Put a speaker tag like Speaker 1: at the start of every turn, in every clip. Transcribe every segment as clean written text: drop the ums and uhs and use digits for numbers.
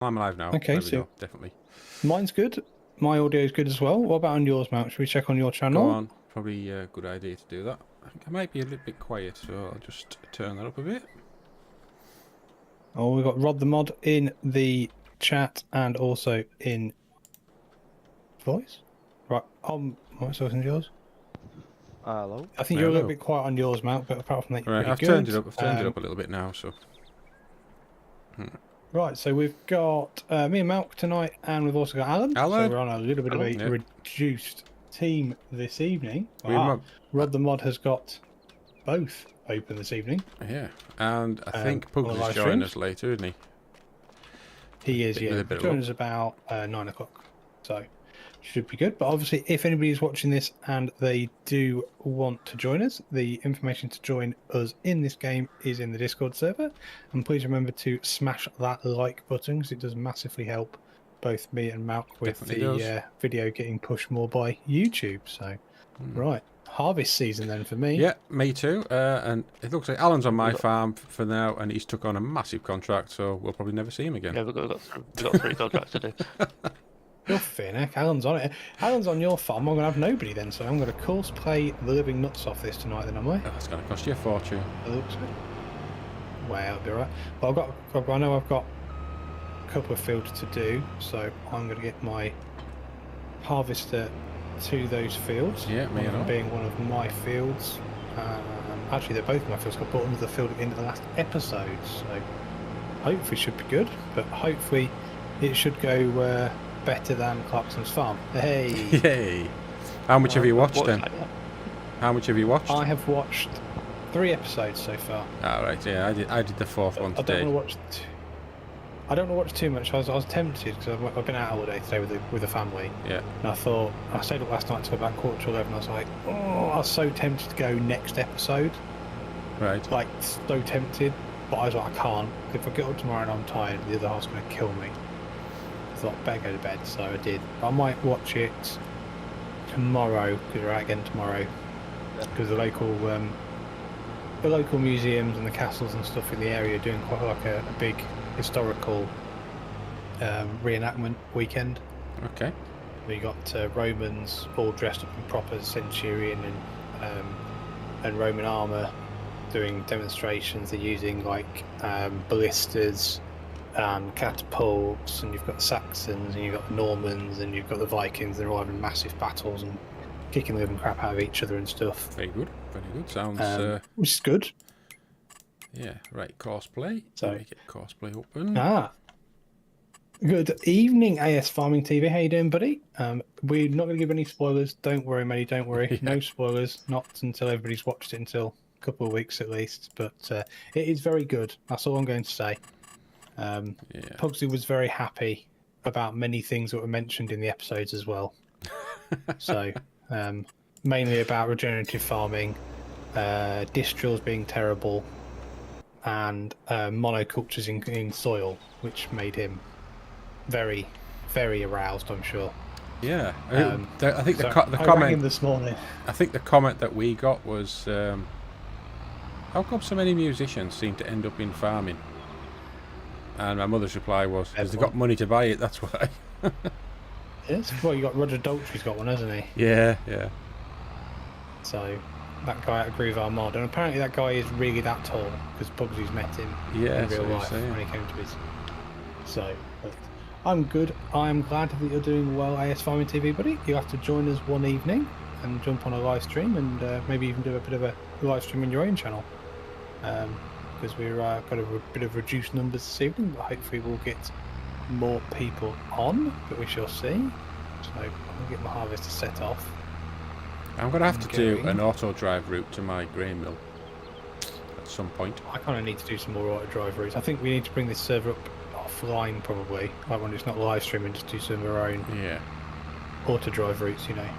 Speaker 1: I'm alive now.
Speaker 2: Okay,
Speaker 1: there we
Speaker 2: so
Speaker 1: go, definitely.
Speaker 2: mine's good. My audio is good as well. What about on yours, Mount? Should we check on your channel?
Speaker 1: Go on. Probably a good idea to do that. I think I might be a little bit quiet, so I'll just turn that up a bit.
Speaker 2: Oh, we've got Rod the Mod in the chat and also in voice. Right, what's on yours?
Speaker 3: Hello.
Speaker 2: I think you're a little
Speaker 1: Hello.
Speaker 2: bit quiet on yours, Mount, but apart from that, you're
Speaker 1: Right,
Speaker 2: pretty
Speaker 1: I've
Speaker 2: good.
Speaker 1: turned it up. I've turned it up a little bit now, so.
Speaker 2: Right, so we've got me and Malk tonight, and we've also got Alan.
Speaker 1: Alan?
Speaker 2: So we're on a little bit of a
Speaker 1: Yep.
Speaker 2: reduced team this evening.
Speaker 1: We might-
Speaker 2: Rod the Mod has got both open this evening.
Speaker 1: Yeah, and I think
Speaker 2: on
Speaker 1: Pugs
Speaker 2: the
Speaker 1: is
Speaker 2: live
Speaker 1: joining
Speaker 2: streams.
Speaker 1: us later, isn't he?
Speaker 2: He is,
Speaker 1: With
Speaker 2: yeah.
Speaker 1: a bit of
Speaker 2: Joins
Speaker 1: luck.
Speaker 2: us about 9 o'clock. So should be good. But obviously, if anybody's watching this and they do want to join us, the information to join us in this game is in the Discord server. And please remember to smash that like button because it does massively help both me and Malk with
Speaker 1: Definitely
Speaker 2: the video getting pushed more by YouTube. So, right. Harvest season then for me.
Speaker 1: Yeah, me too. And it looks like Alan's on my farm for now, and he's took on a massive contract, so we'll probably never see him again.
Speaker 3: Yeah, we've got 3 contracts to do.
Speaker 2: You're fair, Nick. Alan's on it. Alan's on your farm. I'm going to have nobody then, so I'm going to course play the living nuts off this tonight then, am I?
Speaker 1: That's going to cost you a fortune.
Speaker 2: It looks good. Well, it'll be right. Well, I know I've got a couple of fields to do, so I'm going to get my harvester to those fields.
Speaker 1: Yeah, me and all.
Speaker 2: Being one of my fields. Actually, they're both my fields. I bought another field at the end of the last episode, so hopefully it should be good. But hopefully it should go better than Clarkson's farm. Hey!
Speaker 1: Yay! How much have you watched then?
Speaker 3: Like,
Speaker 1: How much have you watched?
Speaker 2: I have watched 3 episodes so far.
Speaker 1: Ah, right, yeah, I did the 4th one
Speaker 2: I
Speaker 1: today.
Speaker 2: don't want to watch. I don't want to watch too much. I was tempted because I've been out all day today with the family.
Speaker 1: Yeah.
Speaker 2: And I thought I stayed up last night till about 11:15. I was like, oh, I was so tempted to go next episode.
Speaker 1: Right.
Speaker 2: Like so tempted, but I was like, I can't. If I get up tomorrow and I'm tired, the other half's going to kill me. I thought better go to bed, so I did. I might watch it tomorrow because we're out again tomorrow. Because the local museums and the castles and stuff in the area are doing quite like a big historical reenactment weekend.
Speaker 1: Okay.
Speaker 2: We got Romans all dressed up in proper centurion and Roman armour doing demonstrations. They're using like ballistas and catapults, and you've got the Saxons and you've got the Normans and you've got the Vikings. They're all having massive battles and kicking the living crap out of each other and stuff.
Speaker 1: Very good. Very good. Sounds.
Speaker 2: Which is good.
Speaker 1: Yeah. Right. Cosplay.
Speaker 2: So-
Speaker 1: Let me get cosplay open.
Speaker 2: Good evening, AS Farming TV. How you doing, buddy? We're not going to give any spoilers. Don't worry, matey. Don't worry.
Speaker 1: Yeah.
Speaker 2: No spoilers. Not until everybody's watched it, until a couple of weeks at least. But it is very good. That's all I'm going to say.
Speaker 1: Yeah.
Speaker 2: Pugsy was very happy about many things that were mentioned in the episodes as well. So, mainly about regenerative farming, distrils being terrible, and monocultures in soil, which made him very, very aroused, I'm sure.
Speaker 1: Yeah. I think the
Speaker 2: So I rang him
Speaker 1: comment.
Speaker 2: this morning.
Speaker 1: I think the comment that we got was, "How come so many musicians seem to end up in farming?" And my mother's reply was, "Because they've got money to buy it. That's why."
Speaker 2: Yes, well, you got Roger Daltrey's got one, hasn't he?
Speaker 1: Yeah. Yeah.
Speaker 2: So that guy at Groove Armada, and apparently that guy is really that tall because Pugsy's met him
Speaker 1: Yeah.
Speaker 2: in real
Speaker 1: so you're
Speaker 2: life
Speaker 1: saying.
Speaker 2: when he came to his. So, but I'm good. I'm glad that you're doing well, AS Farming TV, buddy. You'll have to join us one evening and jump on a live stream, and maybe even do a bit of a live stream on your own channel. Because we've got a bit of reduced numbers this evening, but hopefully we'll get more people on, but we shall see. So I'll get my harvester set off.
Speaker 1: I'm going to have to do
Speaker 2: Going.
Speaker 1: an auto drive route to my grain mill at some point.
Speaker 2: I kind of need to do some more auto drive routes. I think we need to bring this server up offline probably, like when it's not live streaming, just do some of our own
Speaker 1: Yeah.
Speaker 2: auto drive routes, you know.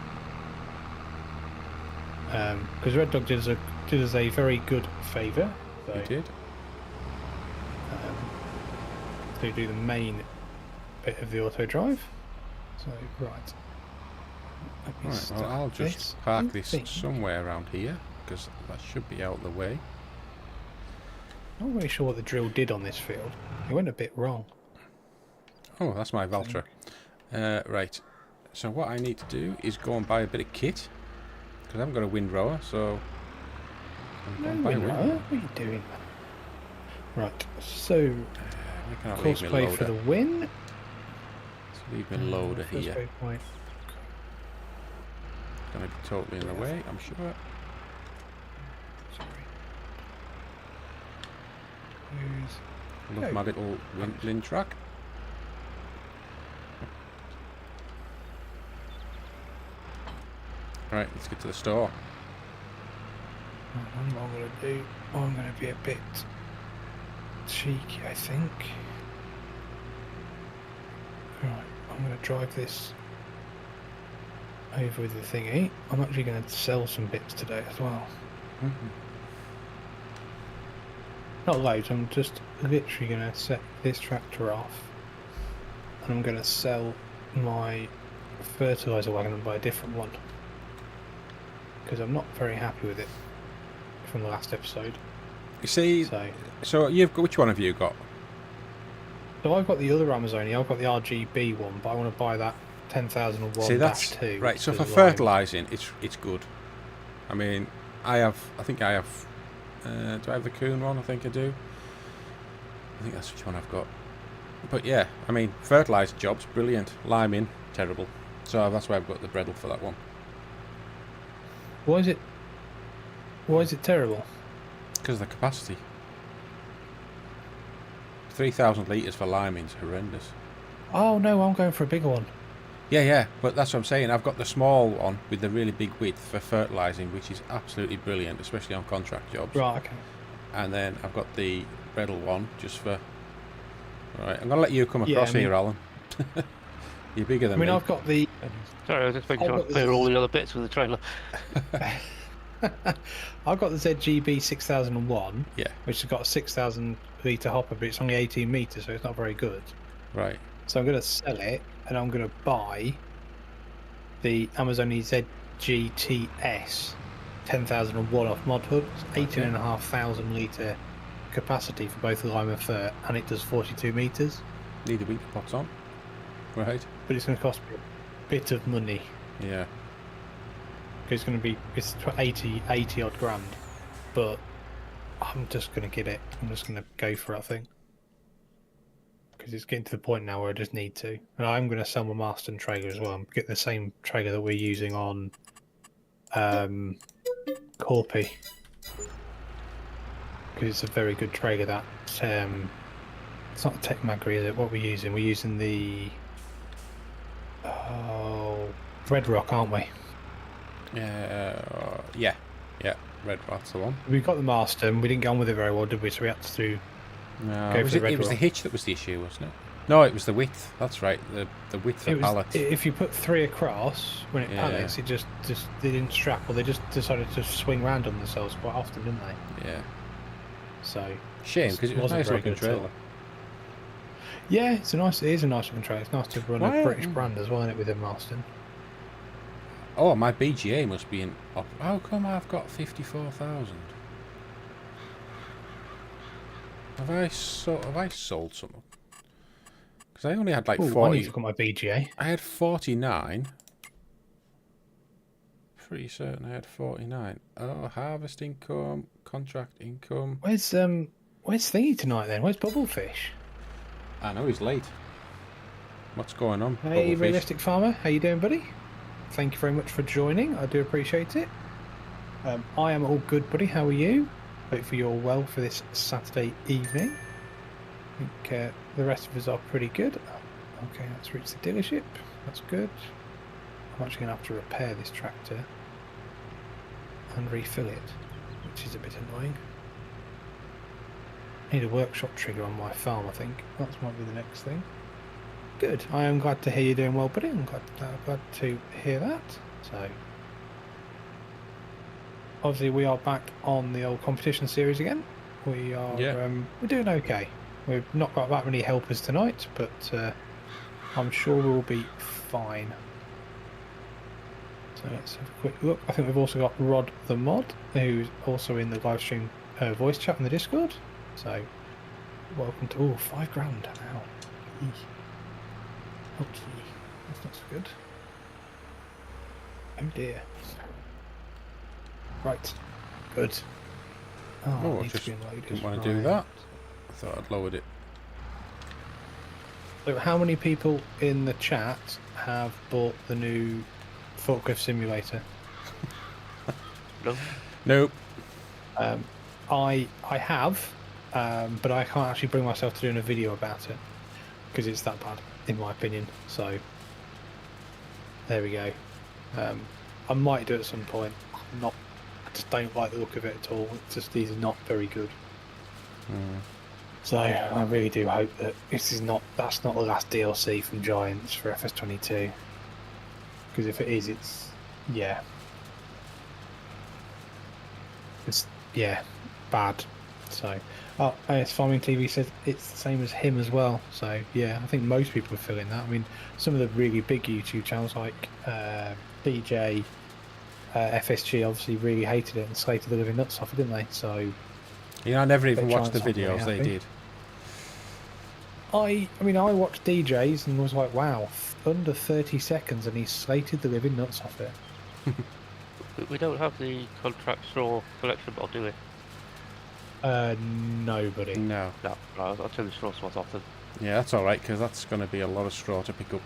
Speaker 2: Because Red Dog did us a very good favour. So,
Speaker 1: You did.
Speaker 2: to do the main bit of the auto drive. So right. Let me
Speaker 1: Right. Well,
Speaker 2: start
Speaker 1: I'll just
Speaker 2: this.
Speaker 1: park
Speaker 2: I
Speaker 1: this
Speaker 2: think-
Speaker 1: somewhere around here because that should be out of the way.
Speaker 2: I'm not really sure what the drill did on this field. It went a bit wrong.
Speaker 1: Oh, that's my Valtra. Right. So what I need to do is go and buy a bit of kit. Because I haven't got a windrower, so... I'm going to buy a windrower.
Speaker 2: What are you doing? Right, so... Cosplay for the win.
Speaker 1: Let's leave my loader here.
Speaker 2: Point.
Speaker 1: Going to be totally in the way, I'm sure.
Speaker 2: Sorry.
Speaker 1: Love my little wind track. Right, let's get to the store.
Speaker 2: What I'm going to do, I'm going to be a bit cheeky, I think. Right, I'm going to drive this over with the thingy. I'm actually going to sell some bits today as well. Not loads, I'm just literally going to set this tractor off and I'm going to sell my fertiliser wagon and buy a different one because I'm not very happy with it from the last episode.
Speaker 1: You see, so you've got, which one have you got?
Speaker 2: So I've got the other Amazonia, I've got the RGB one, but I want to buy that 10,001
Speaker 1: See, that's
Speaker 2: 2.
Speaker 1: right. So for fertilising, it's good. I mean, I think I have. Do I have the Kuhn one? I think I do. I think that's which one I've got. But yeah, I mean, fertiliser job's brilliant. Liming, terrible. So that's why I've got the Bredel for that one.
Speaker 2: Why is it terrible?
Speaker 1: Because of the capacity. 3,000 litres for liming is horrendous.
Speaker 2: Oh no, I'm going for a bigger one.
Speaker 1: Yeah, but that's what I'm saying. I've got the small one with the really big width for fertilising, which is absolutely brilliant, especially on contract jobs.
Speaker 2: Right, okay.
Speaker 1: And then I've got the Bredel one just for... Alright, I'm going to let you come across here, Alan. You're bigger than me.
Speaker 2: I've got the...
Speaker 3: Sorry, I was just making sure I clear all the other bits with the trailer.
Speaker 2: I've got the ZGB 6001, which has got a 6,000 litre hopper, but it's only 18 metres, so it's not very good.
Speaker 1: Right.
Speaker 2: So I'm going to sell it, and I'm going to buy the Amazonia ZGTS 10,001 off Mod Hub. It's 18,500 litre capacity for both lime and fert, and it does 42 metres.
Speaker 1: Need the winter pots on. Right.
Speaker 2: But it's going to cost me a bit of money.
Speaker 1: Yeah.
Speaker 2: It's going to be 80 odd grand, but I'm just going to get it. I'm just going to go for it, I think, because it's getting to the point now where I just need to. And I'm going to sell my Marston trailer as well. I'm getting the same trailer that we're using on Corpy, because it's a very good trailer. That it's not a Tech Magri, is it? What we're using? We're using the Red Rock, aren't we? Yeah, Red Rock's the one. We got the Marston. We didn't get on with it very well, did we? So we had to
Speaker 1: No,
Speaker 2: go
Speaker 1: it was,
Speaker 2: for the Red
Speaker 1: it was
Speaker 2: Rock.
Speaker 1: the hitch that was the issue, wasn't it? No, it was the width. That's right, the width of pallets.
Speaker 2: If you put 3 across when it pallets, it just they didn't strap, or they just decided to swing round on themselves quite often, didn't they?
Speaker 1: Yeah.
Speaker 2: So
Speaker 1: Shame, because it was a nice looking trailer.
Speaker 2: Yeah, it is a nice looking trailer. It's nice to run a British brand as well, isn't it, with a Marston?
Speaker 1: Oh, my BGA must be in. How come I've got 54,000? Have I sold some? Because I only had like 40.
Speaker 2: I need to look at my BGA.
Speaker 1: I had 49. Pretty certain I had 49. Oh, harvest income, contract income.
Speaker 2: Where's Thingy tonight then? Where's Bubblefish?
Speaker 1: I know he's late. What's going on?
Speaker 2: Hey,
Speaker 1: Bubblefish?
Speaker 2: Realistic Farmer, how you doing, buddy? Thank you very much for joining. I do appreciate it. I am all good, buddy. How are you? Hopefully you're well for this Saturday evening. I think the rest of us are pretty good. Okay, let's reach the dealership. That's good. I'm actually going to have to repair this tractor and refill it, which is a bit annoying. I need a workshop trigger on my farm, I think. That might be the next thing. Good. I am glad to hear you're doing well, buddy. I'm glad to hear that. So, obviously, we are back on the old competition series again. We are. We're doing okay. We've not got that many helpers tonight, but I'm sure we'll be fine. So let's have a quick look. I think we've also got Rod the Mod, who's also in the live stream voice chat in the Discord. So, welcome to 5 grand now. Okay, that's not so good. Oh dear. Right, good. Oh,
Speaker 1: Oh,
Speaker 2: it
Speaker 1: I
Speaker 2: needs
Speaker 1: just
Speaker 2: to be unloaded.
Speaker 1: didn't want to do
Speaker 2: Right.
Speaker 1: that. I thought I'd lowered it.
Speaker 2: So how many people in the chat have bought the new forklift simulator?
Speaker 3: No.
Speaker 1: Nope.
Speaker 2: I have, but I can't actually bring myself to doing a video about it because it's that bad, in my opinion. So there we go. I might do it at some point. I'm not. I just don't like the look of it at all. It's just these are not very good. So I really do hope that that's not the last DLC from Giants for FS22. Because if it is, it's bad. So AS Farming TV says it's the same as him as well. So yeah, I think most people are feeling that. I mean, some of the really big YouTube channels like DJ, FSG obviously really hated it and slated the living nuts off it, didn't they? So
Speaker 1: You know, I never even watched the
Speaker 2: Giants aren't
Speaker 1: videos
Speaker 2: very
Speaker 1: they
Speaker 2: happy.
Speaker 1: did.
Speaker 2: I mean, I watched DJs and was like, wow, under 30 seconds and he slated the living nuts off it.
Speaker 3: We don't have the contract straw collection mod, do we?
Speaker 2: Nobody.
Speaker 1: No.
Speaker 3: No, right, I'll turn the straw swat off then.
Speaker 1: Yeah, that's all right because that's going to be a lot of straw to pick up.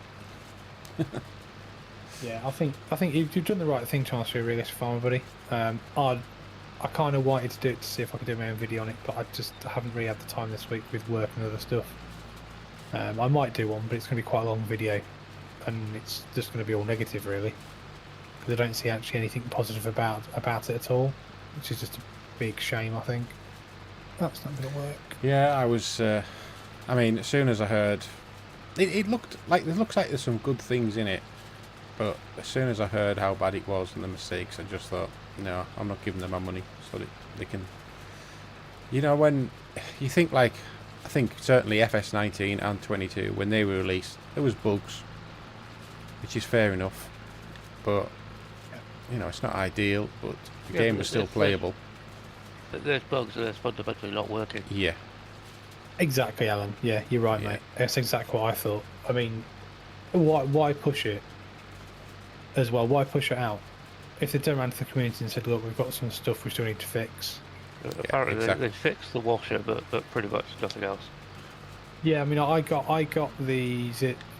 Speaker 2: Yeah, I think you've done the right thing trying to be a realistic farmer, buddy. I kind of wanted to do it to see if I could do my own video on it, but I haven't really had the time this week with work and other stuff. I might do one, but it's going to be quite a long video, and it's just going to be all negative, really. Because I don't see actually anything positive about it at all, which is just a big shame, I think. That's not going to work.
Speaker 1: Yeah, I was. I mean, as soon as I heard, it looks like there's some good things in it, but as soon as I heard how bad it was and the mistakes, I just thought, no, I'm not giving them my money so that they can. You know, when you think like, I think certainly FS19 and 22 when they were released, there was bugs, which is fair enough, but you know, it's not ideal, but the game was still playable.
Speaker 3: There's bugs and it's fundamentally not working.
Speaker 1: Yeah.
Speaker 2: Exactly, Alan. Yeah, you're right, mate. That's exactly what I thought. I mean, why push it as well? Why push it out? If they turned around to the community and said, look, we've got some stuff we still need to fix.
Speaker 3: Apparently
Speaker 1: exactly.
Speaker 3: they fixed the washer, but pretty much nothing else.
Speaker 2: Yeah, I mean, I got the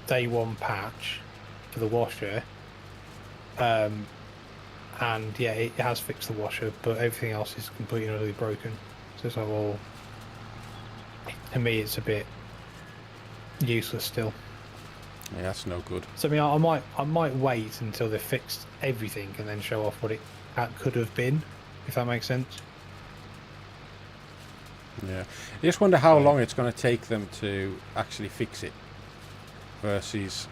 Speaker 2: day one patch for the washer, and yeah, it has fixed the washer, but everything else is completely and utterly broken. So it's like, well, to me, it's a bit useless still.
Speaker 1: Yeah, that's no good.
Speaker 2: So I mean, I might wait until they've fixed everything and then show off what it could have been, if that makes sense.
Speaker 1: Yeah, I just wonder how long it's going to take them to actually fix it versus,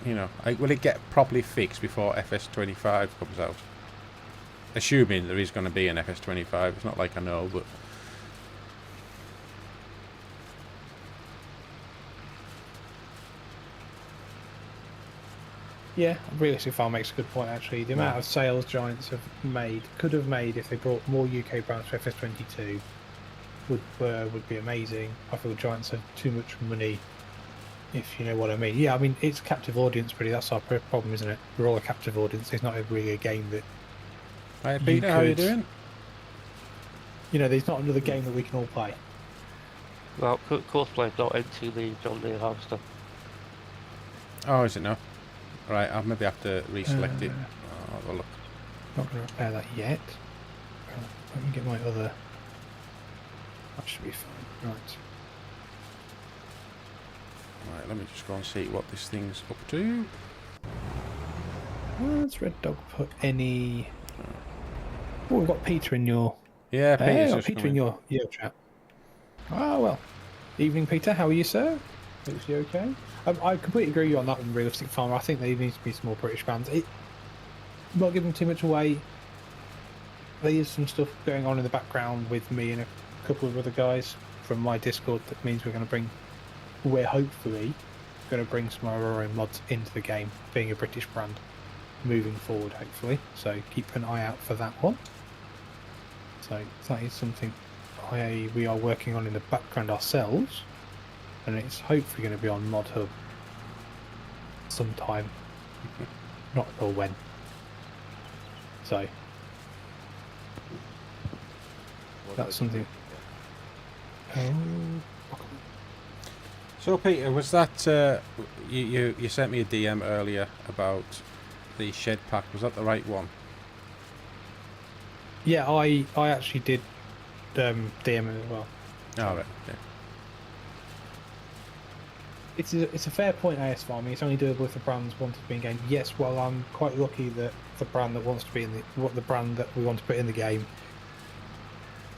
Speaker 1: you know, will it get properly fixed before FS25 comes out? Assuming there is going to be an FS25, it's not like I know, but
Speaker 2: Yeah, realistic farm makes a good point actually. The amount of sales Giants could have made if they brought more UK brands for FS22 would be amazing. I feel Giants have too much money, if you know what I mean. Yeah, I mean, it's a captive audience, really. That's our problem, isn't it? We're all a captive audience. It's not really a game that.
Speaker 1: Hi, Peter, how are you doing?
Speaker 2: You know, there's not another game that we can all play.
Speaker 3: Well, Courseplay not into the John Deere harvester.
Speaker 1: Oh, is it now? Right, I'll maybe have to reselect it. I'll have a look.
Speaker 2: Not going to repair that yet. Let me get my other. That should be fine. Right.
Speaker 1: Right, let me just go and see what this thing's up to.
Speaker 2: Has Red Dog put any? Oh, we've got Peter in your.
Speaker 1: Yeah, Peter's
Speaker 2: Hey,
Speaker 1: just
Speaker 2: Peter
Speaker 1: come
Speaker 2: in your chat. Ah, well. Evening, Peter. How are you, sir? Is you okay? I completely agree with you on that one, Realistic Farmer. I think there needs to be some more British bands. Not giving too much away. There is some stuff going on in the background with me and a couple of other guys from my Discord that means we're hopefully going to bring some of our own mods into the game, being a British brand, moving forward, hopefully. So keep an eye out for that one. So that is something we are working on in the background ourselves, and it's hopefully going to be on Mod Hub. sometime. Not sure when. So that's something. Oh.
Speaker 1: So Peter, was that you sent me a DM earlier about the shed pack? Was that the right one?
Speaker 2: Yeah, I actually did DM it as well.
Speaker 1: Oh, right. Okay.
Speaker 2: It's a fair point, AS Farming. It's only doable if the brands wanted to be in game. Yes, well, I'm quite lucky that the brand that wants to be in the brand that we want to put in the game,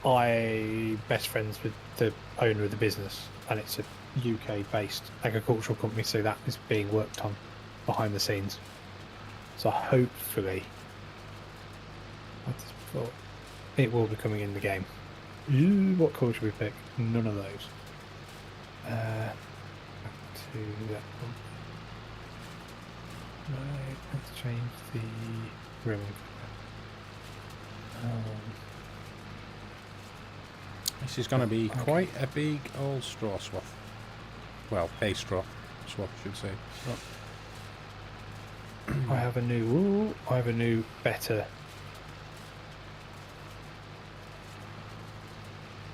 Speaker 2: I'm best friends with the owner of the business, and it's a UK-based agricultural company, so that is being worked on behind the scenes. So hopefully, I just thought it will be coming in the game. Ooh, what colour should we pick? None of those. Back to that one. Right, let's change the rim.
Speaker 1: This is going to be quite a big old straw swath. Well, hay straw swath, I should say.
Speaker 2: I have a new, better.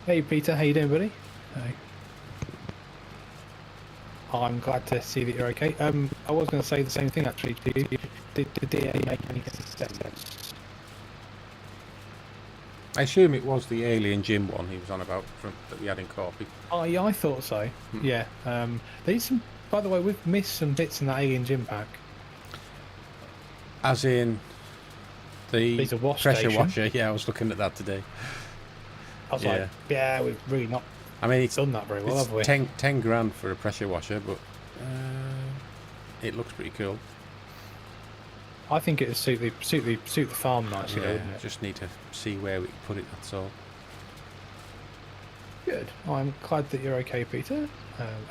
Speaker 2: Hey Peter, how you doing, buddy? Hey. I'm glad to see that you're okay. I was going to say the same thing actually. Did the DA make any sense?
Speaker 1: I assume it was the Alien Gym one he was on about that we had in Corby.
Speaker 2: Oh yeah, I thought so. Yeah. There's some. By the way, we've missed some bits in that Alien Gym pack.
Speaker 1: As in the pressure
Speaker 2: station.
Speaker 1: washer. Yeah, I was looking at that today.
Speaker 2: I was like, yeah, we've really not.
Speaker 1: I mean, it's
Speaker 2: done that very well, have we?
Speaker 1: 10 grand for a pressure washer, but it looks pretty cool.
Speaker 2: I think it would suit the farm nicely, though, wouldn't it?
Speaker 1: Just need to see where we can put it. That's all.
Speaker 2: Good. I'm glad that you're okay, Peter.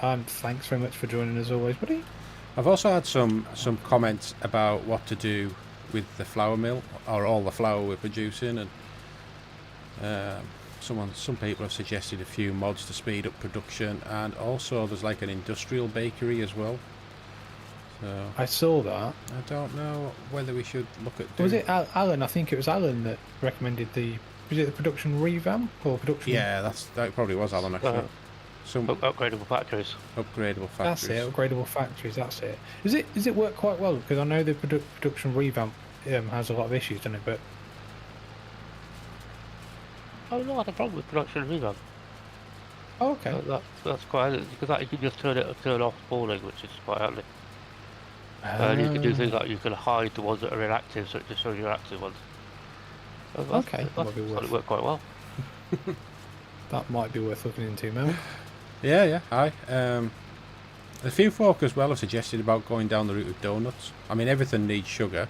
Speaker 2: And thanks very much for joining us always, buddy.
Speaker 1: I've also had some comments about what to do with the flour mill, or all the flour we're producing, and some people have suggested a few mods to speed up production, and also there's like an industrial bakery as well. So
Speaker 2: I saw that.
Speaker 1: I don't know whether we should look at.
Speaker 2: Was it Alan? I think it was Alan that recommended was it the production revamp or production?
Speaker 1: Yeah, that probably was Alan actually. Some
Speaker 3: upgradable factories.
Speaker 1: Upgradable factories.
Speaker 2: That's it. Upgradable factories. That's it. Does it work quite well? Because I know the production revamp has a lot of issues, doesn't it? But
Speaker 3: Oh no, I had a problem with production revamp.
Speaker 2: oh, okay.
Speaker 3: That's quite handy, because you can just turn off spawning, which is quite handy. And you can do things like you can hide the ones that are inactive, so it just shows your active ones. So
Speaker 2: Okay,
Speaker 3: that it worked quite well.
Speaker 2: That might be worth looking into, Mel.
Speaker 1: Yeah. Hi. A few folk as well have suggested about going down the route of donuts. I mean, everything needs sugar,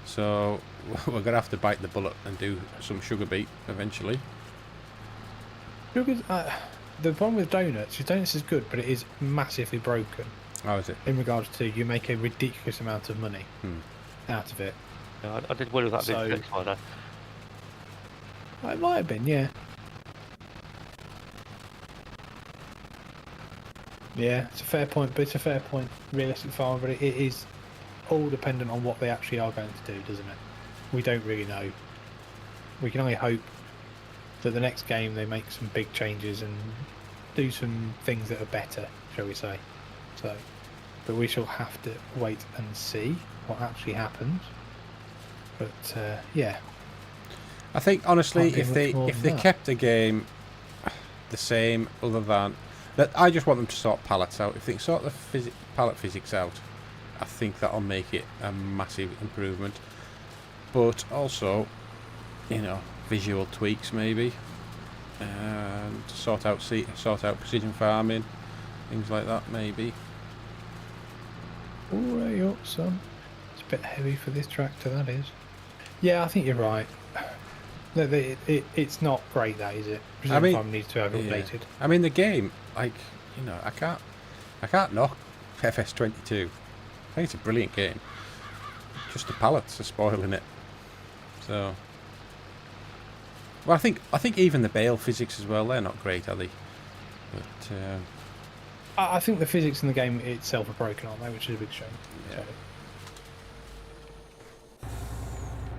Speaker 1: so we're gonna have to bite the bullet and do some sugar beet eventually.
Speaker 2: The problem with donuts is good, but it is massively broken.
Speaker 1: How is it?
Speaker 2: In regards to you make a ridiculous amount of money out of it.
Speaker 3: Yeah, I did well with that big one.
Speaker 2: It might have been, yeah. Yeah, it's a fair point, but it's a fair point. Realistic farm, but it is all dependent on what they actually are going to do, doesn't it? We don't really know. We can only hope that the next game they make some big changes and do some things that are better, shall we say. So, but we shall have to wait and see what actually happens. But yeah,
Speaker 1: I think honestly,
Speaker 2: Can't do
Speaker 1: if
Speaker 2: much more
Speaker 1: they
Speaker 2: than that.
Speaker 1: kept the game the same, other than that, I just want them to sort pallets out. If they sort the pallet physics out, I think that'll make it a massive improvement. But also, visual tweaks maybe, and sort out precision farming, things like that maybe.
Speaker 2: Alright up, son. It's a bit heavy for this tractor, that is. Yeah, I think you're right. It's not great, that is it? Precision farming needs to have updated.
Speaker 1: I mean, the game, I can't knock FS22. I think it's a brilliant game. Just the pallets are spoiling it. So, well, I think even the bale physics as well, they're not great, are they? But
Speaker 2: I think the physics in the game itself are broken, aren't they? Which is a big shame.
Speaker 1: Yeah.
Speaker 2: So.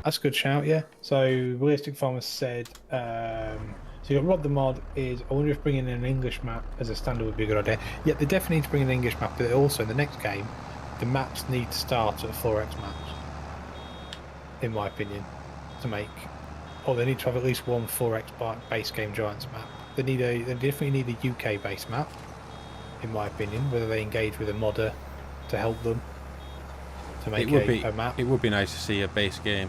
Speaker 2: That's a good shout, yeah. So Realistic Farmer said, so you got Rod the Mod is, I wonder if bringing in an English map as a standard would be a good idea. Yeah, they definitely need to bring an English map, but also in the next game, the maps need to start at 4x maps, in my opinion, to make, or they need to have at least one 4x base game Giants map. They definitely need a UK base map, in my opinion, whether they engage with a modder to help them to make a map.
Speaker 1: It would be nice to see a base game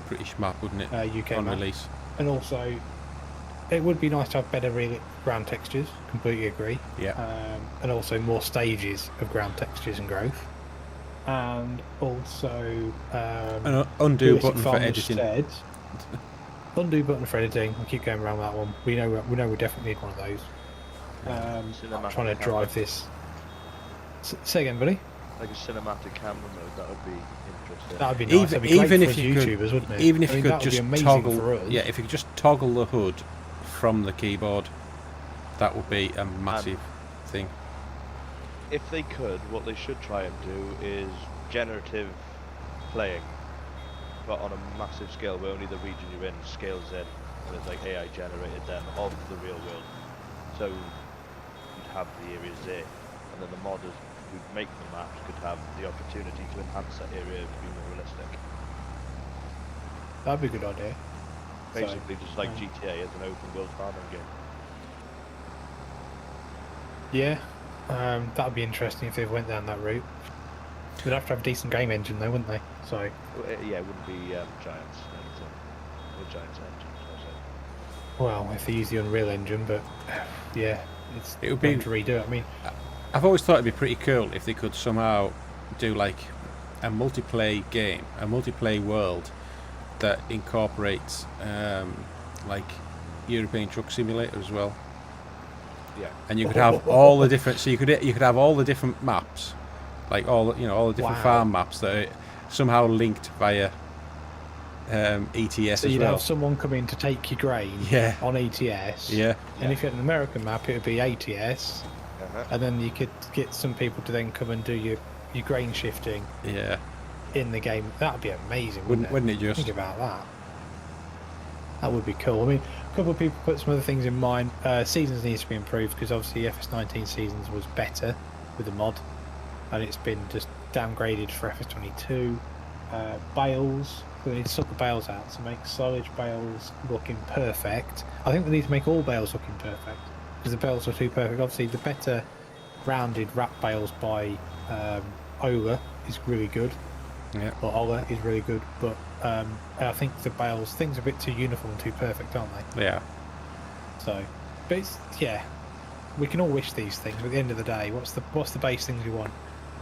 Speaker 1: British map, wouldn't it?
Speaker 2: UK
Speaker 1: on
Speaker 2: map.
Speaker 1: release.
Speaker 2: And also, it would be nice to have better ground textures. Completely agree.
Speaker 1: Yeah.
Speaker 2: And also more stages of ground textures and growth. And also,
Speaker 1: An undo button for editing.
Speaker 2: Undo button for editing. I keep going around that one. We know we definitely need one of those. I'm trying to drive this. Say again, buddy.
Speaker 4: Like a cinematic camera mode, that would be interesting.
Speaker 2: That would be nice.
Speaker 1: Even if you
Speaker 2: YouTubers,
Speaker 1: could,
Speaker 2: wouldn't it?
Speaker 1: even if
Speaker 2: I
Speaker 1: you
Speaker 2: mean,
Speaker 1: could
Speaker 2: that would be
Speaker 1: just
Speaker 2: amazing
Speaker 1: toggle,
Speaker 2: for us.
Speaker 1: yeah, if you could just toggle the HUD from the keyboard, that would be a massive thing.
Speaker 4: If they could, what they should try and do is generative playing, but on a massive scale where only the region you're in scales in, and it's like AI generated then of the real world. So you'd have the areas there, and then the modders who make the maps could have the opportunity to enhance that area to be more realistic.
Speaker 2: That'd be a good idea.
Speaker 4: Basically, just like GTA as an open world farming game.
Speaker 2: Yeah, that would be interesting if they went down that route. They'd have to have a decent game engine though, wouldn't they? So
Speaker 4: Yeah, it wouldn't be Giants. Or Giants engine, I say.
Speaker 2: well, if they use the Unreal Engine, but yeah,
Speaker 1: It would be
Speaker 2: to redo it. I mean,
Speaker 1: I've always thought it'd be pretty cool if they could somehow do like a multiplayer game, a multiplayer world that incorporates like European Truck Simulator as well.
Speaker 4: Yeah.
Speaker 1: And you could have all the different, so you could have all the different maps, like all the different farm maps that are somehow linked via ETS
Speaker 2: so
Speaker 1: as
Speaker 2: you'd
Speaker 1: well.
Speaker 2: have someone come in to take your grain on ETS.
Speaker 1: Yeah.
Speaker 2: And if you had an American map, it would be ATS. And then you could get some people to then come and do your grain shifting in the game. That'd be amazing, wouldn't
Speaker 1: it just?
Speaker 2: Think about that. That would be cool. I mean, a couple of people put some other things in mind. Seasons needs to be improved because obviously FS19 Seasons was better with the mod, and it's been just downgraded for FS22. Bales, they need to sort the bales out to make silage bales looking perfect. I think they need to make all bales looking perfect because the bales are too perfect. Obviously, the better rounded wrap bales by Ola is really good.
Speaker 1: Yeah.
Speaker 2: Or Ola is really good, but I think the bales, things are a bit too uniform and too perfect, aren't they?
Speaker 1: Yeah.
Speaker 2: So, but it's, we can all wish these things, but at the end of the day, what's the base things we want?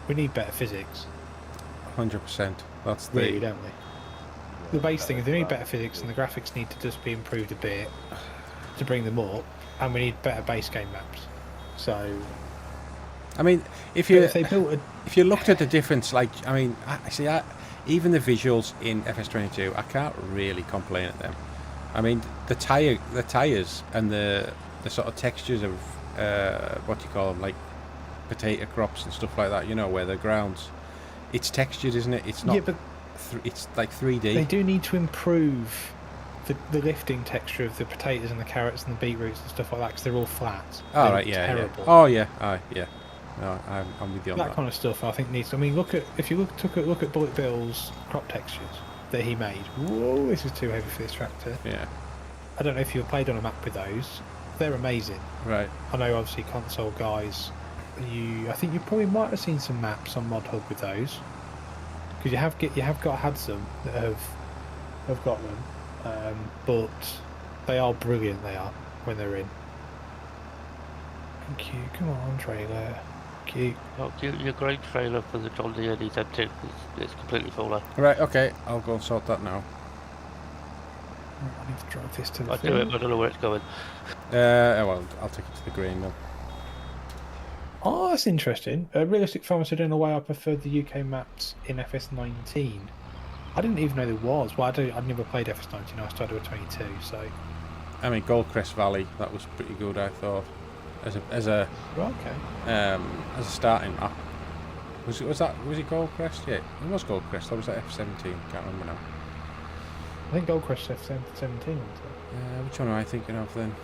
Speaker 2: We need better physics.
Speaker 1: 100%. That's the
Speaker 2: Really, don't we? The base thing is they need better physics, and the graphics need to just be improved a bit to bring them up, and we need better base game maps. So,
Speaker 1: I mean, if you looked at the difference, like I mean, even the visuals in FS22, I can't really complain at them. I mean, the tires and the sort of textures of what do you call them, like potato crops and stuff like that. You know, where the grounds, it's textured, isn't it? It's not. Yeah, but it's like 3D.
Speaker 2: They do need to improve the lifting texture of the potatoes and the carrots and the beetroots and stuff like that because they're all flat.
Speaker 1: Oh, right, yeah,
Speaker 2: terrible.
Speaker 1: Yeah. Oh, yeah, yeah. No, I'm with you on that.
Speaker 2: That kind of stuff I think needs. I mean, look at Bullet Bill's crop textures that he made. Whoa, this is too heavy for this tractor.
Speaker 1: Yeah.
Speaker 2: I don't know if you've played on a map with those. They're amazing.
Speaker 1: Right.
Speaker 2: I know, obviously, console guys. I think you probably might have seen some maps on Mod Hub with those because you have had some that have got them, but they are brilliant. They are when they're in. Thank you. Come on, trailer. Thank you.
Speaker 3: Oh, your great trailer for the John Deere D10 it's completely full now.
Speaker 1: Right, okay, I'll go and sort that now.
Speaker 2: I need to drive this to the
Speaker 3: I do it, but I don't know where it's going.
Speaker 1: Well, I'll take it to the GrainMan.
Speaker 2: Oh, that's interesting. Realistic Farmer said, in a way, I preferred the UK maps in FS19. I didn't even know there was. Well, I've never played FS19. I started with 22, so.
Speaker 1: I mean, Goldcrest Valley, that was pretty good, I thought. as a
Speaker 2: Right, okay.
Speaker 1: as a starting map. Was it Goldcrest? Yeah, it was Goldcrest. Or was that F17? Can't remember now.
Speaker 2: I think Goldcrest F17 wasn't it?
Speaker 1: Which one am I thinking of then?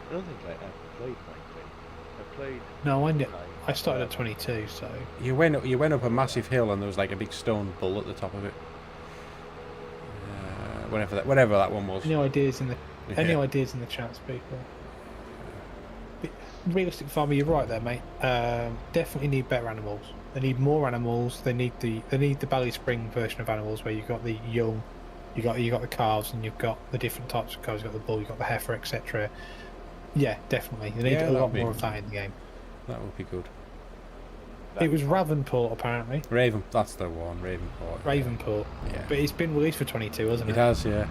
Speaker 4: I don't think I ever played 19. I played.
Speaker 2: No, I
Speaker 4: 9,
Speaker 2: started at 22, so
Speaker 1: You went up a massive hill and there was like a big stone bull at the top of it. Whatever that one was.
Speaker 2: any ideas in the
Speaker 1: Yeah.
Speaker 2: ideas in the chats, people? Realistic farmer, you're right there, mate. Definitely need better animals. They need more animals. They need the Bally Spring version of animals where you've got the young, you got the calves, and you've got the different types of calves. You've got the bull, you've got the heifer, etc. Yeah, definitely. They need a lot more of that in the game.
Speaker 1: That would be good.
Speaker 2: It was Ravenport apparently.
Speaker 1: That's the one. Ravenport.
Speaker 2: Ravenport.
Speaker 1: Yeah.
Speaker 2: But it's been released for 22, hasn't it?
Speaker 1: It has, yeah.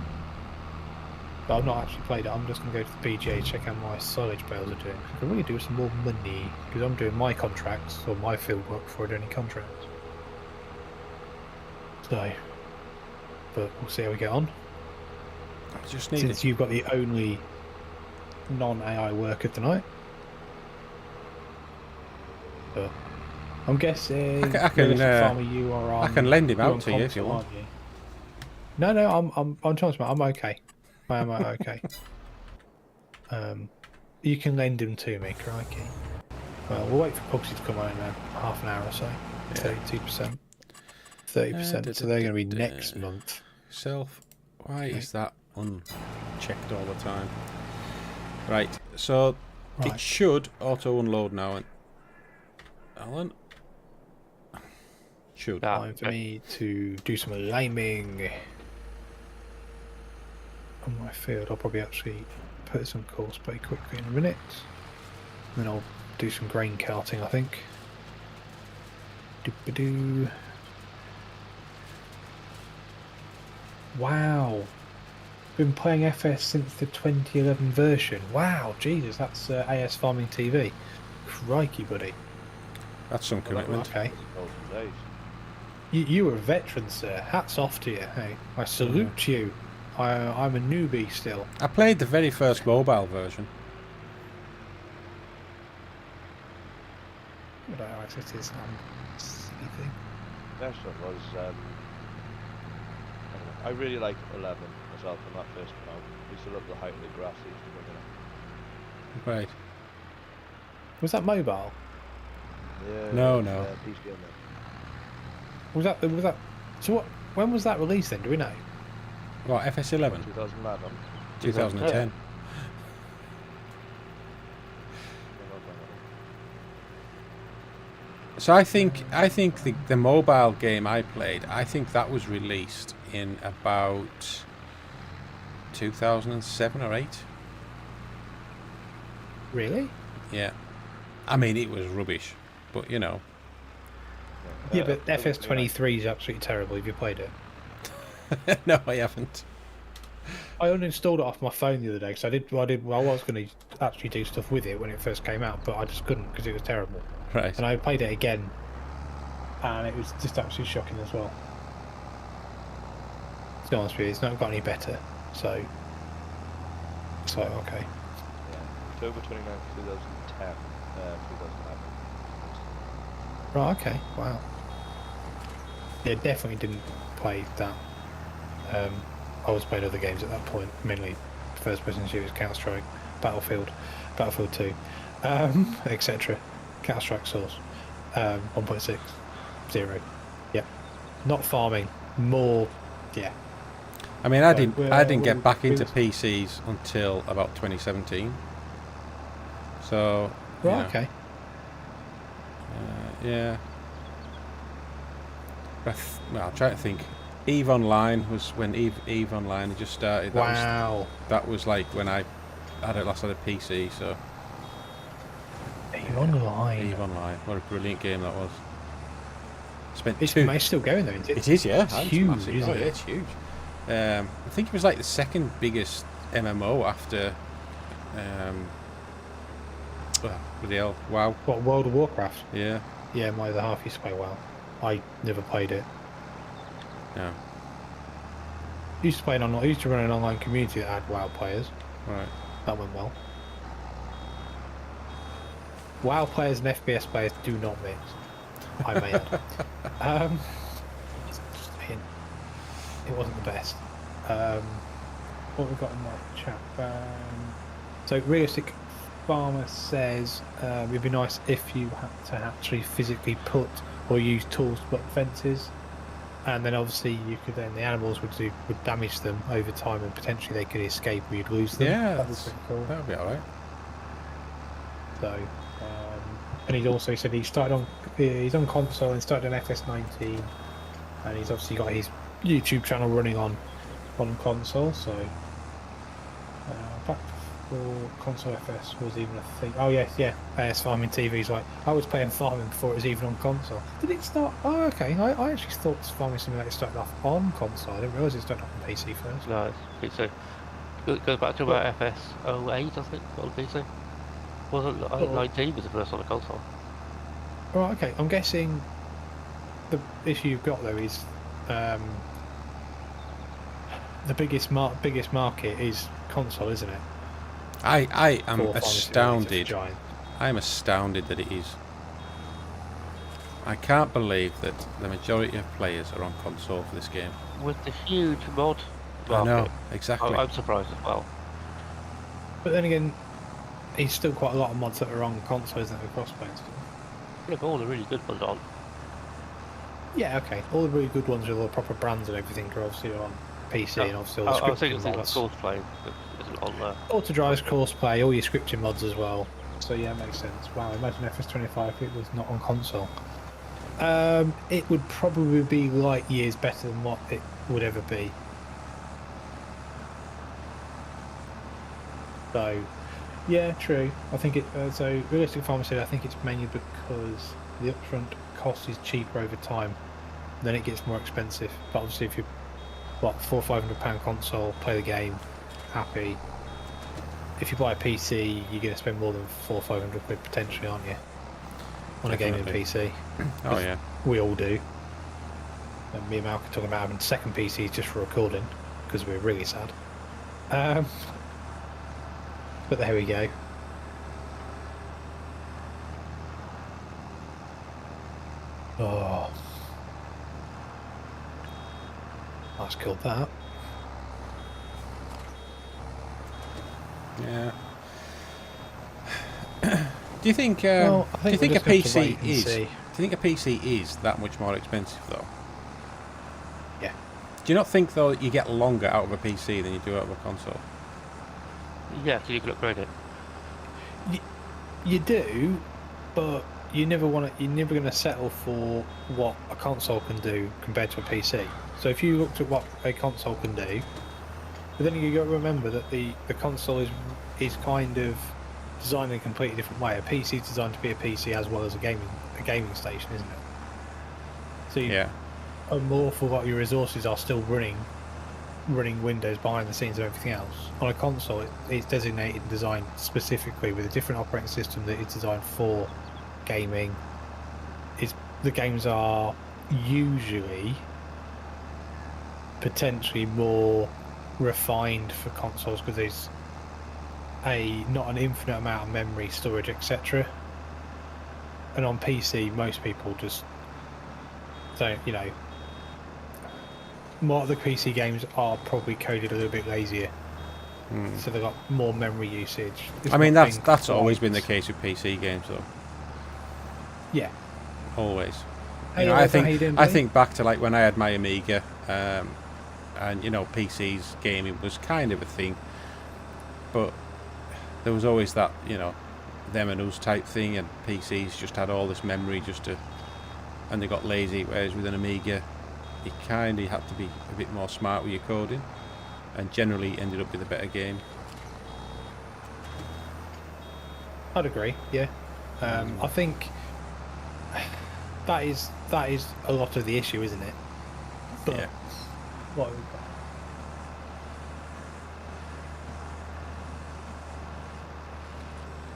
Speaker 2: But I've not actually played it. I'm just going to go to the PGA, check how my silage bales are doing. I can really do some more money because I'm doing my contracts or my field work before I do any contracts. So, but we'll see how we get on.
Speaker 1: I just need
Speaker 2: Since you've got the only non-AI worker tonight. But I'm guessing
Speaker 1: I can,
Speaker 2: farmer, you are on.
Speaker 1: I can lend him
Speaker 2: you're
Speaker 1: out
Speaker 2: on
Speaker 1: to you if you
Speaker 2: console,
Speaker 1: want.
Speaker 2: aren't you? No, I'm transparent. I'm okay. I am okay. You can lend him to me, crikey. Well, we'll wait for Pugsy to come on in half an hour or so. 32%. 30%. So they're going to be next month.
Speaker 1: Why is that unchecked all the time? Right, so
Speaker 2: Right.
Speaker 1: it should auto unload now. And Alan, should.
Speaker 2: Time for me to do some liming on my field. I'll probably actually put some course pretty quickly in a minute. Then I'll do some grain carting, I think. Doo-ba-doo. Wow. Been playing FS since the 2011 version. Wow, Jesus, that's AS Farming TV. Crikey, buddy.
Speaker 1: That's some commitment.
Speaker 2: Okay.
Speaker 4: Golden days.
Speaker 2: You were a veteran, sir. Hats off to you. Hey, I salute you. I'm a newbie still.
Speaker 1: I played the very first mobile version.
Speaker 2: What I access is sleeping.
Speaker 4: Next one was I really like 11 myself when that first came out. I used to love the height of the grass they used to bring in it.
Speaker 1: Right.
Speaker 2: Was that mobile?
Speaker 4: Yeah,
Speaker 1: No,
Speaker 4: it's,
Speaker 1: no.
Speaker 4: PC on there.
Speaker 2: Was that? So what? When was that released then? Do we know?
Speaker 1: What, FS11?
Speaker 4: 2011.
Speaker 1: 2010. So I think the mobile game I played, I think that was released in about 2007 or 8.
Speaker 2: Really?
Speaker 1: Yeah. I mean, it was rubbish, but you know.
Speaker 2: Yeah, but FS23 is absolutely terrible. Have you played it?
Speaker 1: No, I haven't.
Speaker 2: I uninstalled it off my phone the other day because I was going to actually do stuff with it when it first came out, but I just couldn't because it was terrible.
Speaker 1: Right.
Speaker 2: And I played it again, and it was just absolutely shocking as well. To be honest with you, it's not got any better. So okay.
Speaker 4: Yeah. October 29th, 2010. 2011.
Speaker 2: Right. Okay. Wow. Yeah, definitely didn't play that. I was playing other games at that point, mainly first-person shooters, Counter-Strike, Battlefield 2, etc. Counter-Strike Source, 1.6, 0. Yep. Not farming, more. Yeah.
Speaker 1: I mean, I
Speaker 2: So
Speaker 1: didn't get back into PCs until about 2017. So.
Speaker 2: Right.
Speaker 1: You know,
Speaker 2: Okay.
Speaker 1: yeah. Well, I'm trying to think. EVE Online was when EVE Online had just started.
Speaker 2: Wow.
Speaker 1: That was like when I last had a PC. So.
Speaker 2: EVE Online.
Speaker 1: EVE Online. What a brilliant game that was.
Speaker 2: It's still going though, isn't it?
Speaker 1: It is, yeah.
Speaker 2: It's huge,
Speaker 1: massive.
Speaker 2: isn't
Speaker 1: Oh, yeah,
Speaker 2: it?
Speaker 1: it's huge. I think it was like the second biggest MMO after. Bloody hell! WoW.
Speaker 2: What, World of Warcraft?
Speaker 1: Yeah.
Speaker 2: Yeah, my other half used to play WoW. I never played it.
Speaker 1: Yeah.
Speaker 2: I used to run an online community that had WoW players.
Speaker 1: Right.
Speaker 2: That went well. WoW players and FPS players do not mix. I may add. Just a hint. It wasn't the best. What we got in my chat? So realistic farmer says it'd be nice if you had to actually physically put or use tools to put fences, and then obviously the animals would damage them over time, and potentially they could escape or you'd lose them.
Speaker 1: Yeah,
Speaker 2: that was pretty cool.
Speaker 1: That'll be alright.
Speaker 2: So, and he's also said he's on console and started on FS19, and he's obviously got his YouTube channel running on console. So, back before console FS was even a thing. Oh yes, yeah. AS Farming TV's like I was playing farming before it was even on console. Did it start? Oh, okay. I actually thought Farming Simulator started off on console. I didn't realise it started off on PC first.
Speaker 3: No, it's PC. It goes back to about FS08, I think, on PC. Wasn't 19 was the first on the console.
Speaker 2: Right, okay. I'm guessing the issue you've got though is the biggest market is console, isn't it?
Speaker 1: I am
Speaker 2: For
Speaker 1: astounded. I am astounded that it is. I can't believe that the majority of players are on console for this game.
Speaker 3: With the huge mod market.
Speaker 1: I know, exactly.
Speaker 3: I'm surprised as well.
Speaker 2: But then again, it's still quite a lot of mods that are on console, isn't it, with crossplay and stuff?
Speaker 3: Yeah, but all the really good ones on.
Speaker 2: Yeah, okay. All the really good ones with all the proper brands and everything are obviously on PC and obviously all the
Speaker 3: I was thinking
Speaker 2: scripting
Speaker 3: things like
Speaker 2: mods.
Speaker 3: Source Play that isn't on there.
Speaker 2: Auto drives, crossplay, all your scripting mods as well. So yeah, it makes sense. Wow, imagine FS25 if it was not on console. It would probably be light years better than what it would ever be. So, yeah, true. I think it. So, realistic farmer said I think it's mainly because the upfront cost is cheaper over time. Then it gets more expensive. But obviously, if you £400 or £500 console, play the game, happy. If you buy a PC, you're going to spend more than £400 or £500 potentially, aren't you? On a gaming PC.
Speaker 1: Oh yeah.
Speaker 2: We all do. And me and Malcolm are talking about having second PCs just for recording because we're really sad. But there we go. Oh, that's killed that.
Speaker 1: Yeah. Do you think?
Speaker 2: Well, I
Speaker 1: do you
Speaker 2: think
Speaker 1: think a
Speaker 2: we're just gonna have to
Speaker 1: PC
Speaker 2: wait and
Speaker 1: is?
Speaker 2: see.
Speaker 1: Do you think a PC is that much more expensive though?
Speaker 2: Yeah.
Speaker 1: Do you not think though that you get longer out of a PC than you do out of a console?
Speaker 3: Yeah, so you can upgrade it.
Speaker 2: You do, but you never want to. You're never going to settle for what a console can do compared to a PC. So if you looked at what a console can do, but then you got to remember that the console is kind of designed in a completely different way. A PC is designed to be a PC as well as a gaming station, isn't it? So
Speaker 1: Yeah.
Speaker 2: an awful lot of your resources are still running Windows behind the scenes and everything else. On a console, it's designated and designed specifically with a different operating system that is designed for gaming. The games are usually potentially more refined for consoles because there's not an infinite amount of memory, storage, etc. And on PC, most people just don't, more of the PC games are probably coded a little bit lazier, so they've got more memory usage. It's
Speaker 1: I mean,
Speaker 2: not
Speaker 1: that's
Speaker 2: being
Speaker 1: always
Speaker 2: quite-
Speaker 1: been the case with PC games, though.
Speaker 2: Yeah.
Speaker 1: Always.
Speaker 2: Hey,
Speaker 1: You know,
Speaker 2: Oliver, how you doing,
Speaker 1: I
Speaker 2: buddy?
Speaker 1: think back to like when I had my Amiga, and PCs gaming was kind of a thing, but there was always that them and us type thing, and PCs just had all this memory and they got lazy. Whereas with an Amiga, you kind of had to be a bit more smart with your coding, and generally ended up with a better game.
Speaker 2: I'd agree. Yeah. I think that is a lot of the issue, isn't it? But
Speaker 1: Yeah.
Speaker 2: what have we got?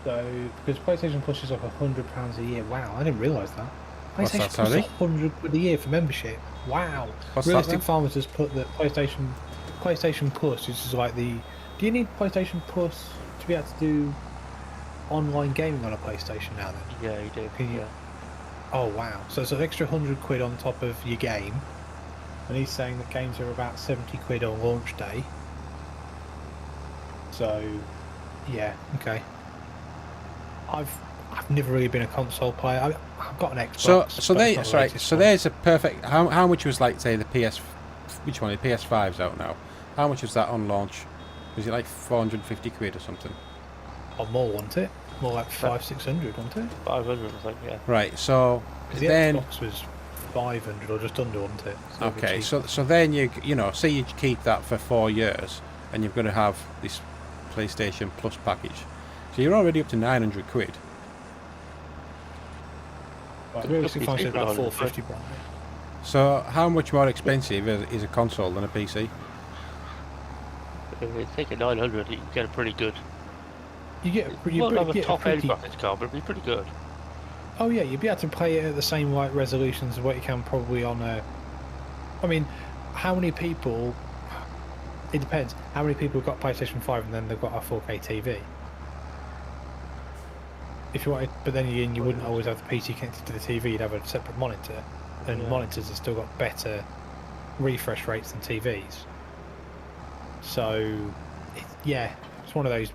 Speaker 2: So, because PlayStation Plus is like £100 a year. Wow, I didn't realise that.
Speaker 1: What's that,
Speaker 2: PlayStation Plus
Speaker 1: sorry?
Speaker 2: is £100 a year for membership. Wow.
Speaker 1: What's that
Speaker 2: Realistic
Speaker 1: then?
Speaker 2: Farmers has put that PlayStation Plus, which is like the. Do you need PlayStation Plus to be able to do online gaming on a PlayStation now then?
Speaker 3: Yeah, you do.
Speaker 2: Can you-
Speaker 3: Yeah.
Speaker 2: Oh wow! So it's an extra £100 on top of your game, and he's saying that games are about £70 on launch day. So, yeah, okay. I've never really been a console player. I've got an Xbox.
Speaker 1: So
Speaker 2: but
Speaker 1: they
Speaker 2: it's not the
Speaker 1: sorry.
Speaker 2: latest
Speaker 1: So
Speaker 2: one.
Speaker 1: there's a perfect. How much was like say the PS? Which one? The PS5's out now. How much was that on launch? Was it like £450 or something?
Speaker 2: Or more, wasn't it? More like 500-600, wasn't it?
Speaker 3: 500, I think. Yeah.
Speaker 1: Right. So
Speaker 2: Because the
Speaker 1: then.
Speaker 2: Xbox was 500 or just under, wasn't it? So it'd be
Speaker 1: Okay,
Speaker 2: cheaper.
Speaker 1: so then you know, say you keep that for 4 years, and you've got to have this PlayStation Plus package, so you're already up to £900.
Speaker 2: Right, realistically,
Speaker 3: Could be
Speaker 2: it's about
Speaker 3: cheaper,
Speaker 2: 450 pound.
Speaker 1: So how much more expensive is a console than a PC?
Speaker 3: If you take a 900, you can get a pretty good.
Speaker 2: You get
Speaker 3: You won't have a
Speaker 2: get a
Speaker 3: top end
Speaker 2: pretty.
Speaker 3: graphics card, but it'd be pretty good.
Speaker 2: Oh yeah, you'd be able to play it at the same like resolutions as what you can probably on a. I mean, how many people? It depends. How many people have got PlayStation 5 and then they've got a 4K TV? If you wanted, but then again, you wouldn't always have the PC connected to the TV. You'd have a separate monitor, and
Speaker 3: Yeah.
Speaker 2: monitors have still got better refresh rates than TVs. So, yeah, it's one of those,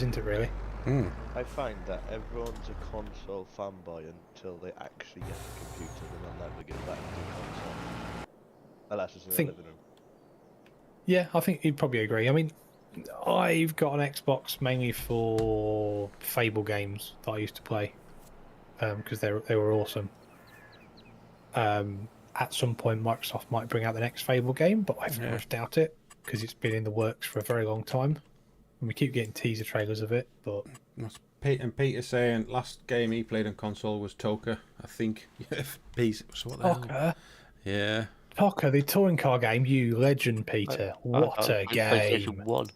Speaker 2: isn't it? Really?
Speaker 1: Mm.
Speaker 4: I find that everyone's a console fanboy until they actually get a computer, and they'll never get back to a console. Unless it's in
Speaker 2: Think-
Speaker 4: the living room.
Speaker 2: Yeah, I think you'd probably agree. I mean, I've got an Xbox mainly for Fable games that I used to play because they were awesome. At some point, Microsoft might bring out the next Fable game, but I very much doubt it because it's been in the works for a very long time, and we keep getting teaser trailers of it. But
Speaker 1: That's Peter saying last game he played on console was Toka, I think. PC. So what the hell?
Speaker 2: Tocker,
Speaker 1: Yeah.
Speaker 2: Tocker, the touring car game, you legend, Peter. What a
Speaker 3: PlayStation
Speaker 2: game!
Speaker 3: 1.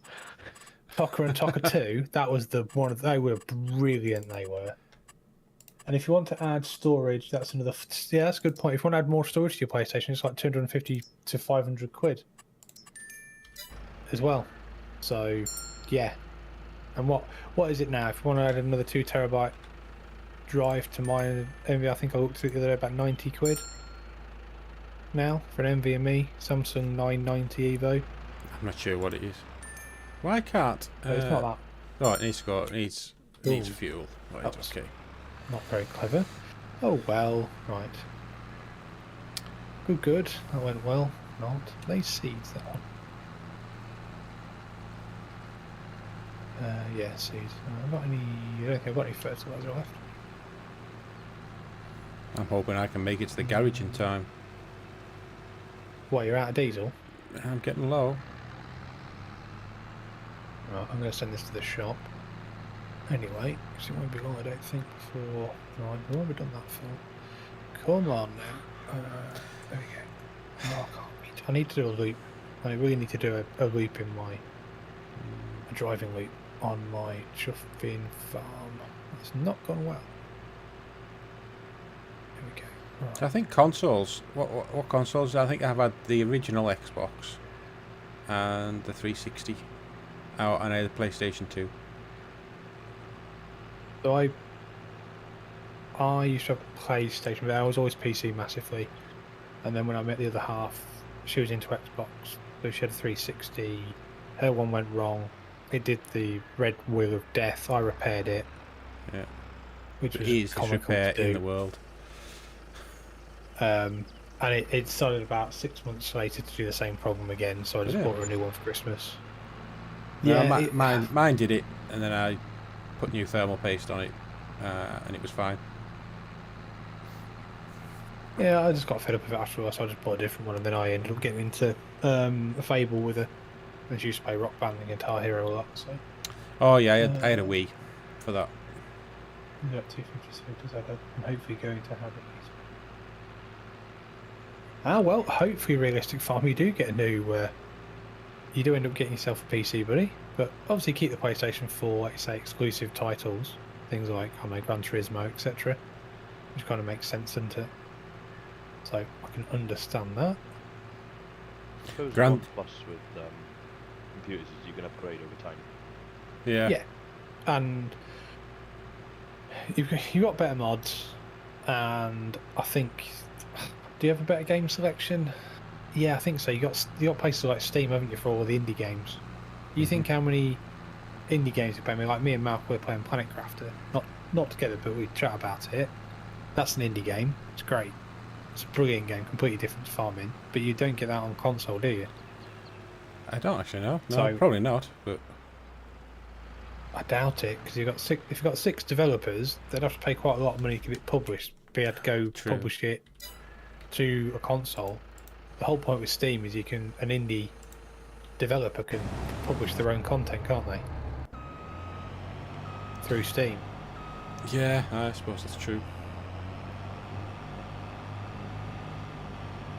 Speaker 2: Tocker and Tocker 2, that was the one. They were brilliant. They were. And if you want to add storage, that's another. Yeah, that's a good point. If you want to add more storage to your PlayStation, it's like 250 to 500 quid as well. So, yeah. And what is it now? If you want to add another 2 terabyte drive to my NVMe, I think I looked at it the other day, about 90 quid now for an NVMe Samsung 990 Evo.
Speaker 1: I'm not sure what it is. Why can't?
Speaker 2: No, it's not that.
Speaker 1: Oh, it needs to go. It needs
Speaker 2: Ooh.
Speaker 1: fuel. Right.
Speaker 2: That was-
Speaker 1: Okay.
Speaker 2: Not very clever. Oh well, right. Good. That went well. Not. They seeds that one. Yeah, seeds. I've got any. I don't think I've got any fertilizer left.
Speaker 1: I'm hoping I can make it to the garage in time.
Speaker 2: What, you're out of diesel?
Speaker 1: I'm getting low.
Speaker 2: Right, I'm going to send this to the shop. Anyway, because it won't be long, I don't think, before. Right, who have we done that for? Come on now. There we go. Oh, I can't reach. I need to do a loop. I really need to do a loop in my. A driving loop on my chuffing farm. That's not gone well. There we go. Right.
Speaker 1: So I think consoles. What consoles? I think I've had the original Xbox and the 360. Oh, and I had the PlayStation 2.
Speaker 2: So I used to have a PlayStation, but I was always PC massively. And then when I met the other half, she was into Xbox, so she had a 360. Her one went wrong. It did the red wheel of death. I repaired it.
Speaker 1: Yeah.
Speaker 2: Which
Speaker 1: The
Speaker 2: was
Speaker 1: easiest
Speaker 2: comical
Speaker 1: repair
Speaker 2: to do.
Speaker 1: in the world.
Speaker 2: And it started about 6 months later to do the same problem again, so I just
Speaker 1: Yeah.
Speaker 2: bought her a new one for Christmas.
Speaker 1: No,
Speaker 2: Yeah,
Speaker 1: mine did it, and then I put new thermal paste on it, and it was fine.
Speaker 2: Yeah, I just got fed up with it after a while, so I just bought a different one, and then I ended up getting into a Fable with a. And she used to play Rock Band and Guitar Hero a lot, so.
Speaker 1: Oh yeah, I had a Wii for that.
Speaker 2: Yeah, 256 does that. I'm hopefully going to have it. Well, hopefully, Realistic Farm, you do get a new. You do end up getting yourself a PC, buddy. But obviously, keep the PlayStation 4, like you say, exclusive titles, things like I don't know, Gran Turismo, etc. Which kind of makes sense, doesn't it? So I can understand that.
Speaker 4: I suppose
Speaker 1: Grand-
Speaker 4: one plus with computers is you can upgrade over time.
Speaker 1: Yeah.
Speaker 2: Yeah. And you've got better mods, and I think. Do you have a better game selection? Yeah, I think so. You got places like Steam, haven't you, for all the indie games? You think how many indie games you play? I mean, like me and Mark were playing Planet Crafter, not together, but we chat about it. That's an indie game. It's great. It's a brilliant game, completely different to farming. But you don't get that on console, do you?
Speaker 1: I don't actually know. No,
Speaker 2: So-
Speaker 1: probably not. But
Speaker 2: I doubt it, because if you've got 6 developers, they'd have to pay quite a lot of money to get it published. Be able to go
Speaker 1: True.
Speaker 2: publish it to a console. The whole point with Steam is an indie developer can publish their own content, can't they? Through Steam.
Speaker 1: yeah, I suppose that's true.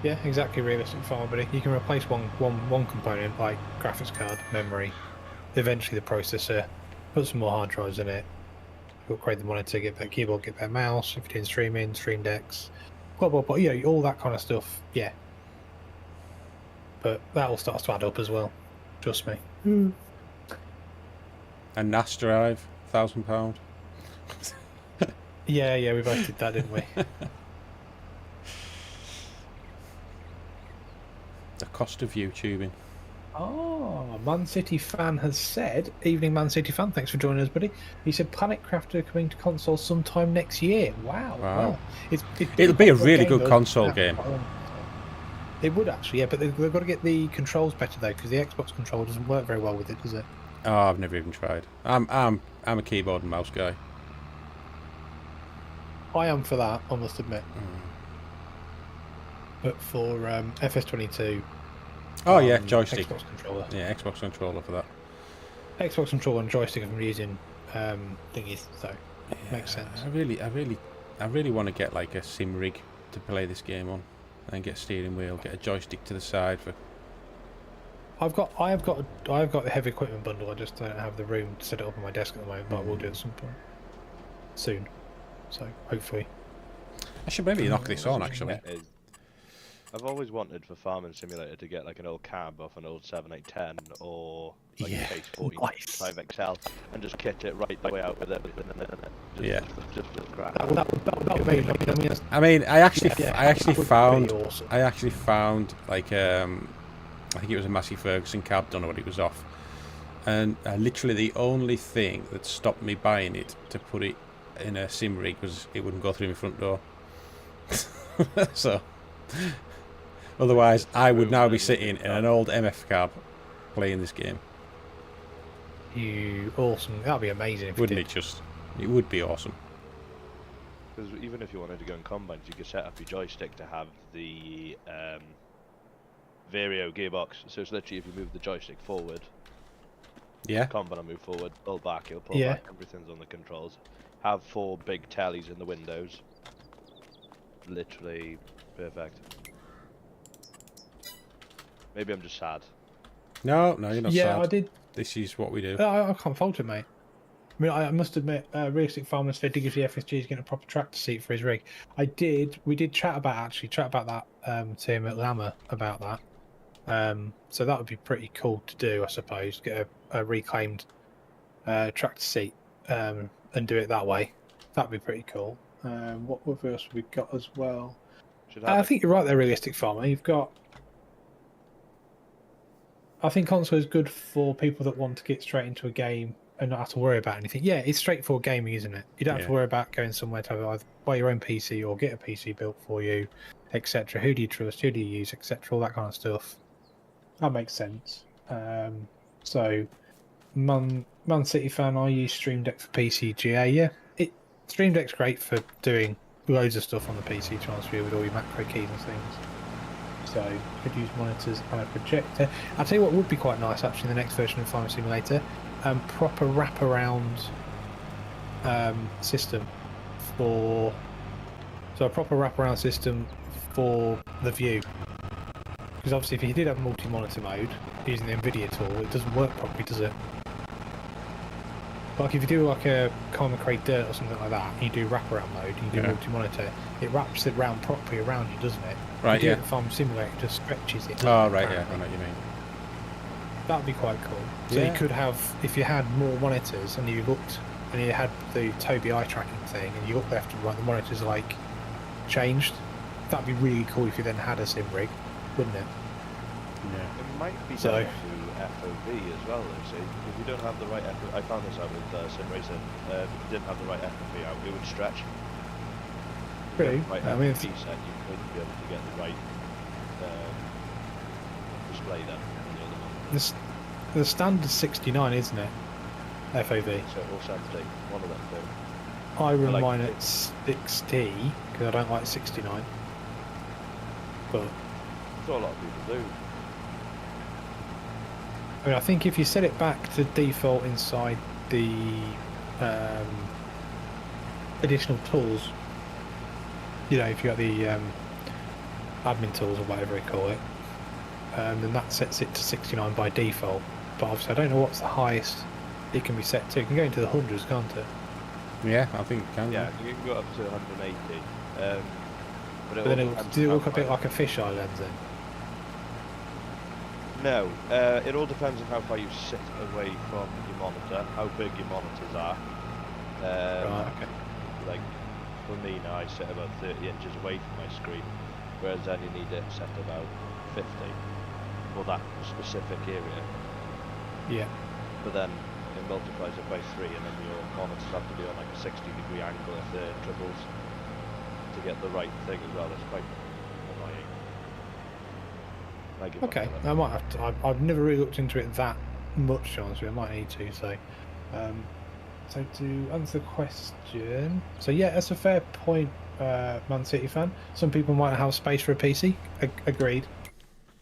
Speaker 2: Yeah, exactly. Realistic farm, but you can replace one component like graphics card, memory, eventually the processor, put some more hard drives in it, upgrade the monitor, get better keyboard, get better mouse. If you're doing streaming, stream decks, blah blah blah. Yeah, all that kind of stuff. Yeah, but that all starts to add up as well. Trust me.
Speaker 1: A NAS drive, £1,000.
Speaker 2: Yeah, we both did that, didn't we?
Speaker 1: The cost of YouTubing.
Speaker 2: Oh, Man City fan has said, evening Man City fan, thanks for joining us, buddy. He said Planet Crafter coming to console sometime next year. Wow.
Speaker 1: Wow.
Speaker 2: Well,
Speaker 1: It'll be a really
Speaker 2: game,
Speaker 1: good
Speaker 2: though.
Speaker 1: console
Speaker 2: Yeah,
Speaker 1: game.
Speaker 2: It would actually, yeah, but they've got to get the controls better though, because the Xbox controller doesn't work very well with it, does it?
Speaker 1: Oh, I've never even tried. I'm a keyboard and mouse guy.
Speaker 2: I am for that, I must admit. But for FS22,
Speaker 1: Oh yeah, joystick.
Speaker 2: Xbox controller.
Speaker 1: Yeah, Xbox controller for that.
Speaker 2: Xbox controller and joystick I'm using thingies, so makes sense.
Speaker 1: I really want to get like a sim rig to play this game on, and get a steering wheel, get a joystick to the side for.
Speaker 2: I have got the heavy equipment bundle. I just don't have the room to set it up on my desk at the moment, but I will do it at some point soon. So hopefully.
Speaker 1: I should maybe knock this on actually.
Speaker 4: I've always wanted for Farming Simulator to get like an old cab off an old 7810 or like
Speaker 2: Yeah,
Speaker 4: a Case 40
Speaker 2: nice.
Speaker 4: 5XL and just kit it right the way out with it.
Speaker 1: Yeah.
Speaker 4: Just for the crap.
Speaker 2: That would be amazing. I mean,
Speaker 1: I mean, I actually
Speaker 2: that would be
Speaker 1: found
Speaker 2: awesome.
Speaker 1: I actually found like I think it was a Massey Ferguson cab. Don't know what it was off, and literally the only thing that stopped me buying it to put it in a sim rig was it wouldn't go through my front door. So. Otherwise, I would now be sitting in an old MF cab playing this game.
Speaker 2: You awesome. That'd be amazing. If
Speaker 1: Wouldn't
Speaker 2: you
Speaker 1: it just? It would be awesome.
Speaker 4: Because even if you wanted to go in combines, you could set up your joystick to have the Vario gearbox. So it's literally if you move the joystick forward,
Speaker 1: Yeah.
Speaker 4: combine will move forward, pull back, it'll pull
Speaker 2: Yeah.
Speaker 4: back. Everything's on the controls. Have 4 big tellies in the windows. Literally perfect. Maybe I'm just sad.
Speaker 1: No, you're not
Speaker 2: Yeah,
Speaker 1: sad.
Speaker 2: I did.
Speaker 1: This is what we do.
Speaker 2: I can't fault it, mate. I mean, I must admit, Realistic Farmer said Diggity FSG is getting a proper tractor seat for his rig. We did chat about that to him at Llama about that. So that would be pretty cool to do, I suppose. Get a reclaimed tractor seat and do it that way. That'd be pretty cool. What else have we got as well? I think you're right there, Realistic Farmer. You've got. I think console is good for people that want to get straight into a game and not have to worry about anything. Yeah, it's straightforward gaming, isn't it? You don't have to worry about going somewhere to either buy your own PC or get a PC built for you, etc. Who do you trust? Who do you use, etc. All that kind of stuff. That makes sense. So, Man City fan, I use Stream Deck for PC GA. Yeah, Stream Deck's great for doing loads of stuff on the PC transfer with all your macro keys and things. So you could use monitors and a projector. I'll tell you what would be quite nice actually in the next version of Farming Simulator, proper wraparound system for a proper wraparound system for the view. Because obviously if you did have multi-monitor mode using the NVIDIA tool, it doesn't work properly, does it? Like if you do like a Colin McRae Dirt or something like that, and you do wraparound mode, and you do multi-monitor, it wraps it round properly around you, doesn't it?
Speaker 1: Right, yeah.
Speaker 2: Farm Simulator just stretches it.
Speaker 1: Oh, right, yeah, I know what you mean.
Speaker 2: That'd be quite cool. So you could have, if you had more monitors and you looked and you had the Tobii eye tracking thing, and you look left and right, the monitors like changed. That'd be really cool if you then had a sim rig, wouldn't it?
Speaker 1: Yeah.
Speaker 4: It might be
Speaker 2: So-
Speaker 4: down to FOV as well, though, see. If you don't have the right FOV, I found this out with Sim Racing. If you didn't have the right FOV out, it would stretch. If you
Speaker 2: True.
Speaker 4: had the right
Speaker 2: I mean,
Speaker 4: FOV set, you wouldn't be able to get the right display then on the other one.
Speaker 2: The standard 69, isn't it? FOV.
Speaker 4: So or 70, one of them two.
Speaker 2: I run
Speaker 4: like
Speaker 2: mine
Speaker 4: it.
Speaker 2: at 60 because I don't like 69. But
Speaker 4: That's what a lot of people do.
Speaker 2: I mean, I think if you set it back to default inside the additional tools, you know, if you got the admin tools or whatever they call it, then that sets it to 69 by default. But obviously, I don't know what's the highest it can be set to. It can go into the hundreds, can't it?
Speaker 1: Yeah, I think it can.
Speaker 4: Yeah, you can go up to 180. But
Speaker 2: But then
Speaker 4: all
Speaker 2: it
Speaker 4: depends
Speaker 2: does it
Speaker 4: how
Speaker 2: look a bit
Speaker 4: far-
Speaker 2: like a fisheye lens then?
Speaker 4: No, it all depends on how far you sit away from your monitor, how big your monitors are.
Speaker 2: Right. Okay.
Speaker 4: Like, for me now, I sit about 30 inches away from my screen, whereas then you need it set about 50 for that specific area.
Speaker 2: Yeah.
Speaker 4: But then it multiplies it by 3, and then your monitors have to be on like a 60-degree angle if they're triples to get the right thing as well. It's quite annoying. I give up
Speaker 2: Okay,
Speaker 4: on it.
Speaker 2: I might have to. I've never really looked into it that much, to be honest with you. I might need to. So to answer the question, so yeah, that's a fair point, Man City fan. Some people might have space for a PC. Agreed.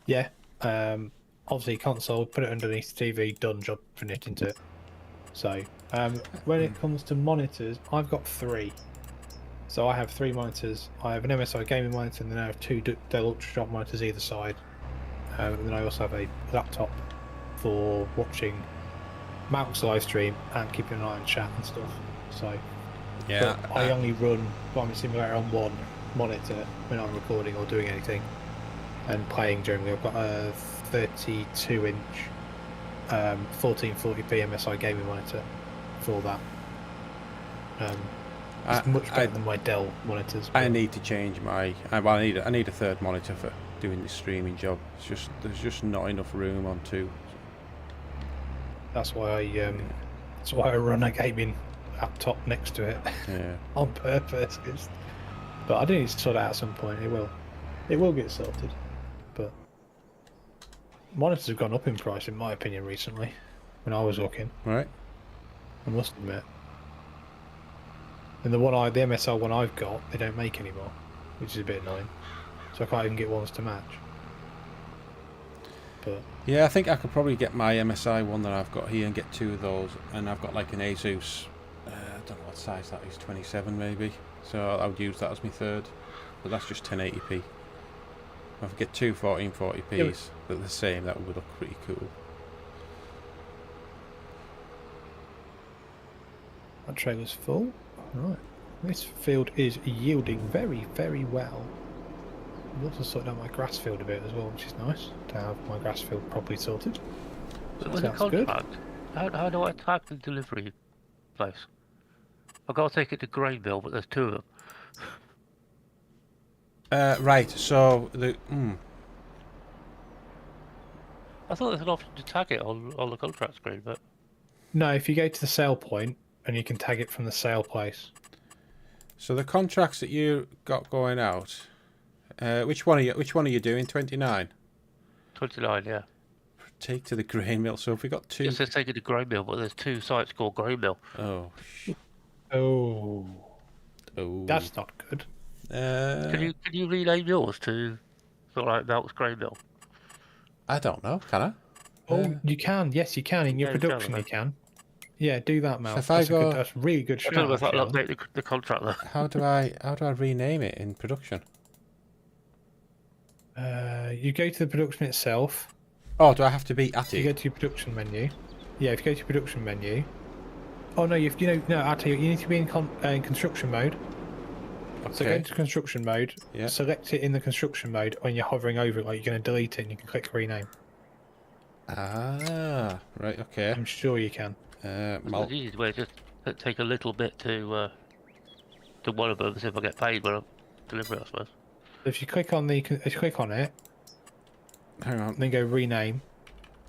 Speaker 2: Yeah. Obviously, console, put it underneath the TV, done job for knitting to it. So when it comes to monitors, I've got 3. So I have 3 monitors. I have an MSI gaming monitor, and then I have 2 Dell UltraSharp monitors either side. And then I also have a laptop for watching Malc's live stream and keeping an eye on chat and stuff. So
Speaker 1: Yeah.
Speaker 2: but I only run Farming Simulator on one monitor when I'm recording or doing anything and playing generally. I've got a 32-inch 1440p MSI gaming monitor for that. It's much better than my Dell monitors.
Speaker 1: I
Speaker 2: but-
Speaker 1: need to change my. Well, I need a third monitor for doing this streaming job. It's just there's just not enough room on 2.
Speaker 2: That's why I run a gaming laptop next to it
Speaker 1: Yeah.
Speaker 2: on purpose. But I do need to sort it out at some point. It will get sorted. But monitors have gone up in price, in my opinion, recently. When I was looking,
Speaker 1: Right.
Speaker 2: I must admit. And the MSL one I've got, they don't make anymore, which is a bit annoying. So I can't even get ones to match. But
Speaker 1: Yeah, I think I could probably get my MSI one that I've got here and get 2 of those, and I've got like an Asus. I don't know what size that is, 27 maybe. So I would use that as my third, but that's just 1080p. If I could get 2 1440p's that are the same, that would look pretty cool.
Speaker 2: that trailer's full. Right. This field is yielding very, very well. I've also sorted out my grass field a bit as well, which is nice to have my grass field properly sorted.
Speaker 3: But
Speaker 2: So
Speaker 3: with the
Speaker 2: that's good.
Speaker 3: contract, how do I tag the delivery place? I've got to take it to GrainMan, but there's 2 of them.
Speaker 1: Right, so the
Speaker 3: I thought there's an option to tag it on the contract screen, but
Speaker 2: No, if you go to the sale point and you can tag it from the sale place.
Speaker 1: so the contracts that you got going out, which one are you doing? 29.
Speaker 3: 29, yeah.
Speaker 1: Take to the grain mill. So if we got 2,
Speaker 3: It says take it to GrainMan, but there's 2 sites called GrainMan.
Speaker 1: oh,
Speaker 2: Oh,
Speaker 1: oh,
Speaker 2: that's not good.
Speaker 3: Can you rename yours to sort of like Melk's GrainMan?
Speaker 1: I don't know. Can I?
Speaker 2: Oh, you can. Yes, you can. In your
Speaker 3: Yeah, you can,
Speaker 2: production,
Speaker 3: I
Speaker 2: you
Speaker 3: think.
Speaker 2: can. Yeah, do that, Mel.
Speaker 1: if I go-
Speaker 2: That's a really good
Speaker 3: I
Speaker 2: shout.
Speaker 3: don't know if that'll
Speaker 2: actually.
Speaker 3: update the contract though.
Speaker 1: How do I rename it in production?
Speaker 2: You go to the production itself.
Speaker 1: Oh, do I have to be at
Speaker 2: You go
Speaker 1: it?
Speaker 2: to your production menu. Yeah, if you go to your production menu. Oh no, I'll tell you, you need to be in construction mode. So go
Speaker 1: Okay.
Speaker 2: into construction mode.
Speaker 1: Yeah.
Speaker 2: Select it in the construction mode when you're hovering over it, like you're going to delete it, and you can click rename.
Speaker 1: Ah, right. Okay.
Speaker 2: I'm sure you can.
Speaker 3: It's the easiest way, just take a little bit to one of them, see if I get paid when I deliver it, I suppose.
Speaker 2: If you click on it,
Speaker 1: Hang on.
Speaker 2: then go rename,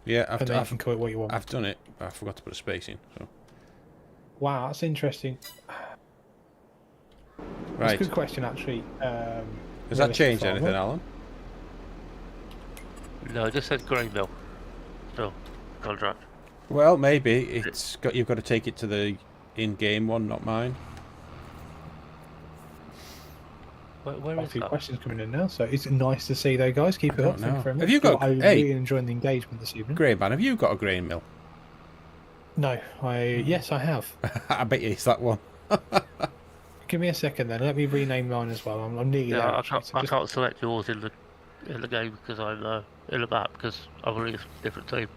Speaker 1: Yeah,
Speaker 2: and then you can call it what you want.
Speaker 1: I've done it, but I forgot to put a space in. So.
Speaker 2: Wow, that's interesting.
Speaker 1: Right.
Speaker 2: That's a good question, actually.
Speaker 1: Has that changed anything, Alan?
Speaker 3: No, it just said grain mill. Still, contract.
Speaker 1: Well, maybe it's got. You've got to take it to the in-game one, not mine.
Speaker 3: Where
Speaker 2: A
Speaker 3: is
Speaker 2: few
Speaker 3: that?
Speaker 2: questions coming in now, so it's nice to see though, guys. Keep it up. Thank you very much.
Speaker 1: Have you got?
Speaker 2: I'm
Speaker 1: Hey,
Speaker 2: really enjoying the engagement this evening.
Speaker 1: GrainMan, have you got a grain mill?
Speaker 2: No, yes, I have.
Speaker 1: I bet you it's that one.
Speaker 2: Give me a second then. Let me rename mine as well. I'm nearly there.
Speaker 3: Yeah, I
Speaker 2: actually,
Speaker 3: can't.
Speaker 2: so
Speaker 3: I
Speaker 2: just-
Speaker 3: can't select yours in the game because I'm in the map because I'm on a different team.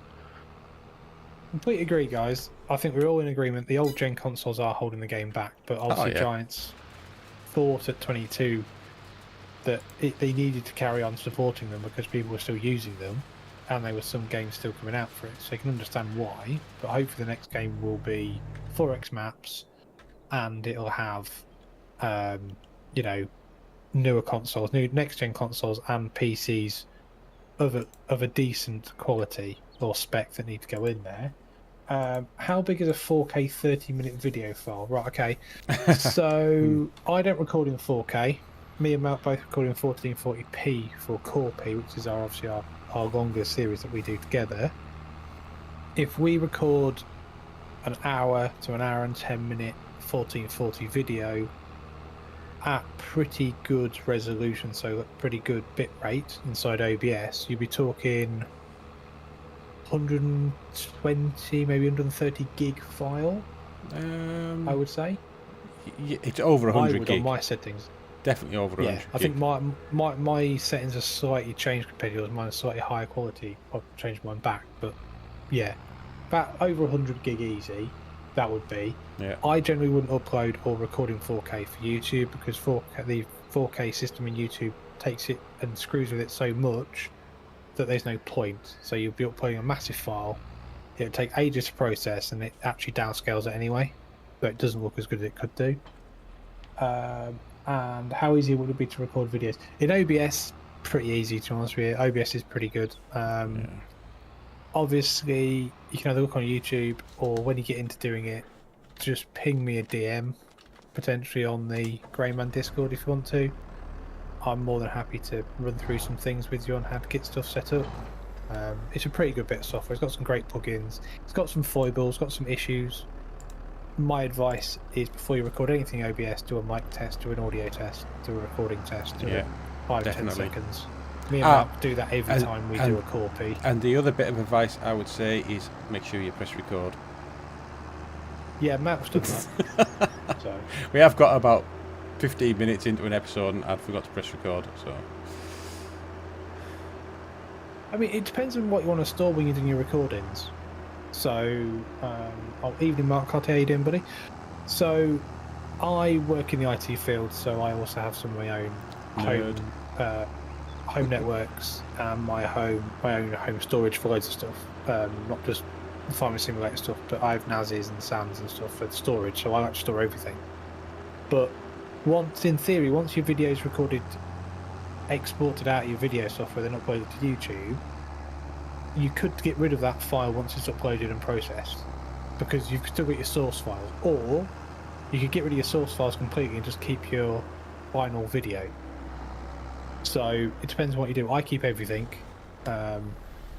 Speaker 2: Completely agree, guys. I think we're all in agreement. The old gen consoles are holding the game back, but obviously
Speaker 1: yeah.
Speaker 2: Giants thought at 22 that they needed to carry on supporting them because people were still using them, and there were some games still coming out for it. So you can understand why. But hopefully the next game will be 4X maps, and it'll have, you know, newer consoles, new next gen consoles, and PCs of a decent quality or spec that need to go in there. How big is a 4K 30-minute video file? Right, okay. So I don't record in 4K. Me and Matt both record in 1440p for Core P, which is obviously our longest series that we do together. If we record an hour to an hour and 10-minute 1440 video at pretty good resolution, so pretty good bit rate inside OBS, you'd be talking 120, maybe 130 gig file, I would say.
Speaker 1: It's over 100
Speaker 2: I would
Speaker 1: gig.
Speaker 2: on my settings.
Speaker 1: Definitely over 100
Speaker 2: Yeah,
Speaker 1: gig.
Speaker 2: I think my settings are slightly changed compared to yours. Mine is slightly higher quality. I've changed mine back, but yeah, about over 100 gig easy. That would be.
Speaker 1: Yeah.
Speaker 2: I generally wouldn't upload or record in 4K for YouTube because the 4K system in YouTube takes it and screws with it so much that there's no point. So you'll be uploading a massive file. It'll take ages to process, and it actually downscales it anyway, but it doesn't look as good as it could do. And how easy would it be to record videos? In OBS, pretty easy to be honest with you. OBS is pretty good. Obviously, you can either look on YouTube or when you get into doing it, just ping me a DM, potentially on the GrainMan Discord if you want to. I'm more than happy to run through some things with you on how to get stuff set up. It's a pretty good bit of software. It's got some great plugins. It's got some foibles, got some issues. My advice is before you record anything OBS, do a mic test, do an audio test, do a recording test, do 5-10
Speaker 1: definitely.
Speaker 2: seconds. Me and Matt do that every time we do a Core P.
Speaker 1: And the other bit of advice I would say is make sure you press record.
Speaker 2: Yeah, Matt's done that. So
Speaker 1: We have got about 15 minutes into an episode and I'd forgot to press record, so...
Speaker 2: I mean, it depends on what you want to store when you're doing your recordings. So, evening Mark, how are you doing, buddy? So, I work in the IT field, so I also have some of my own home networks and my own home storage for loads of stuff. Not just Farming Simulator stuff, but I have NASs and SANs and stuff for storage, so I like to store everything. But in theory, once your video is recorded, exported out of your video software, then uploaded to YouTube, you could get rid of that file once it's uploaded and processed, because you've still got your source files. Or you could get rid of your source files completely and just keep your final video. So it depends on what you do. I keep everything.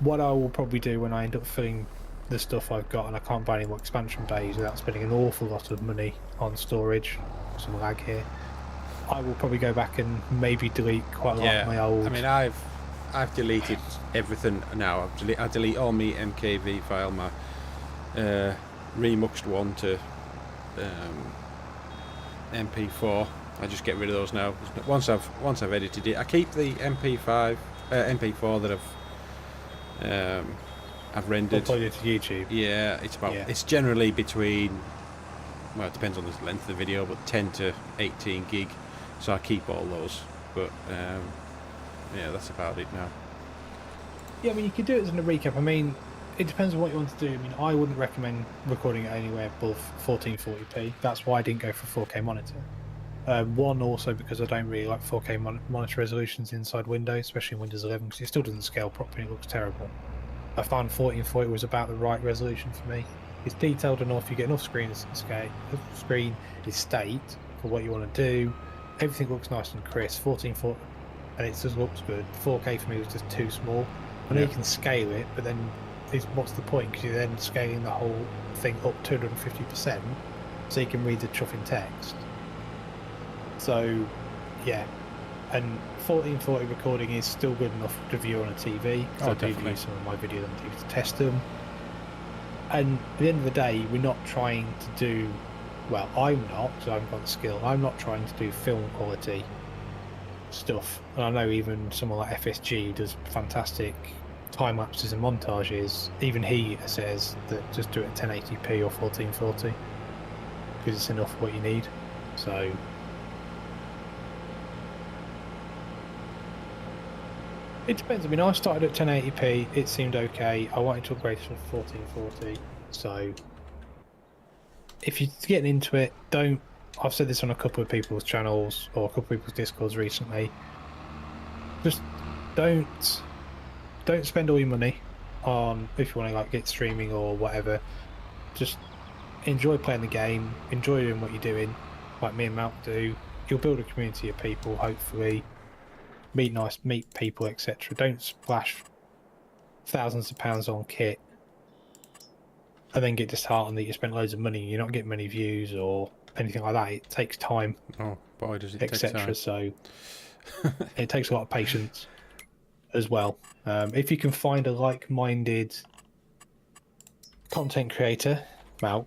Speaker 2: What I will probably do when I end up filling the stuff I've got and I can't buy any more expansion bays without spending an awful lot of money on storage, some lag here, I will probably go back and maybe delete quite a lot of my old...
Speaker 1: I mean, I've deleted everything now. I delete all my MKV file, my remuxed one to MP4. I just get rid of those now. Once I've edited it, I keep the MP4 that I've rendered.
Speaker 2: Uploaded to YouTube.
Speaker 1: Yeah, it's generally between, well, it depends on the length of the video, but 10 to 18 gig. So I keep all those. But yeah, that's about it now.
Speaker 2: Yeah, I mean, you could do it as a recap. I mean, it depends on what you want to do. I mean, I wouldn't recommend recording it anywhere above 1440p. That's why I didn't go for 4K monitor. One, also because I don't really like 4K monitor resolutions inside Windows, especially in Windows 11, because it still doesn't scale properly. It looks terrible. I found 1440 was about the right resolution for me. It's detailed enough. You get enough screen is state for what you want to do. Everything looks nice and crisp. 1440, and it just looks good. 4K for me was just too small. I know you can scale it, but then what's the point? Because you're then scaling the whole thing up 250%, so you can read the chuffing text. So, yeah, and 1440 recording is still good enough to view on a TV.
Speaker 1: Oh,
Speaker 2: I do view some of my videos on TV to test them. And at the end of the day, we're not trying to do, well, I'm not, because I haven't got the skill. I'm not trying to do film quality stuff. And I know even someone like FSG does fantastic time lapses and montages. Even he says that just do it at 1080p or 1440 because it's enough for what you need. So it depends. I mean, I started at 1080p. It seemed okay. I wanted to upgrade to 1440. So if you're getting into it, don't. I've said this on a couple of people's channels or a couple of people's Discords recently. Just don't spend all your money on, if you want to like get streaming or whatever. Just enjoy playing the game, enjoy doing what you're doing, like me and Malk do. You'll build a community of people, hopefully. Meet people, etc. Don't splash thousands of pounds on kit and then get disheartened that you spent loads of money and you're not getting many views or anything like that. It takes time.
Speaker 1: Oh boy, does it take time.
Speaker 2: Etc. So it takes a lot of patience as well. If you can find a like-minded content creator, Malk,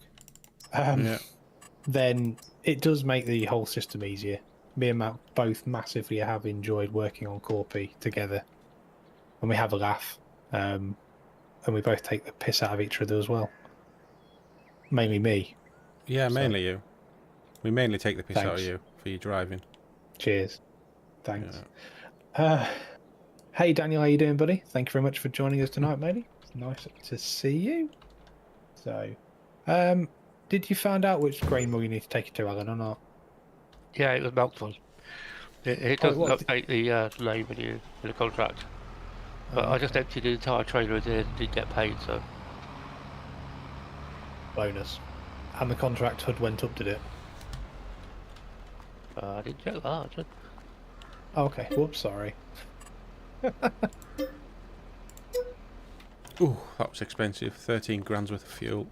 Speaker 2: then it does make the whole system easier. Me and Matt both massively have enjoyed working on Corpy together, and we have a laugh, and we both take the piss out of each other as well. Mainly me.
Speaker 1: Yeah, mainly you. We mainly take the piss out of
Speaker 2: Thanks.
Speaker 1: you for your driving.
Speaker 2: Cheers. Thanks. Hey Daniel, how you doing, buddy? Thank you very much for joining us tonight, matey. It's nice to see you. So, did you find out which grain mill you need to take it to, Alan, or not?
Speaker 3: Yeah, it was Melk's one. It doesn't update the name in the contract. But I just emptied the entire trailer in and didn't get paid, so.
Speaker 2: Bonus. And the contract HUD went up, did it?
Speaker 3: I didn't check that, actually.
Speaker 2: Oh, okay. Whoops, sorry.
Speaker 1: Ooh, that was expensive. 13 grand's worth of fuel.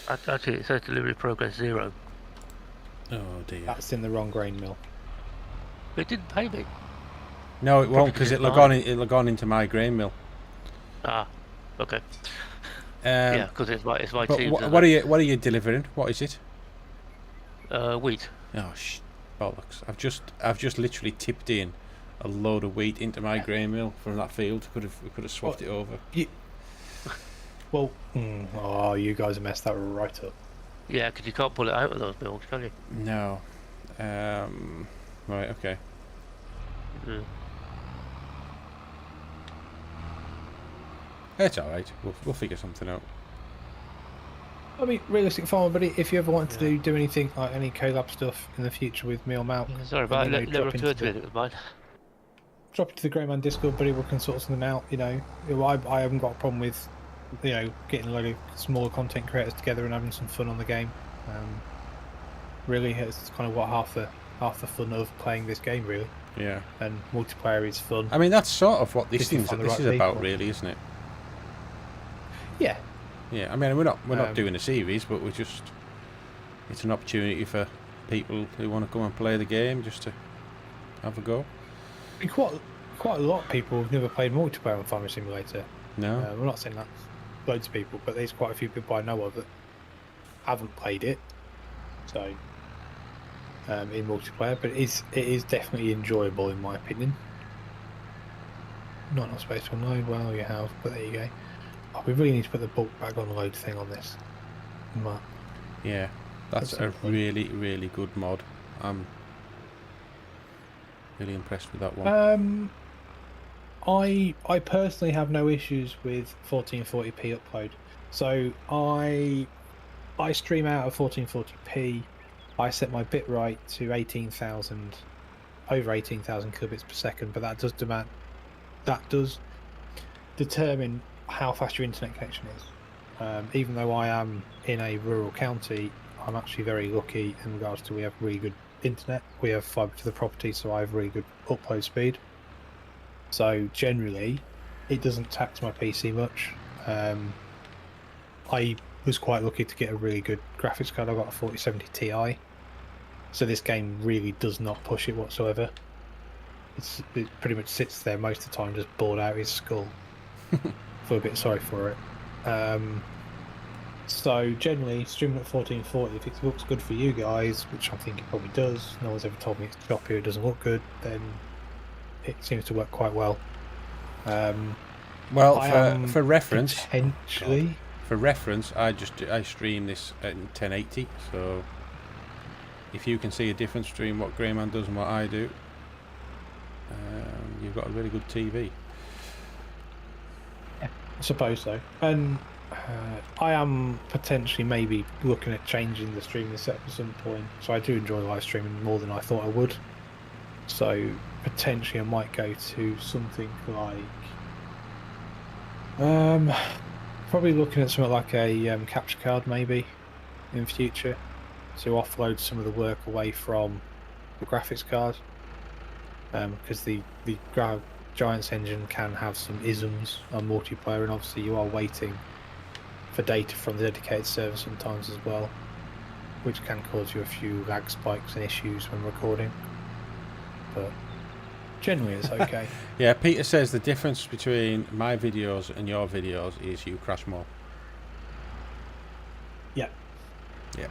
Speaker 3: Actually, it says delivery progress 0.
Speaker 1: Oh dear.
Speaker 2: That's in the wrong grain mill.
Speaker 3: But it didn't pay me.
Speaker 1: No, it won't, because
Speaker 3: Probably
Speaker 1: it'll have gone into my grain mill.
Speaker 3: Ah, okay. Yeah, because it's my
Speaker 1: But
Speaker 3: team.
Speaker 1: what are you delivering? What is it?
Speaker 3: Wheat.
Speaker 1: Oh bollocks! I've just literally tipped in a load of wheat into my grain mill from that field. We could have swapped it over.
Speaker 2: Well, you guys have messed that right up.
Speaker 3: Yeah, because you can't pull it out of those mills, can you?
Speaker 1: No. Right. Okay.
Speaker 3: Mm.
Speaker 1: It's all right. We'll figure something out.
Speaker 2: I mean, realistic farmer, buddy. If you ever want to do anything like any collab stuff in the future with me or Malk,
Speaker 3: Sorry about it. Never occurred to me that it was mine.
Speaker 2: drop it to the GrainMan Discord, buddy. We'll consult something out. I haven't got a problem with getting a load of smaller content creators together and having some fun on the game. Really, it's kind of what half the fun of playing this game, really.
Speaker 1: Yeah.
Speaker 2: And multiplayer is fun.
Speaker 1: I mean, that's sort of what this is
Speaker 2: right
Speaker 1: about,
Speaker 2: people.
Speaker 1: really, isn't it?
Speaker 2: Yeah.
Speaker 1: Yeah. I mean, we're not doing a series, but it's an opportunity for people who want to come and play the game just to have a go.
Speaker 2: I mean, quite a lot of people have never played multiplayer on Farming Simulator.
Speaker 1: No.
Speaker 2: We're not saying that loads of people, but there's quite a few people I know of that haven't played it. So, in multiplayer, but it is definitely enjoyable in my opinion. Not supposed to unload. Well, you have, but there you go. Oh, we really need to put the bulk bag unload thing on this map.
Speaker 1: Yeah, that's a really, really good mod. I'm really impressed with that one.
Speaker 2: I personally have no issues with 1440p upload. So I stream out of 1440p. I set my bitrate to 18,000, over 18,000 kilobits per second. But that does determine how fast your internet connection is. Even though I am in a rural county, I'm actually very lucky in regards to we have really good internet. We have fibre to the property, so I have really good upload speed. So generally, it doesn't tax my PC much. I was quite lucky to get a really good graphics card. I got a 4070 Ti, so this game really does not push it whatsoever. It pretty much sits there most of the time, just bored out his skull. Feel a bit sorry for it. So generally, streaming at 1440, if it looks good for you guys, which I think it probably does, no one's ever told me it's choppy or it doesn't look good, then it seems to work quite well.
Speaker 1: Well, for reference,
Speaker 2: potentially.
Speaker 1: For reference, I stream this at 1080, so if you can see a difference between what GrainMan does and what I do, you've got a really good TV.
Speaker 2: Yeah, I suppose so. And I am potentially maybe looking at changing the streaming setup at some point. So I do enjoy live streaming more than I thought I would. So potentially I might go to something like probably looking at something like a capture card maybe in future to offload some of the work away from the graphics card, because the Giants engine can have some isms on multiplayer, and obviously you are waiting for data from the dedicated server sometimes as well, which can cause you a few lag spikes and issues when recording, but generally it's okay.
Speaker 1: Yeah, Peter says the difference between my videos and your videos is you crash more.
Speaker 2: Yeah.
Speaker 1: Yeah.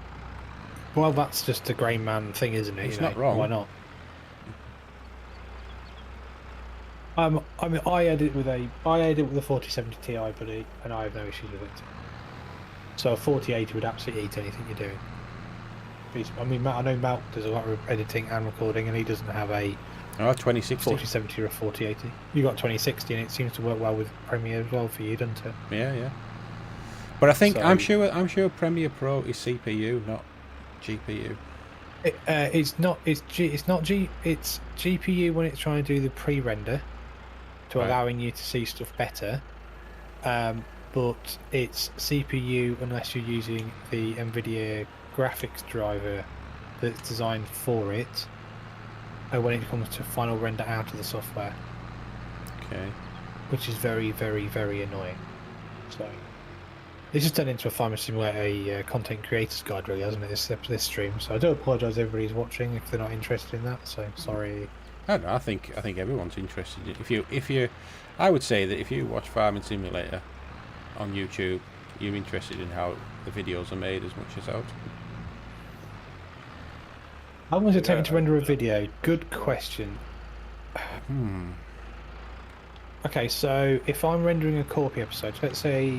Speaker 2: Well, that's just a GrainMan thing, isn't it?
Speaker 1: It's not wrong.
Speaker 2: Why not? I mean, I edit with a 4070 Ti, buddy, and I have no issues with it. So a 4080 would absolutely eat anything you're doing. I mean, I know Malk does a lot of editing and recording, and he doesn't have a
Speaker 1: 2060
Speaker 2: 4070 or a 4080. You got 2060, and it seems to work well with Premiere as well for you, doesn't it?
Speaker 1: Yeah. But I think
Speaker 2: So,
Speaker 1: I'm sure Premiere Pro is CPU, not GPU.
Speaker 2: It's GPU when it's trying to do the pre-render to
Speaker 1: Right.
Speaker 2: allowing you to see stuff better, but it's CPU unless you're using the NVIDIA graphics driver that's designed for it, when it comes to final render out of the software,
Speaker 1: Okay.
Speaker 2: which is very, very, very annoying. So it's just turned into a Farming Simulator, a content creators guide, really, hasn't it? This stream. So I do apologise, everybody's watching if they're not interested in that. So sorry.
Speaker 1: I don't know. I think everyone's interested. If you, I would say that if you watch Farming Simulator on YouTube, you're interested in how the videos are made as much as out.
Speaker 2: How long does it take to render a video? Good question. Okay, so if I'm rendering a Corpy episode, let's say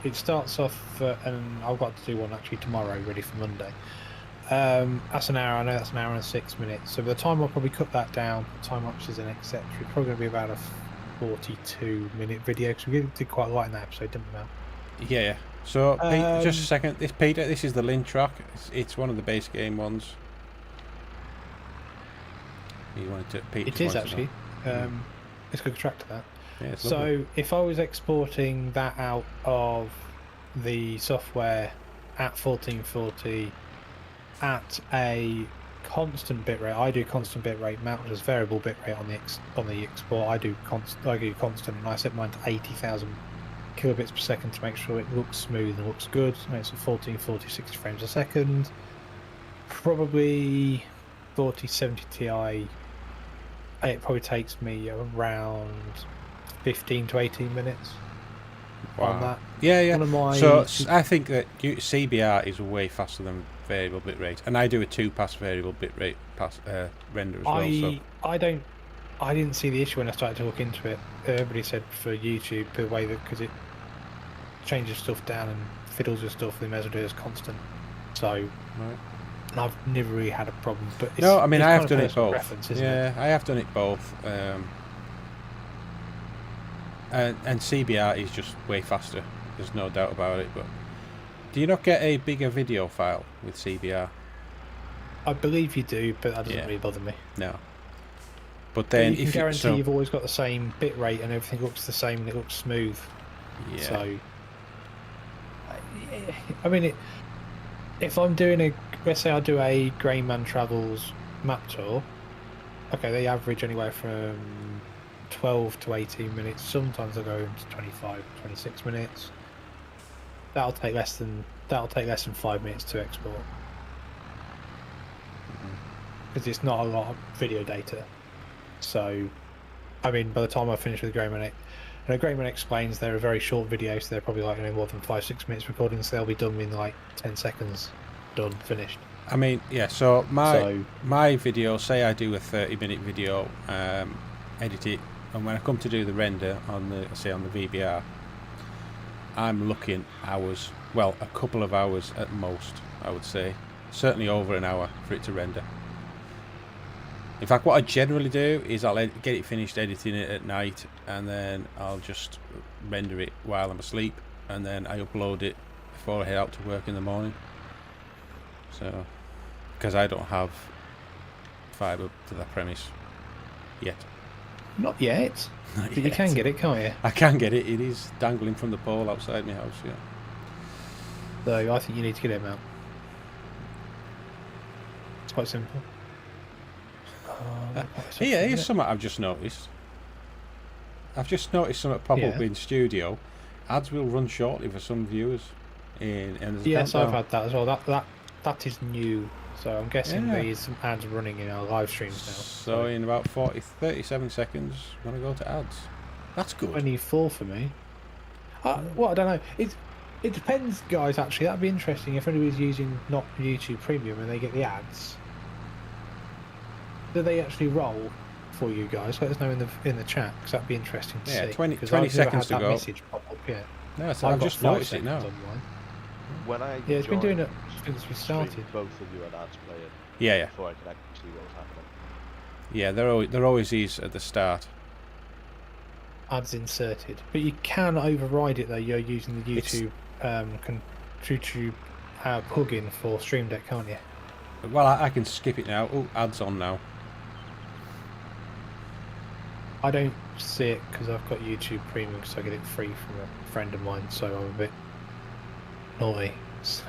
Speaker 2: it starts off, and I've got to do one actually tomorrow, ready for Monday. That's an hour. I know that's an hour and 6 minutes. So by the time I'll probably cut that down, time lapses and etc., it's probably going to be about a 42-minute video, because we did quite a lot in that episode, didn't we, Mel?
Speaker 1: Yeah. So Pete, just a second. This is the lint track. It's one of the base game ones. You wanted to. Pete
Speaker 2: It is actually. It's good to track to that.
Speaker 1: Yeah, it's
Speaker 2: So
Speaker 1: lovely.
Speaker 2: if I was exporting that out of the software at 1440 at a constant bitrate, I do constant bitrate. Matt does variable bitrate on the export. I do constant, and I set mine to 80,000 kilobits per second to make sure it looks smooth and looks good. And it's at 1440 60 frames a second. Probably 4070 Ti. It probably takes me around 15 to 18 minutes on that.
Speaker 1: Yeah.
Speaker 2: One of my-
Speaker 1: So I think that CBR is way faster than variable bitrate, and I do a 2-pass variable bitrate render as well. So
Speaker 2: I didn't see the issue when I started to look into it. Everybody said for YouTube, the way that, because it changes stuff down and fiddles with stuff, they may as well do it as constant. So
Speaker 1: right.
Speaker 2: and I've never really had a problem. But it's,
Speaker 1: No, I mean
Speaker 2: it's
Speaker 1: I
Speaker 2: kind
Speaker 1: have
Speaker 2: of
Speaker 1: done it
Speaker 2: personal
Speaker 1: both.
Speaker 2: preference, isn't
Speaker 1: Yeah,
Speaker 2: it?
Speaker 1: I have done it both. And CBR is just way faster. There's no doubt about it. But do you not get a bigger video file with CBR?
Speaker 2: I believe you do, but that doesn't
Speaker 1: Yeah.
Speaker 2: really bother me.
Speaker 1: No. But
Speaker 2: But
Speaker 1: then
Speaker 2: you can
Speaker 1: if
Speaker 2: guarantee you've always got the same bit rate and everything looks the same and it looks smooth.
Speaker 1: yeah.
Speaker 2: So, I mean, if I'm doing let's say I do a GrainMan Travels map tour, okay, they average anywhere from 12 to 18 minutes. Sometimes I go into 25, 26 minutes. That'll take less than 5 minutes to export. Because it's not a lot of video data. So, I mean, by the time I finish with GrainMan, and GrainMan Explains, they're a very short video, so they're probably like no more than 5-6 minutes recording, so they'll be done in like 10 seconds. Done, finished.
Speaker 1: I mean, yeah, so my video, say I do a 30-minute video, edit it, and when I come to do the render on the VBR, I'm looking hours, well, a couple of hours at most, I would say. Certainly over an hour for it to render. In fact, what I generally do is I'll get it finished editing it at night, and then I'll just render it while I'm asleep, and then I upload it before I head out to work in the morning. So, because I don't have fibre to that premise yet.
Speaker 2: Not yet.
Speaker 1: Not
Speaker 2: But you
Speaker 1: yet.
Speaker 2: can get it, can't you?
Speaker 1: I can get it. It is dangling from the pole outside my house. Yeah.
Speaker 2: So I think you need to get it out. It's quite simple.
Speaker 1: Yeah, here's something I've just noticed. I've just noticed something pop up in studio. Ads will run shortly for some viewers.
Speaker 2: Yes, I've had that as well. That is new. So I'm guessing there's some ads running in our live streams now.
Speaker 1: So in about 37 seconds, I'm going to go to ads. That's good.
Speaker 2: 24 for me. Well, I don't know. It depends, guys. Actually, that'd be interesting if anybody's using not YouTube Premium and they get the ads. Do they actually roll for you guys? Let us know in the chat, because that'd be interesting to see.
Speaker 1: 20
Speaker 2: 'Cause I've never
Speaker 1: seconds
Speaker 2: had
Speaker 1: to
Speaker 2: that
Speaker 1: go.
Speaker 2: message pop up yet.
Speaker 1: No, so
Speaker 2: I've
Speaker 1: I've
Speaker 2: got
Speaker 1: just
Speaker 2: 5
Speaker 1: noticed it now.
Speaker 2: seconds on mine.
Speaker 4: When I
Speaker 2: Yeah, it's been doing it
Speaker 4: joined
Speaker 2: since we
Speaker 4: the stream,
Speaker 2: started.
Speaker 4: both of you had ads playing
Speaker 1: Yeah.
Speaker 4: before I could actually see what was happening.
Speaker 1: Yeah, there always is at the start.
Speaker 2: Ads inserted, but you can override it though. You're using the YouTube YouTube plugin for Stream Deck, can't you?
Speaker 1: Well, I can skip it now. Oh, ads on now.
Speaker 2: I don't see it because I've got YouTube Premium, because I get it free from a friend of mine. So I'm a bit naughty. So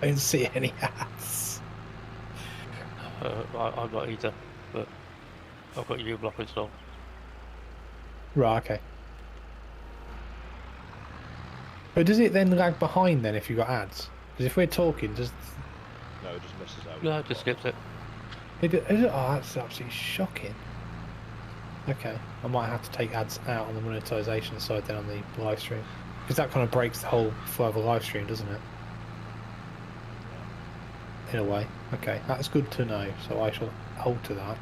Speaker 2: I don't see any ads.
Speaker 3: I'm not either, but I've got uBlock installed.
Speaker 2: Right. Okay. But does it then lag behind then if you've got ads? Because if we're talking, does
Speaker 4: No, it just misses out.
Speaker 3: Yeah, it just skips it.
Speaker 2: oh, that's absolutely shocking. Okay, I might have to take ads out on the monetization side then on the live stream, because that kind of breaks the whole flow of a live stream, doesn't it? In a way. Okay, that's good to know. So I shall alter that.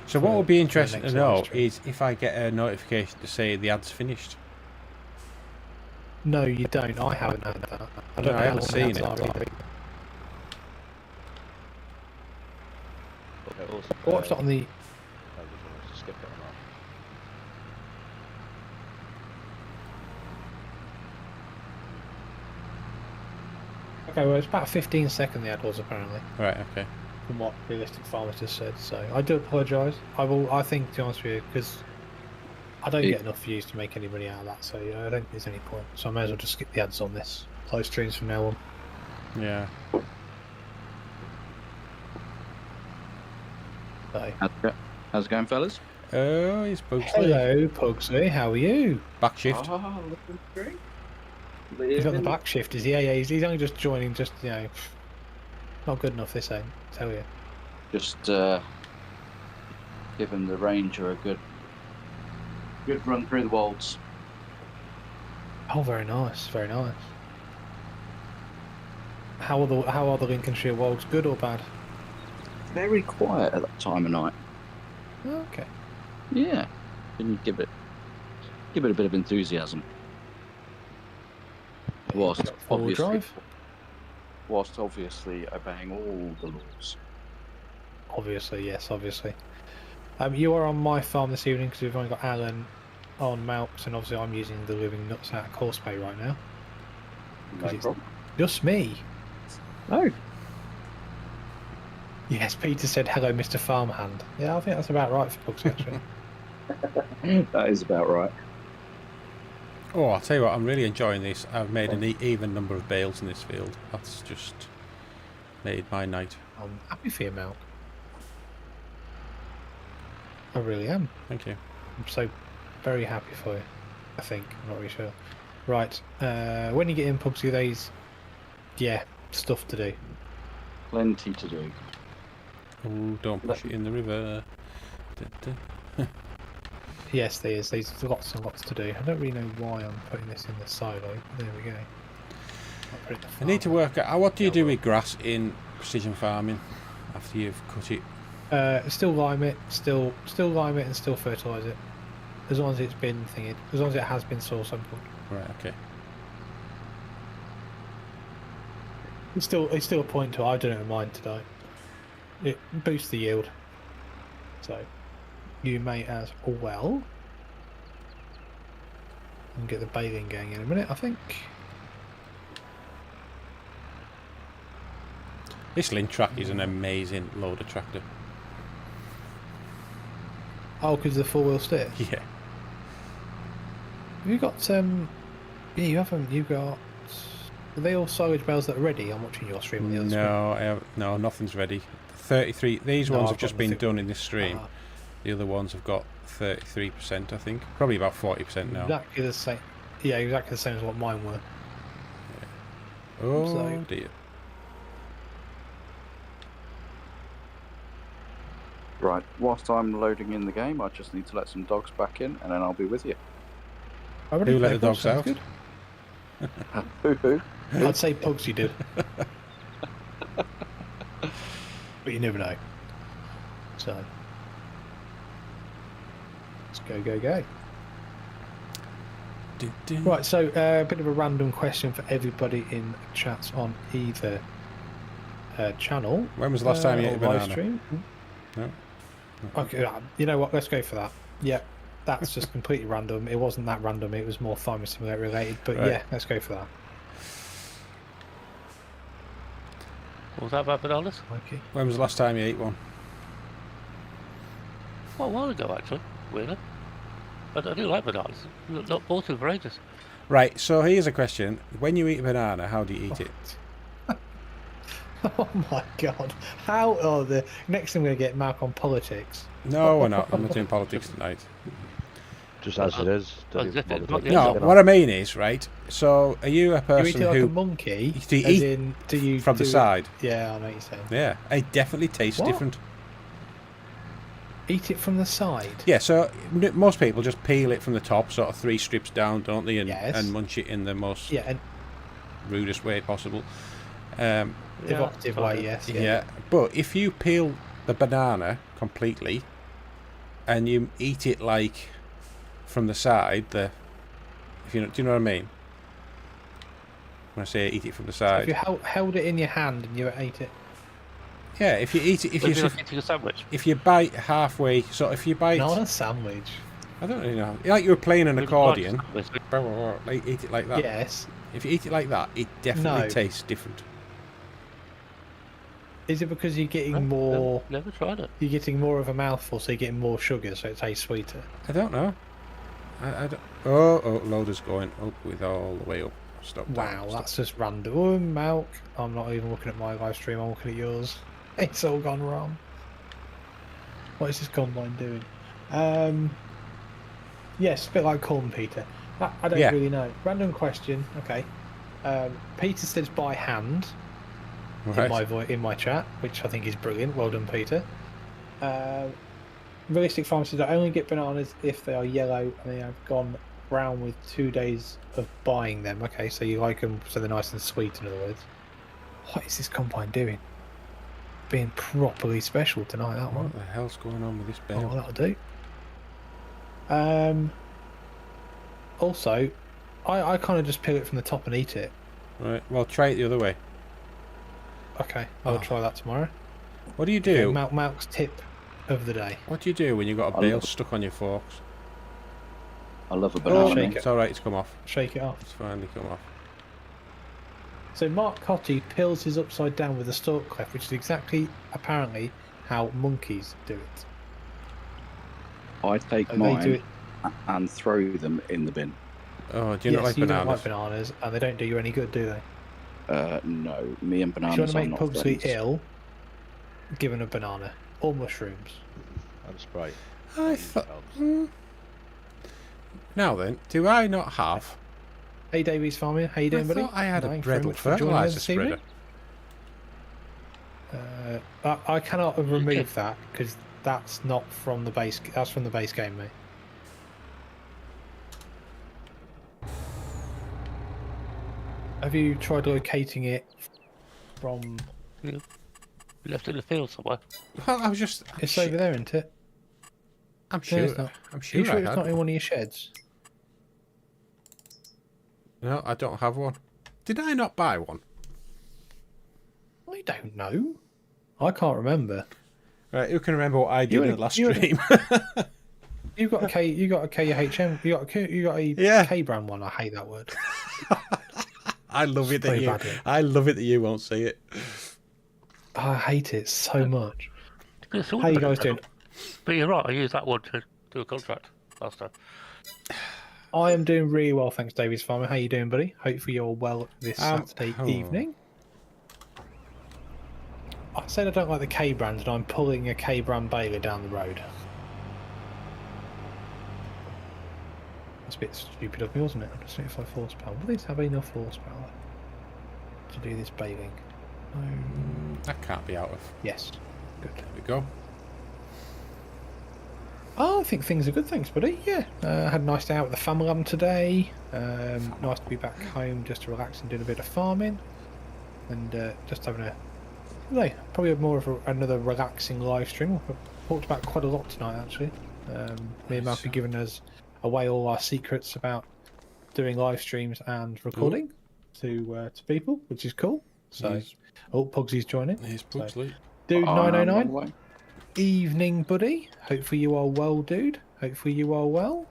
Speaker 1: So what would be
Speaker 2: for the
Speaker 1: interesting to
Speaker 2: next
Speaker 1: know
Speaker 2: live stream.
Speaker 1: is if I get a notification to say the ad's finished.
Speaker 2: No, you don't. I haven't had that. I don't
Speaker 1: No,
Speaker 2: know
Speaker 1: I
Speaker 2: how
Speaker 1: haven't
Speaker 2: long
Speaker 1: seen
Speaker 2: ads
Speaker 1: it.
Speaker 2: are either.
Speaker 4: Okay, also,
Speaker 2: Watched it on the.
Speaker 4: I just wanted to skip it or not.
Speaker 2: Okay, well, it's about 15 second the ad was apparently,
Speaker 1: Right, okay.
Speaker 2: from what Realistic Farmers just said. So I do apologise. I think, to be honest with you, because I don't get enough views to make any money out of that, so I don't think there's any point. So I may as well just skip the ads on this live streams from now on.
Speaker 1: Yeah.
Speaker 2: So.
Speaker 5: How's it going, fellas?
Speaker 1: Oh, it's Pugsley.
Speaker 2: Hello, Pugsley. How are you?
Speaker 1: Back shift.
Speaker 5: Oh, looking great.
Speaker 2: He's got the back shift, is he? Yeah, he's only just joining. Just not good enough. This ain't. Tell you.
Speaker 5: Just giving the Ranger a good run through the wolds.
Speaker 2: Oh, very nice. Very nice. How are the Lincolnshire Wolds? Good or bad?
Speaker 5: Very quiet at that time of night.
Speaker 2: Oh, okay.
Speaker 5: Yeah, can you give it a bit of enthusiasm? Whilst
Speaker 2: Four-wheel drive.
Speaker 5: obviously obeying all the laws.
Speaker 2: Obviously, yes. Obviously. You are on my farm this evening because we've only got Alan, on Malks, and obviously I'm using the living nuts out of course pay right now.
Speaker 5: No
Speaker 2: it's-
Speaker 5: problem.
Speaker 2: Just me.
Speaker 5: No.
Speaker 2: Yes, Peter said, hello, Mr. Farmhand. Yeah, I think that's about right for Pugs, actually.
Speaker 5: That is about right.
Speaker 1: Oh, I'll tell you what, I'm really enjoying this. I've made an even number of bales in this field. That's just made my night.
Speaker 2: I'm happy for you, Malk. I really am.
Speaker 1: Thank you.
Speaker 2: I'm so very happy for you, I think. I'm not really sure. Right, when you get in Pugsy days, yeah, stuff to do.
Speaker 5: Plenty to do.
Speaker 1: Oh, don't push it in the river.
Speaker 2: Yes, there's lots and lots to do. I don't really know why I'm putting this in the silo. There we go. I'll put it in the
Speaker 1: I need to
Speaker 2: farm.
Speaker 1: work out, what do you do with grass in precision farming after you've cut it?
Speaker 2: Still lime it, still lime it, and still fertilise it. As long as it's been thinged, as long as it has been soil sampled.
Speaker 1: Right, okay.
Speaker 2: It's still a point to it. I've done it with mine today. It boosts the yield, so you may as well. And get the baling going in a minute, I think.
Speaker 1: This lint track is an amazing loader tractor.
Speaker 2: Oh, because the four-wheel steer.
Speaker 1: Yeah.
Speaker 2: Have you got yeah, you haven't. You got. Are they all silage bales that are ready? I'm watching your stream on the other screen.
Speaker 1: No, no, nothing's ready. 33. These
Speaker 2: No,
Speaker 1: ones
Speaker 2: I've
Speaker 1: have just
Speaker 2: got the
Speaker 1: been
Speaker 2: thi-
Speaker 1: done in this stream.
Speaker 2: Ah,
Speaker 1: The other ones have got 33%, I think. Probably about 40% now.
Speaker 2: exactly the same. Yeah, exactly the same as what mine were.
Speaker 1: Oh
Speaker 2: so-
Speaker 1: dear.
Speaker 5: Right, whilst I'm loading in the game, I just need to let some dogs back in, and then I'll be with you.
Speaker 2: Already?
Speaker 1: Who let
Speaker 2: No,
Speaker 1: the dogs
Speaker 2: sounds
Speaker 1: out?
Speaker 2: good.
Speaker 5: Hoo-hoo.
Speaker 2: I'd say Pugsy did. But you never know. So. Let's go. Right, so a bit of a random question for everybody in chats on either channel.
Speaker 1: When was the last time you
Speaker 2: or
Speaker 1: ate a banana?
Speaker 2: live stream.
Speaker 1: No?
Speaker 2: Okay, you know what? Let's go for that. Yeah, that's just completely random. It wasn't that random. It was more Farming Simulator related. But
Speaker 1: Right.
Speaker 2: yeah, let's go for that.
Speaker 3: What was that about bananas?
Speaker 2: Okay.
Speaker 1: When was the last time you ate one?
Speaker 3: Well, a while ago, actually. Weirdly. I do like bananas. Not bought them for ages.
Speaker 1: Right, so here's a question. When you eat a banana, how do you eat it?
Speaker 2: Oh my god! How? Oh, the next thing we're gonna get Mark on politics.
Speaker 1: No, we're not. I'm not doing politics tonight.
Speaker 4: Just as it is. Don't
Speaker 3: as
Speaker 4: even
Speaker 3: if it's
Speaker 4: bother
Speaker 3: not
Speaker 4: taking
Speaker 3: the
Speaker 1: No,
Speaker 3: end
Speaker 4: it
Speaker 1: what
Speaker 4: off.
Speaker 1: I mean is, right, so are you a
Speaker 2: You eat
Speaker 1: person
Speaker 2: it like a
Speaker 1: who...
Speaker 2: monkey?
Speaker 1: Do you
Speaker 2: as
Speaker 1: eat
Speaker 2: in, do you
Speaker 1: from the
Speaker 2: do it-
Speaker 1: side?
Speaker 2: Yeah, I know what you're saying.
Speaker 1: Yeah, it definitely tastes
Speaker 2: What?
Speaker 1: different.
Speaker 2: Eat it from the side.
Speaker 1: Yeah, so most people just peel it from the top, sort of 3 strips down, don't they, and,
Speaker 2: Yes.
Speaker 1: and munch it in the most
Speaker 2: Yeah, and
Speaker 1: rudest way possible.
Speaker 2: evocative
Speaker 3: Yeah,
Speaker 2: way, yes.
Speaker 1: Yeah, but if you peel the banana completely and you eat it like from the side, if you know, do you know what I mean? When I say eat it from the
Speaker 2: If
Speaker 1: side,
Speaker 2: you held it in your hand and you ate it.
Speaker 1: yeah. If you eat it,
Speaker 3: It'd be like eating a sandwich.
Speaker 1: if you bite halfway, so if you bite,
Speaker 2: Not a sandwich.
Speaker 1: I don't really know, like you were playing an
Speaker 3: Maybe
Speaker 1: accordion,
Speaker 3: like a sandwich.
Speaker 1: like eat it like that.
Speaker 2: Yes.
Speaker 1: If you eat it like that, it definitely
Speaker 2: No.
Speaker 1: tastes different.
Speaker 2: Is it because you're getting
Speaker 3: Huh?
Speaker 2: more?
Speaker 3: Never tried it.
Speaker 2: You're getting more of a mouthful, so you're getting more sugar, so it tastes sweeter.
Speaker 1: I don't know. I don't. Oh, loader's going up with all the way up. Stop.
Speaker 2: Wow,
Speaker 1: stop.
Speaker 2: that's just random. Oh, Malk. I'm not even looking at my live stream. I'm looking at yours. It's all gone wrong. What is this combine doing? Yes, a bit like corn, Peter. I don't
Speaker 1: Yeah.
Speaker 2: really know. Random question. Okay. Peter says by hand
Speaker 1: Right.
Speaker 2: in my chat, which I think is brilliant. Well done, Peter. Realistic Farm says I only get bananas if they are yellow and they have gone brown with 2 days of buying them. Okay, so you like them so they're nice and sweet, in other words. What is this combine doing? Being properly special tonight, that one.
Speaker 1: What the hell's going on with this
Speaker 2: Oh,
Speaker 1: bale?
Speaker 2: that'll do. Also, I kind of just peel it from the top and eat it.
Speaker 1: Right. Well, try it the other way.
Speaker 2: Okay, I'll
Speaker 1: Oh.
Speaker 2: try that tomorrow.
Speaker 1: What do you do?
Speaker 2: Malk's tip of the day.
Speaker 1: What do you do when you've got a
Speaker 5: I
Speaker 1: bale
Speaker 5: love-
Speaker 1: stuck on your forks?
Speaker 5: I love a
Speaker 2: Oh,
Speaker 5: banana.
Speaker 2: shake
Speaker 5: mate.
Speaker 1: It's alright, it's come off.
Speaker 2: Shake it off.
Speaker 1: It's finally come off.
Speaker 2: So Mark Cotty peels his upside down with a stalk cleft, which is exactly, apparently, how monkeys do it.
Speaker 5: I take
Speaker 2: So they do
Speaker 5: mine
Speaker 2: it.
Speaker 5: and throw them in the bin.
Speaker 1: Oh, do you not like
Speaker 2: you
Speaker 1: bananas?
Speaker 2: don't like bananas, and they don't do you any good, do they?
Speaker 5: No, me and
Speaker 2: If you want
Speaker 5: bananas
Speaker 2: to
Speaker 5: are
Speaker 2: make
Speaker 5: not
Speaker 2: Pugsley
Speaker 5: friends.
Speaker 2: ill, give him a banana or mushrooms.
Speaker 4: And Sprite.
Speaker 1: I thought. Now then, do I not have?
Speaker 2: Hey, Davies Farmer, how you doing, buddy?
Speaker 1: thought I had a
Speaker 2: Thanks very
Speaker 1: Bredel
Speaker 2: much for joining us
Speaker 1: fertiliser
Speaker 2: this
Speaker 1: spreader.
Speaker 2: evening. I cannot remove that because that's not from the base. That's from the base game, mate. Have you tried locating it from?
Speaker 3: You left it in the field somewhere.
Speaker 1: Well, I was just.
Speaker 2: It's over there, isn't it?
Speaker 1: I'm
Speaker 2: No,
Speaker 1: sure.
Speaker 2: it's not.
Speaker 1: I'm
Speaker 2: Are
Speaker 1: sure
Speaker 2: you sure
Speaker 1: I
Speaker 2: it's
Speaker 1: had.
Speaker 2: not in one of your sheds?
Speaker 1: No, I don't have one. Did I not buy one?
Speaker 2: I don't know. I can't remember.
Speaker 1: Right, who can remember what I did in the last
Speaker 2: you-
Speaker 1: stream?
Speaker 2: You got a K. You got a KHM. You got a
Speaker 1: Yeah.
Speaker 2: K brand one. I hate that word.
Speaker 1: I love it that
Speaker 2: very
Speaker 1: you.
Speaker 2: bad, yeah.
Speaker 1: I love it that you won't see it.
Speaker 2: I hate it so much.
Speaker 3: It's
Speaker 2: How
Speaker 3: all
Speaker 2: you
Speaker 3: better
Speaker 2: guys
Speaker 3: than-
Speaker 2: doing?
Speaker 3: But you're right, I used that one to do a contract last time.
Speaker 2: I am doing really well, thanks, Davies Farmer. How you doing, buddy? Hopefully you're well this Saturday evening. I said I don't like the K brand, and I'm pulling a K brand baler down the road. That's a bit stupid of me, wasn't it? 75 horsepower. Will these have enough horsepower to do this baling? No.
Speaker 1: That can't be out of.
Speaker 2: Yes. Good.
Speaker 1: There we go.
Speaker 2: Oh, I think things are good, thanks, buddy. Yeah, had a nice day out with the family today. Nice to be back home just to relax and doing a bit of farming, and just having a, probably more of another relaxing live stream. We've talked about quite a lot tonight, actually. Me and Mark have given us away all our secrets about doing live streams and recording to people, which is cool. So,
Speaker 1: Yes.
Speaker 2: oh, Pugsy's joining.
Speaker 1: Here's Pugsley.
Speaker 2: Dude,
Speaker 5: I'm on
Speaker 2: 909.
Speaker 5: the way.
Speaker 2: Evening, buddy. Hopefully you are well, dude. Hopefully you are well.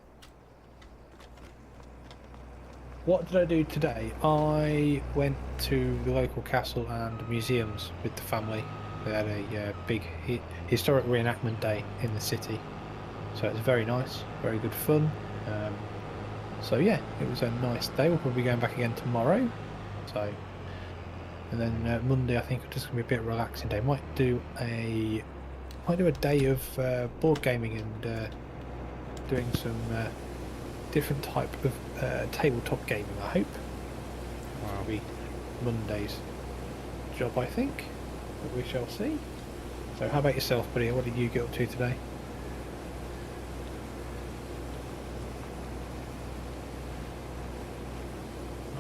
Speaker 2: What did I do today? I went to the local castle and museums with the family. They had a big historic reenactment day in the city. So it was very nice, very good fun. So yeah, it was a nice day. We'll probably be going back again tomorrow. So, and then Monday I think it's just gonna be a bit relaxing day. Might do a day of board gaming and doing some different type of tabletop gaming, I hope. That'll be Monday's job, I think, but we shall see. So how about yourself, buddy? What did you get up to today?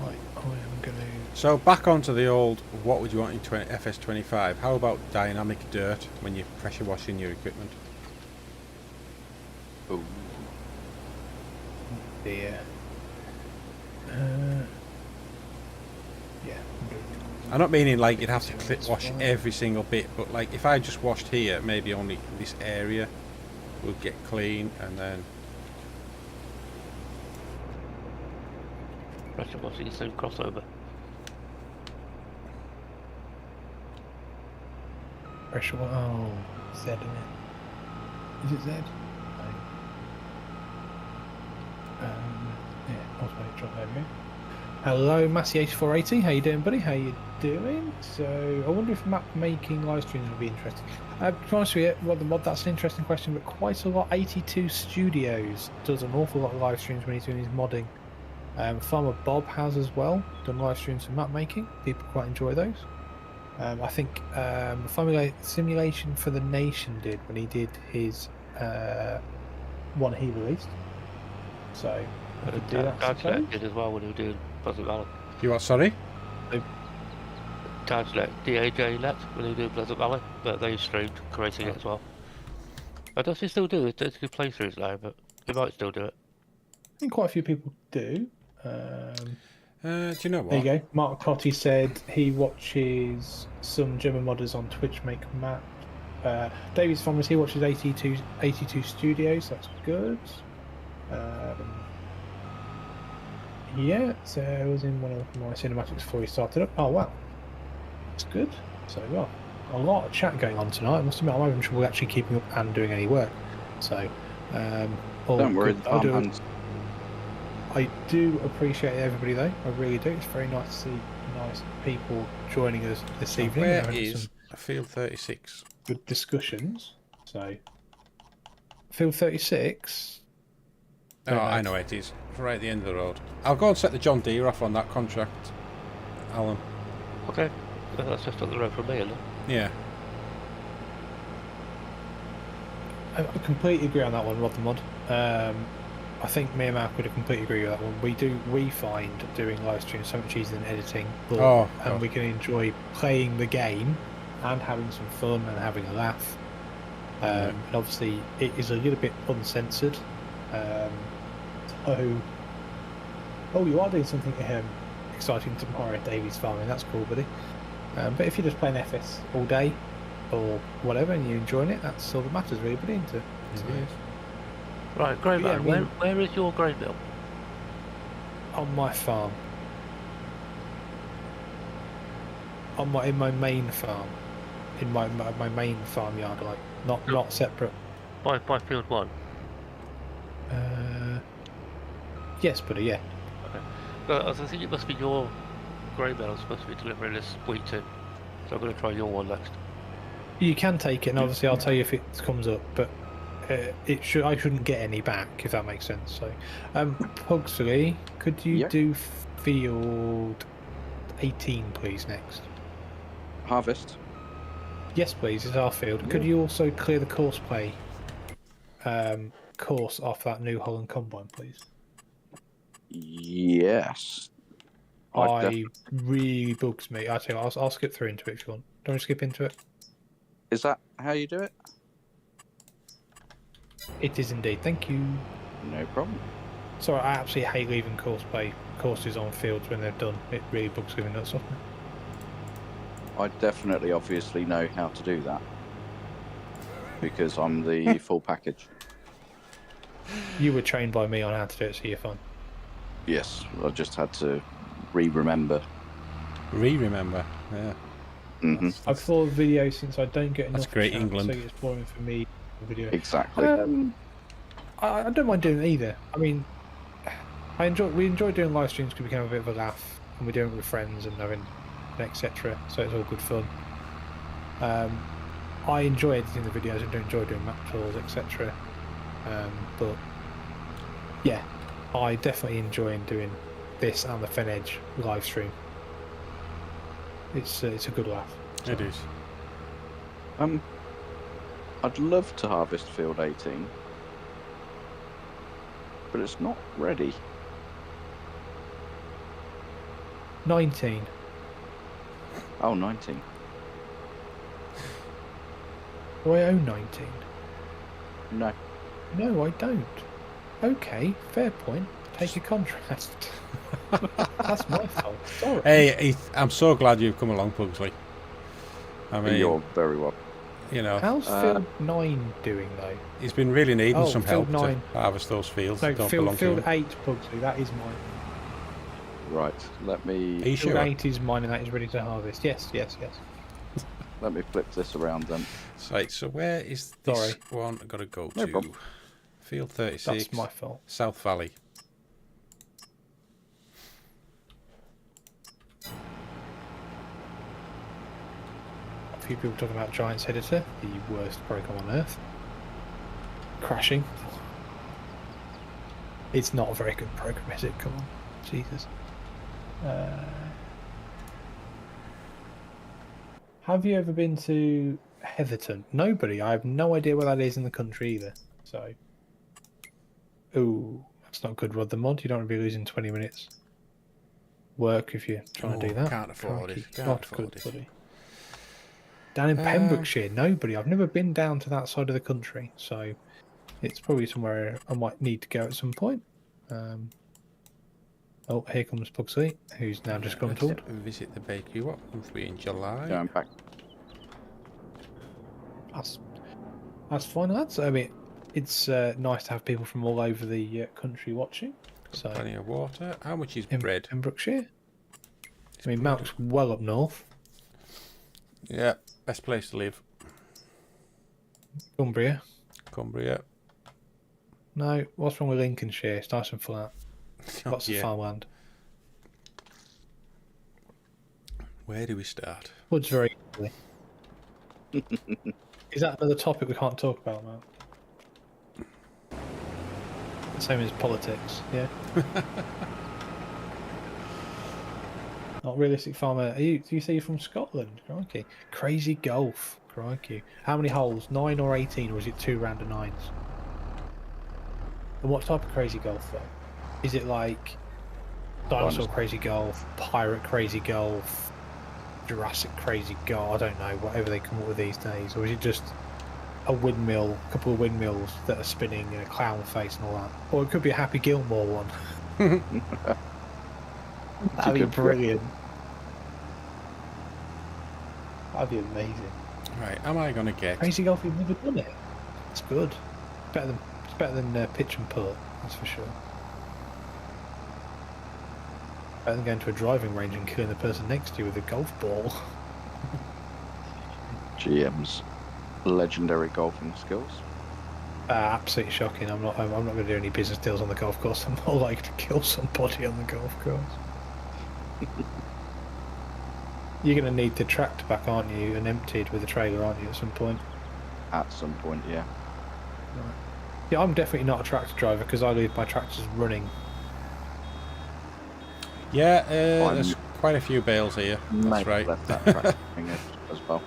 Speaker 2: Right, I am going to...
Speaker 1: So back onto the old. What would you want in FS25? How about dynamic dirt when you're pressure washing your equipment?
Speaker 5: Ooh.
Speaker 2: dear. Yeah.
Speaker 1: I'm not meaning like you'd have to
Speaker 2: That's
Speaker 1: wash
Speaker 2: fine.
Speaker 1: every single bit, but like if I just washed here, maybe only this area would get clean, and then
Speaker 3: Pressure washing the same crossover.
Speaker 2: Pressure. Oh, Z in it. Is it Z? No. Yeah, automatic drop. There we go. Hello, Massey8480. How you doing, buddy? How you doing? So, I wonder if map making live streams would be interesting. To be honest with you, Mod, that's an interesting question, but quite a lot. 82 Studios does an awful lot of live streams when he's doing his modding. Farmer Bob has as well done live streams for map making. People quite enjoy those. I think Formula Simulation for the Nation did when he did his one he released. So I could do that. I suppose.
Speaker 3: Dadlet did as well when he was doing Pleasant Valley.
Speaker 1: you what? Sorry.
Speaker 3: Dadlet, DAJ let when he was doing Pleasant Valley, but they streamed creating it as well. I don't know if they still do it. There's good playthroughs now, but they might still do it.
Speaker 2: I think quite a few people do.
Speaker 1: Do you know what?
Speaker 2: There you go. Mark Cotty said he watches some German modders on Twitch make map. David's Farmers, he watches 82 Studios. That's good. Yeah, so I was in one of my cinematics before we started up. Oh wow, that's good. So well, a lot of chat going on tonight. I must admit, I'm having trouble actually keeping up and doing any work. So, all
Speaker 5: Don't worry,
Speaker 2: good.
Speaker 5: the farmhands.
Speaker 2: I do appreciate everybody though. I really do. It's very nice to see nice people joining us this
Speaker 1: So
Speaker 2: evening.
Speaker 1: where
Speaker 2: and having
Speaker 1: is
Speaker 2: some
Speaker 1: field 36?
Speaker 2: good discussions. So, field 36.
Speaker 1: Oh, I know it is. Right at the end of the road. I'll go and set the John Deere off on that contract, Alan.
Speaker 3: Okay. That's just up the road from me, isn't it?
Speaker 1: Yeah.
Speaker 2: I completely agree on that one, Rod the Mod. I think me and Mark would have completely agree with that one. We find doing live streams so much easier than editing, but,
Speaker 1: Oh,
Speaker 2: and
Speaker 1: God.
Speaker 2: we can enjoy playing the game and having some fun and having a laugh. And obviously, it is a little bit uncensored. Oh, you are doing something exciting tomorrow at Davy's Farming. That's cool, buddy. But if you're just playing FS all day or whatever and you're enjoying it, that's all that matters, really, buddy, isn't it?
Speaker 1: It
Speaker 2: So,
Speaker 1: is.
Speaker 3: Right, GrainMan,
Speaker 2: yeah, I mean-
Speaker 3: where is your grain mill?
Speaker 2: on my farm. In my main farm. In my main farmyard, like not separate.
Speaker 3: By field 1.
Speaker 2: Yes, buddy, yeah.
Speaker 3: I think it must be your grain mill I'm supposed to be delivering this week to. So I'm going to try your one next.
Speaker 2: You can take it, and obviously I'll tell you if it comes up, but I shouldn't get any back, if that makes sense. So, Pugsley, could you
Speaker 5: Yeah.
Speaker 2: do field 18, please, next?
Speaker 5: Harvest.
Speaker 2: Yes, please, it's our field. Could you also clear the course play course off that New Holland Combine, please?
Speaker 5: Yes.
Speaker 2: I really bugs me. Actually, I'll skip through into it if you want. Don't we skip into it?
Speaker 5: Is that how you do it?
Speaker 2: It is indeed. Thank you.
Speaker 5: No problem.
Speaker 2: Sorry, I absolutely hate leaving courses on fields when they're done. It really bugs me nuts off me.
Speaker 5: I definitely, obviously know how to do that because I'm the full package.
Speaker 2: You were trained by me on how to do it, so you're fine.
Speaker 5: Yes, I just had to remember.
Speaker 1: Remember, yeah.
Speaker 5: Hmm.
Speaker 2: I've thought of video since I don't get enough.
Speaker 1: That's great,
Speaker 2: chance,
Speaker 1: England.
Speaker 2: So it's boring for me. Video.
Speaker 5: Exactly.
Speaker 2: I don't mind doing it either. I mean, we enjoy doing live streams because we can have a bit of a laugh, and we do it with friends and having etc. So it's all good fun. I enjoy editing the videos. I do enjoy doing map tours, etc. But yeah, I definitely enjoy doing this and the Fen Edge live stream. It's a good laugh. So.
Speaker 1: It is.
Speaker 5: I'd love to harvest field 18, but it's not ready.
Speaker 2: 19.
Speaker 5: Oh, 19.
Speaker 2: Do I own 19?
Speaker 5: No.
Speaker 2: No, I don't. Okay, fair point. Take a contrast. That's my fault. Sorry.
Speaker 1: Hey, Heath, I'm so glad you've come along, Pugsley. I mean,
Speaker 5: You're very welcome.
Speaker 1: you know,
Speaker 2: How's field 9 doing though?
Speaker 1: he's been really needing some help
Speaker 2: field 9.
Speaker 1: to harvest those fields
Speaker 2: No,
Speaker 1: that don't belong
Speaker 2: field
Speaker 1: to him.
Speaker 2: 8, Pugsley. That is mine.
Speaker 5: Right, let
Speaker 1: Are
Speaker 5: me
Speaker 1: you
Speaker 2: Field
Speaker 1: sure?
Speaker 2: 8 is mine, and that is ready to harvest. Yes.
Speaker 5: flip this around then.
Speaker 1: Right, so where is this
Speaker 2: Sorry.
Speaker 1: one got to go
Speaker 5: No
Speaker 1: to?
Speaker 5: problem.
Speaker 1: Field 36,
Speaker 2: That's my fault.
Speaker 1: South Valley.
Speaker 2: A few people talking about Giants Editor, the worst program on earth. Crashing. It's not a very good program, is it? Come on. Jesus. Have you ever been to Heatherton? Nobody. I have no idea where that is in the country either. So. Ooh, that's not good, Rod the Mod. You don't want to be losing 20 minutes work if you're trying to do that.
Speaker 1: Can't afford it.
Speaker 2: Crikey,
Speaker 1: Can't
Speaker 2: not
Speaker 1: afford
Speaker 2: good,
Speaker 1: it.
Speaker 2: buddy. Down in Pembrokeshire, nobody. I've never been down to that side of the country, so it's probably somewhere I might need to go at some point. Oh, here comes Pugsley, who's now just gone told.
Speaker 1: Visit the bakery. What month are we in? July?
Speaker 5: Going back.
Speaker 2: That's fine, lads. I mean, it's nice to have people from all over the country watching. So
Speaker 1: Plenty of water. How much is
Speaker 2: in
Speaker 1: bread?
Speaker 2: Pembrokeshire. I mean, Mount's well up north.
Speaker 1: Yeah, best place to live.
Speaker 2: Cumbria.
Speaker 1: Cumbria.
Speaker 2: No, what's wrong with Lincolnshire? It's nice and flat. Lots of
Speaker 1: Yeah.
Speaker 2: farmland.
Speaker 1: Where do we start?
Speaker 2: Wood's very easily. Is that another topic we can't talk about, Mount? The same as politics, yeah. Not realistic farmer. Do you say you're from Scotland? Crikey. Crazy golf. Crikey. How many holes? 9 or 18, or is it 2 round of 9s? And what type of crazy golf though? Is it like dinosaur crazy golf, pirate crazy golf, Jurassic crazy golf? I don't know, whatever they come up with these days. Or is it just a windmill, a couple of windmills that are spinning and a clown face and all that? Or it could be a Happy Gilmore one. That'd be brilliant. That'd be amazing.
Speaker 1: Right, am I going to get...
Speaker 2: Crazy golf, you've never done it. It's good. It's better than pitch and putt, that's for sure. Better than going to a driving range and killing the person next to you with a golf ball.
Speaker 5: GM's legendary golfing skills.
Speaker 2: Absolutely shocking. I'm not going to do any business deals on the golf course. I'm more likely to kill somebody on the golf course. You're going to need the tractor back, aren't you? And emptied with a trailer, aren't you, at some point?
Speaker 5: At some point, yeah.
Speaker 2: Right. Yeah, I'm definitely not a tractor driver because I leave my tractors running.
Speaker 1: Yeah, there's quite a few bales here. That's right.
Speaker 5: Left that tractor thing as well.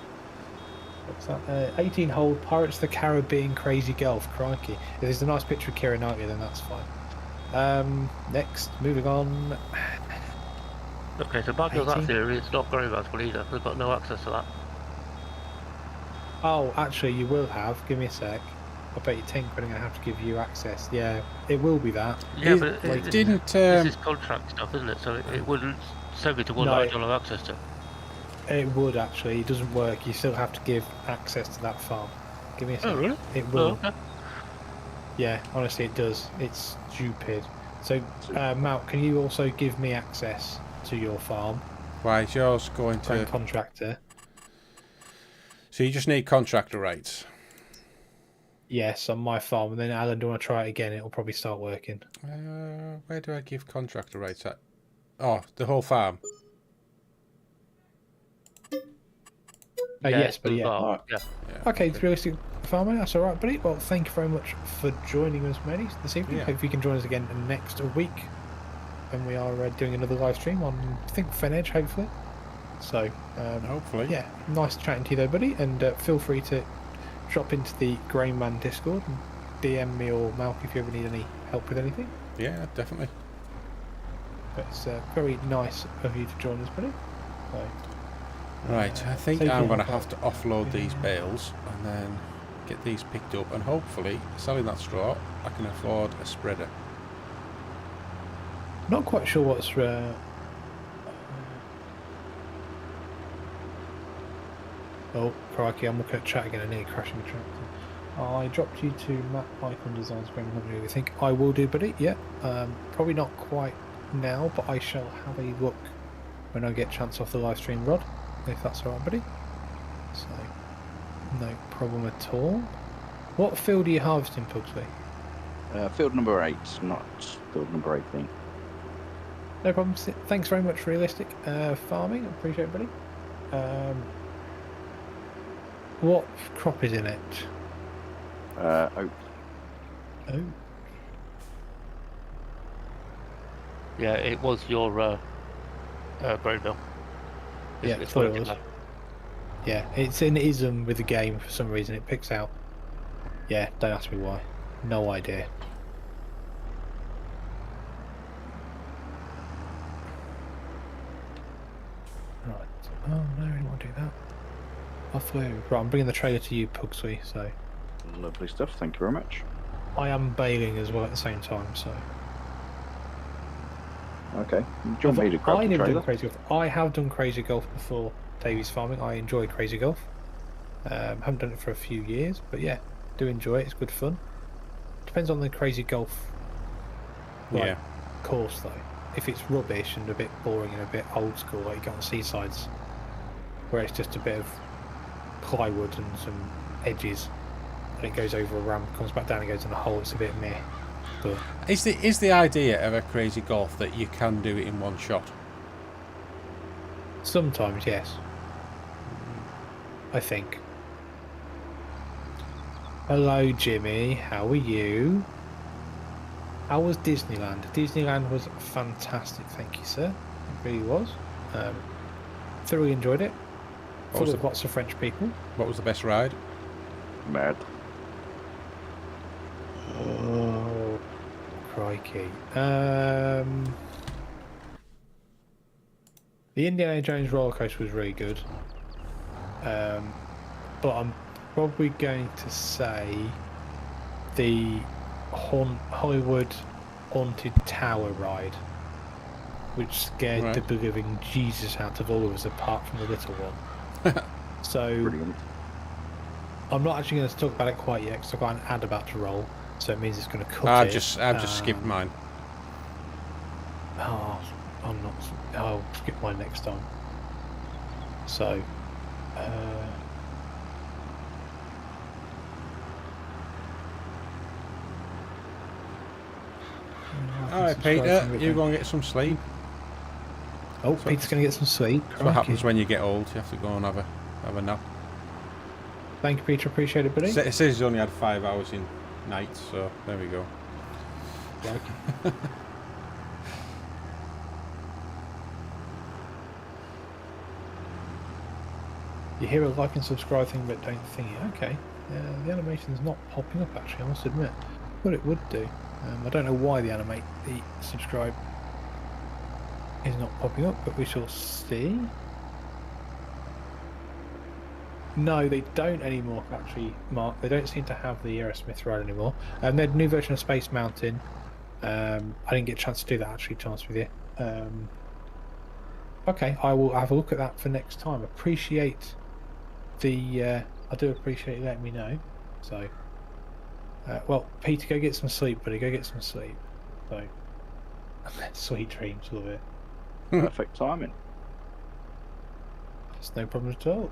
Speaker 2: What's that? 18-hole Pirates of the Caribbean Crazy Golf. Crikey. If there's a nice picture of Keira Knightley, then that's fine. Next, moving on.
Speaker 3: Okay, so bad as that
Speaker 2: 18.
Speaker 3: theory, it's not GrainMan's one either. We've got no access to that.
Speaker 2: Oh, actually, you will have. Give me a sec. I bet you 10 quid I'm going to have to give you access. Yeah, it will be that.
Speaker 3: Yeah, but
Speaker 1: it didn't...
Speaker 3: this is contract stuff, isn't it? So it wouldn't send me to one that I don't have access to.
Speaker 2: It would, actually. It doesn't work. You still have to give access to that farm. Give me a sec.
Speaker 3: Oh, really?
Speaker 2: It will.
Speaker 3: Oh, okay.
Speaker 2: Yeah, honestly, it does. It's stupid. So, Mount, can you also give me access to your farm?
Speaker 1: Why is yours going to...
Speaker 2: Contractor.
Speaker 1: So you just need contractor rights?
Speaker 2: Yes, on my farm. And then, Alan, do you want to try it again? It'll probably start working.
Speaker 1: Where do I give contractor rights at? Oh, the whole farm.
Speaker 2: Yes, but yeah.
Speaker 3: Right.
Speaker 2: Right. Okay, it's realistic farming. That's all right, buddy. Well, thank you very much for joining us, matey, this evening.
Speaker 1: Yeah.
Speaker 2: Hope you can join us again next week when we are doing another live stream on, I think, Fen Edge, hopefully. So,
Speaker 1: Hopefully.
Speaker 2: yeah, nice chatting to you, though, buddy. And feel free to drop into the GrainMan Discord and DM me or Malk if you ever need any help with anything.
Speaker 1: Yeah, definitely.
Speaker 2: But it's very nice of you to join us, buddy. So,
Speaker 1: Right, I think
Speaker 2: take
Speaker 1: I'm
Speaker 2: care.
Speaker 1: going to have to offload these bales and then get these picked up, and hopefully, selling that straw, I can afford a spreader.
Speaker 2: not quite sure what's... Oh, crikey, I'm looking at chat again. I nearly crashing the tractor. I dropped you to Matt Icon Designs. What do you think? I will do, buddy. Yeah. Probably not quite now, but I shall have a look when I get a chance off the live stream, Rod. If that's alright, buddy. So, no problem at all. What field are you harvesting, Pugsley?
Speaker 5: Field number 8, not field number 18.
Speaker 2: No problem. Thanks very much, Realistic Farming. Appreciate it, buddy. What crop is in it?
Speaker 5: Oak.
Speaker 2: Oh.
Speaker 3: Yeah, it was your grain mill.
Speaker 2: Yeah,
Speaker 3: It's
Speaker 2: thought it
Speaker 3: working
Speaker 2: was.
Speaker 3: now.
Speaker 2: Yeah, it's an ism with the game for some reason. It picks out. Yeah, don't ask me why. No idea. Right. Oh no, I don't want to do that. Offload. Right, I'm bringing the trailer to you, Pugsley. So
Speaker 5: Lovely stuff, thank you very much.
Speaker 2: I am bailing as well at the same time. So
Speaker 5: Okay, do you want me to grab
Speaker 2: I
Speaker 5: the
Speaker 2: never
Speaker 5: trailer?
Speaker 2: done crazy golf. I have done crazy golf before Davies Farming. I enjoy crazy golf. Haven't done it for a few years, but yeah, do enjoy it. It's good fun. Depends on the crazy golf.
Speaker 1: Yeah.
Speaker 2: course though. If it's rubbish and a bit boring and a bit old school, like you get on seasides, where it's just a bit of plywood and some edges, and it goes over a ramp, comes back down and goes in a hole, it's a bit meh. But
Speaker 1: Is the idea of a crazy golf that you can do it in one shot?
Speaker 2: sometimes, yes. I think. Hello, Jimmy. How are you? How was Disneyland? Disneyland was fantastic, thank you, sir. It really was. Thoroughly enjoyed it. Full of lots of French people.
Speaker 1: What was the best ride?
Speaker 5: Mad.
Speaker 2: Oh, crikey. The Indiana Jones roller coaster was really good. But I'm probably going to say the Hollywood Haunted Tower ride, which scared the living Jesus out of all of us apart from the little one. So
Speaker 5: Brilliant.
Speaker 2: I'm not actually going to talk about it quite yet because I've got an ad about to roll, so it means it's going to cut
Speaker 1: I've
Speaker 2: it.
Speaker 1: just skipped mine.
Speaker 2: Oh, I'm not. I'll skip mine next time. So,
Speaker 1: Alright, Peter, you go and get some sleep.
Speaker 2: Oh, Peter's going to get some sleep.
Speaker 1: That's what happens when you get old. You have to go and have a nap.
Speaker 2: Thank you, Peter. Appreciate it, buddy.
Speaker 1: It says he's only had 5 hours in nights, so there we go.
Speaker 2: Okay. You hear a like and subscribe thing, but don't think it. Okay. The animation's not popping up, actually, I must admit. But it would do. I don't know why the subscribe is not popping up, but we shall see. No, they don't anymore, actually, Mark. They don't seem to have the Aerosmith ride anymore. They had a new version of Space Mountain. I didn't get a chance to do that, actually, to be honest with you. Okay, I will have a look at that for next time. Appreciate the... I do appreciate you letting me know. So, well, Peter, go get some sleep, buddy. Go get some sleep. So, sweet dreams, love it.
Speaker 5: Perfect timing.
Speaker 2: It's no problem at all.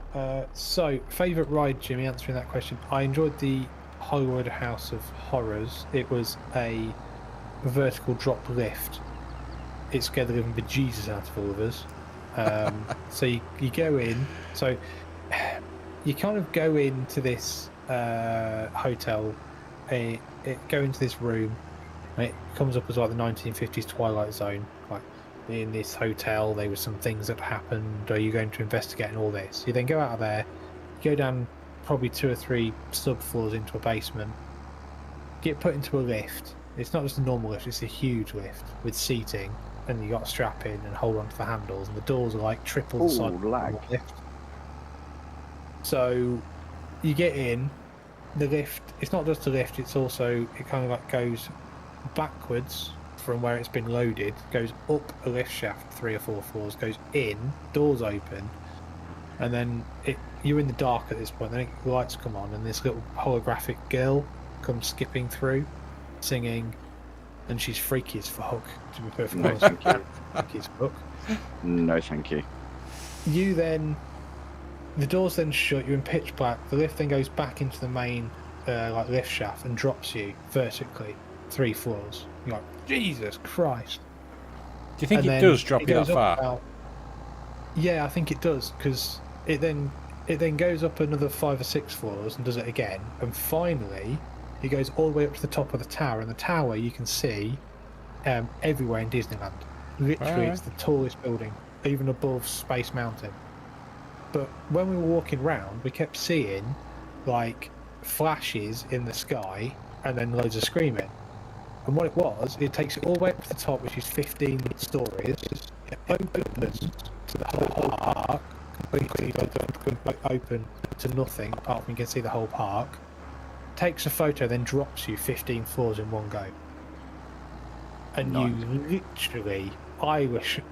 Speaker 2: So, favourite ride, Jimmy, answering that question. I enjoyed the Hollywood House of Horrors. It was a vertical drop lift. It scared the living bejesus out of all of us. So you go in. So you kind of go into this hotel. Go into this room. And it comes up as like the 1950s Twilight Zone. Like in this hotel, there were some things that happened. Are you going to investigate and all this? You then go out of there. Go down probably 2 or 3 subfloors into a basement. Get put into a lift. It's not just a normal lift, it's a huge lift with seating, and you got to strap in and hold onto the handles, and the doors are like triple the size of the lift. So you get in, the lift, it's not just a lift, it's also, it kind of like goes backwards from where it's been loaded, goes up a lift shaft 3 or 4 floors, goes in, doors open, and then you're in the dark at this point, then the lights come on, and this little holographic girl comes skipping through, singing, and she's freaky as fuck, to be perfectly honest with you. Freaky as fuck.
Speaker 5: No, thank you.
Speaker 2: You then, the doors then shut, you're in pitch black, the lift then goes back into the main like lift shaft and drops you vertically 3 floors. You're like, Jesus Christ.
Speaker 1: Do you think
Speaker 2: And
Speaker 1: it
Speaker 2: then
Speaker 1: does drop you that
Speaker 2: goes up
Speaker 1: far?
Speaker 2: about- yeah, I think it does, because it then goes up another 5 or 6 floors and does it again, and finally it goes all the way up to the top of the tower, and the tower you can see everywhere in Disneyland. Literally, it's the tallest building, even above Space Mountain. But when we were walking round, we kept seeing like flashes in the sky and then loads of screaming. And what it was, it takes it all the way up to the top, which is 15 stories. It opens to the whole park, completely open to nothing apart from you can see the whole park. Takes a photo, then drops you 15 floors in one go. And you literally,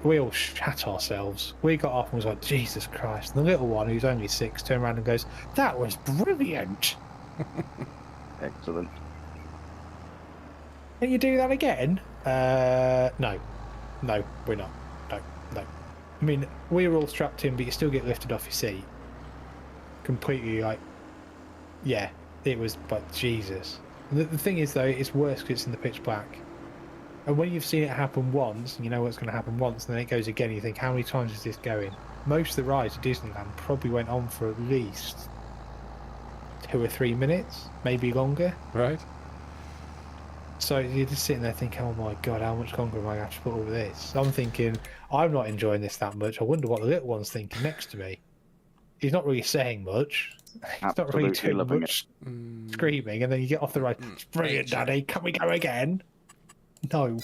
Speaker 2: we all shat ourselves. We got off and was like, Jesus Christ. And the little one, who's only 6, turned around and goes, that was brilliant.
Speaker 5: Excellent.
Speaker 2: Can you do that again? No, we're not. No. I mean, we're all strapped in, but you still get lifted off your seat. Completely, like, yeah, it was, but Jesus. The thing is, though, it's worse because it's in the pitch black. And when you've seen it happen once, and you know what's going to happen once, and then it goes again, you think, how many times is this going? Most of the rides at Disneyland probably went on for at least 2 or 3 minutes, maybe longer.
Speaker 1: Right.
Speaker 2: So you're just sitting there thinking, oh my God, how much longer am I going to have to put over this? I'm thinking, I'm not enjoying this that much. I wonder what the little one's thinking next to me. He's not really saying much. He's not really doing much screaming. And then you get off the ride. It's brilliant, Daddy. Can we go again? No.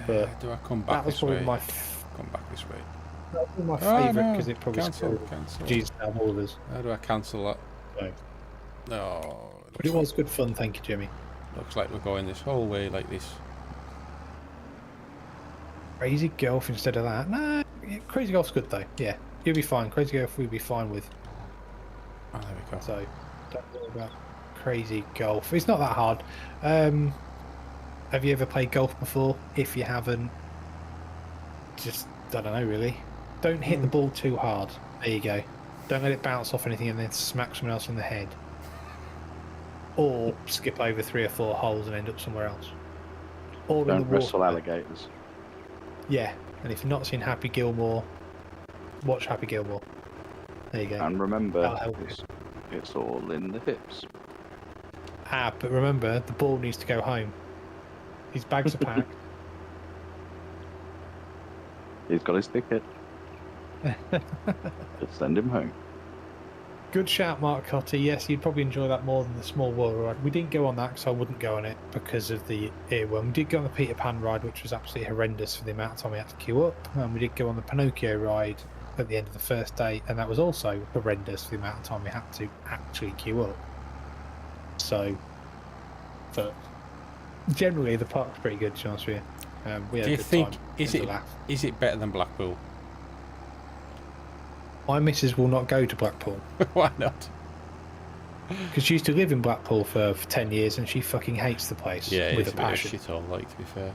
Speaker 1: Do I come back this way?
Speaker 2: My
Speaker 1: Come back this way.
Speaker 2: that was my favourite because it probably
Speaker 1: Cancel.
Speaker 2: Jesus out of orders.
Speaker 1: How do I cancel that?
Speaker 2: So,
Speaker 1: No.
Speaker 2: but it was good fun, thank you, Jimmy.
Speaker 1: Looks like we're going this whole way like this.
Speaker 2: Crazy Golf instead of that. Nah, Crazy Golf's good though. Yeah, you'll be fine. Crazy Golf we'll be fine with.
Speaker 1: Oh, there we go.
Speaker 2: So don't worry about Crazy Golf. It's not that hard. Have you ever played golf before? If you haven't, just I don't know really. Don't hit the ball too hard. There you go. Don't let it bounce off anything and then smack someone else in the head. Or skip over 3 or 4 holes and end up somewhere else. Or in the
Speaker 5: Don't
Speaker 2: water.
Speaker 5: wrestle alligators.
Speaker 2: Yeah, and if you've not seen Happy Gilmore, watch Happy Gilmore. There you go.
Speaker 5: And remember,
Speaker 2: That'll help
Speaker 5: it's all in the hips.
Speaker 2: But remember, the ball needs to go home. His bags are packed.
Speaker 5: He's got his ticket. Just send him home.
Speaker 2: Good shout, Mark Cotty. Yes, you'd probably enjoy that more than the Small World ride. We didn't go on that because I wouldn't go on it because of the earworm. We did go on the Peter Pan ride, which was absolutely horrendous for the amount of time we had to queue up. And we did go on the Pinocchio ride at the end of the first day, and that was also horrendous for the amount of time we had to actually queue up. So, but generally the park's pretty good, to be honest with you. We had
Speaker 1: Do
Speaker 2: a
Speaker 1: you
Speaker 2: good
Speaker 1: think
Speaker 2: time.
Speaker 1: is
Speaker 2: Had a
Speaker 1: it
Speaker 2: laugh.
Speaker 1: is it better than Blackpool?
Speaker 2: My missus will not go to Blackpool
Speaker 1: Why not?
Speaker 2: because she used to live in Blackpool for 10 years and she fucking hates the place
Speaker 1: Yeah,
Speaker 2: with
Speaker 1: it's
Speaker 2: a
Speaker 1: a bit of
Speaker 2: passion.
Speaker 1: shit all, like, to be fair.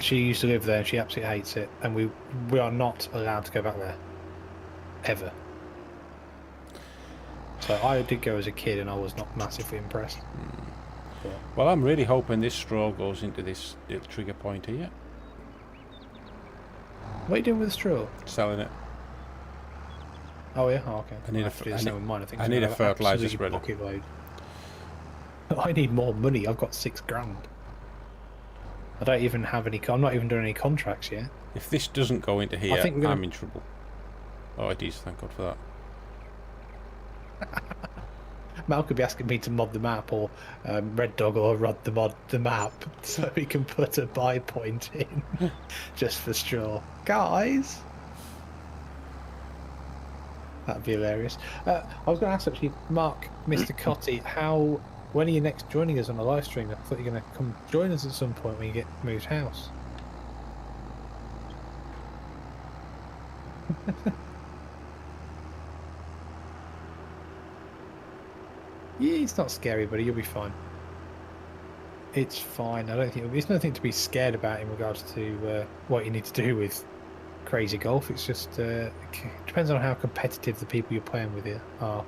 Speaker 2: She used to live there and she absolutely hates it, and we are not allowed to go back there ever. So I did go as a kid and I was not massively impressed.
Speaker 1: Well, I'm really hoping this straw goes into this little trigger point here.
Speaker 2: What are you doing with the straw?
Speaker 1: Selling it.
Speaker 2: Oh yeah, oh, okay.
Speaker 1: I need
Speaker 2: I'll
Speaker 1: a
Speaker 2: have to do
Speaker 1: f-
Speaker 2: the
Speaker 1: I
Speaker 2: same
Speaker 1: need-
Speaker 2: with mine. I think
Speaker 1: I
Speaker 2: I'm
Speaker 1: need
Speaker 2: gonna
Speaker 1: a
Speaker 2: have
Speaker 1: fertiliser
Speaker 2: absolutely
Speaker 1: spreader.
Speaker 2: pocket load. I need more money. I've got 6 grand. I don't even have any. I'm not even doing any contracts yet.
Speaker 1: If this doesn't go into here,
Speaker 2: think we're gonna-
Speaker 1: I'm in trouble. Oh, it is. Thank God for that.
Speaker 2: Mal could be asking me to mod the map, or Red Dog or Rod the mod the map, so we can put a buy point in just for straw, guys. That'd be hilarious. I was going to ask actually, Mark, Mr. Cotty, when are you next joining us on a live stream? I thought you were going to come join us at some point when you get moved house. Yeah, it's not scary, buddy. You'll be fine. It's fine. I don't think there's nothing to be scared about in regards to what you need to do with Crazy Golf. It's just it depends on how competitive the people you're playing with are,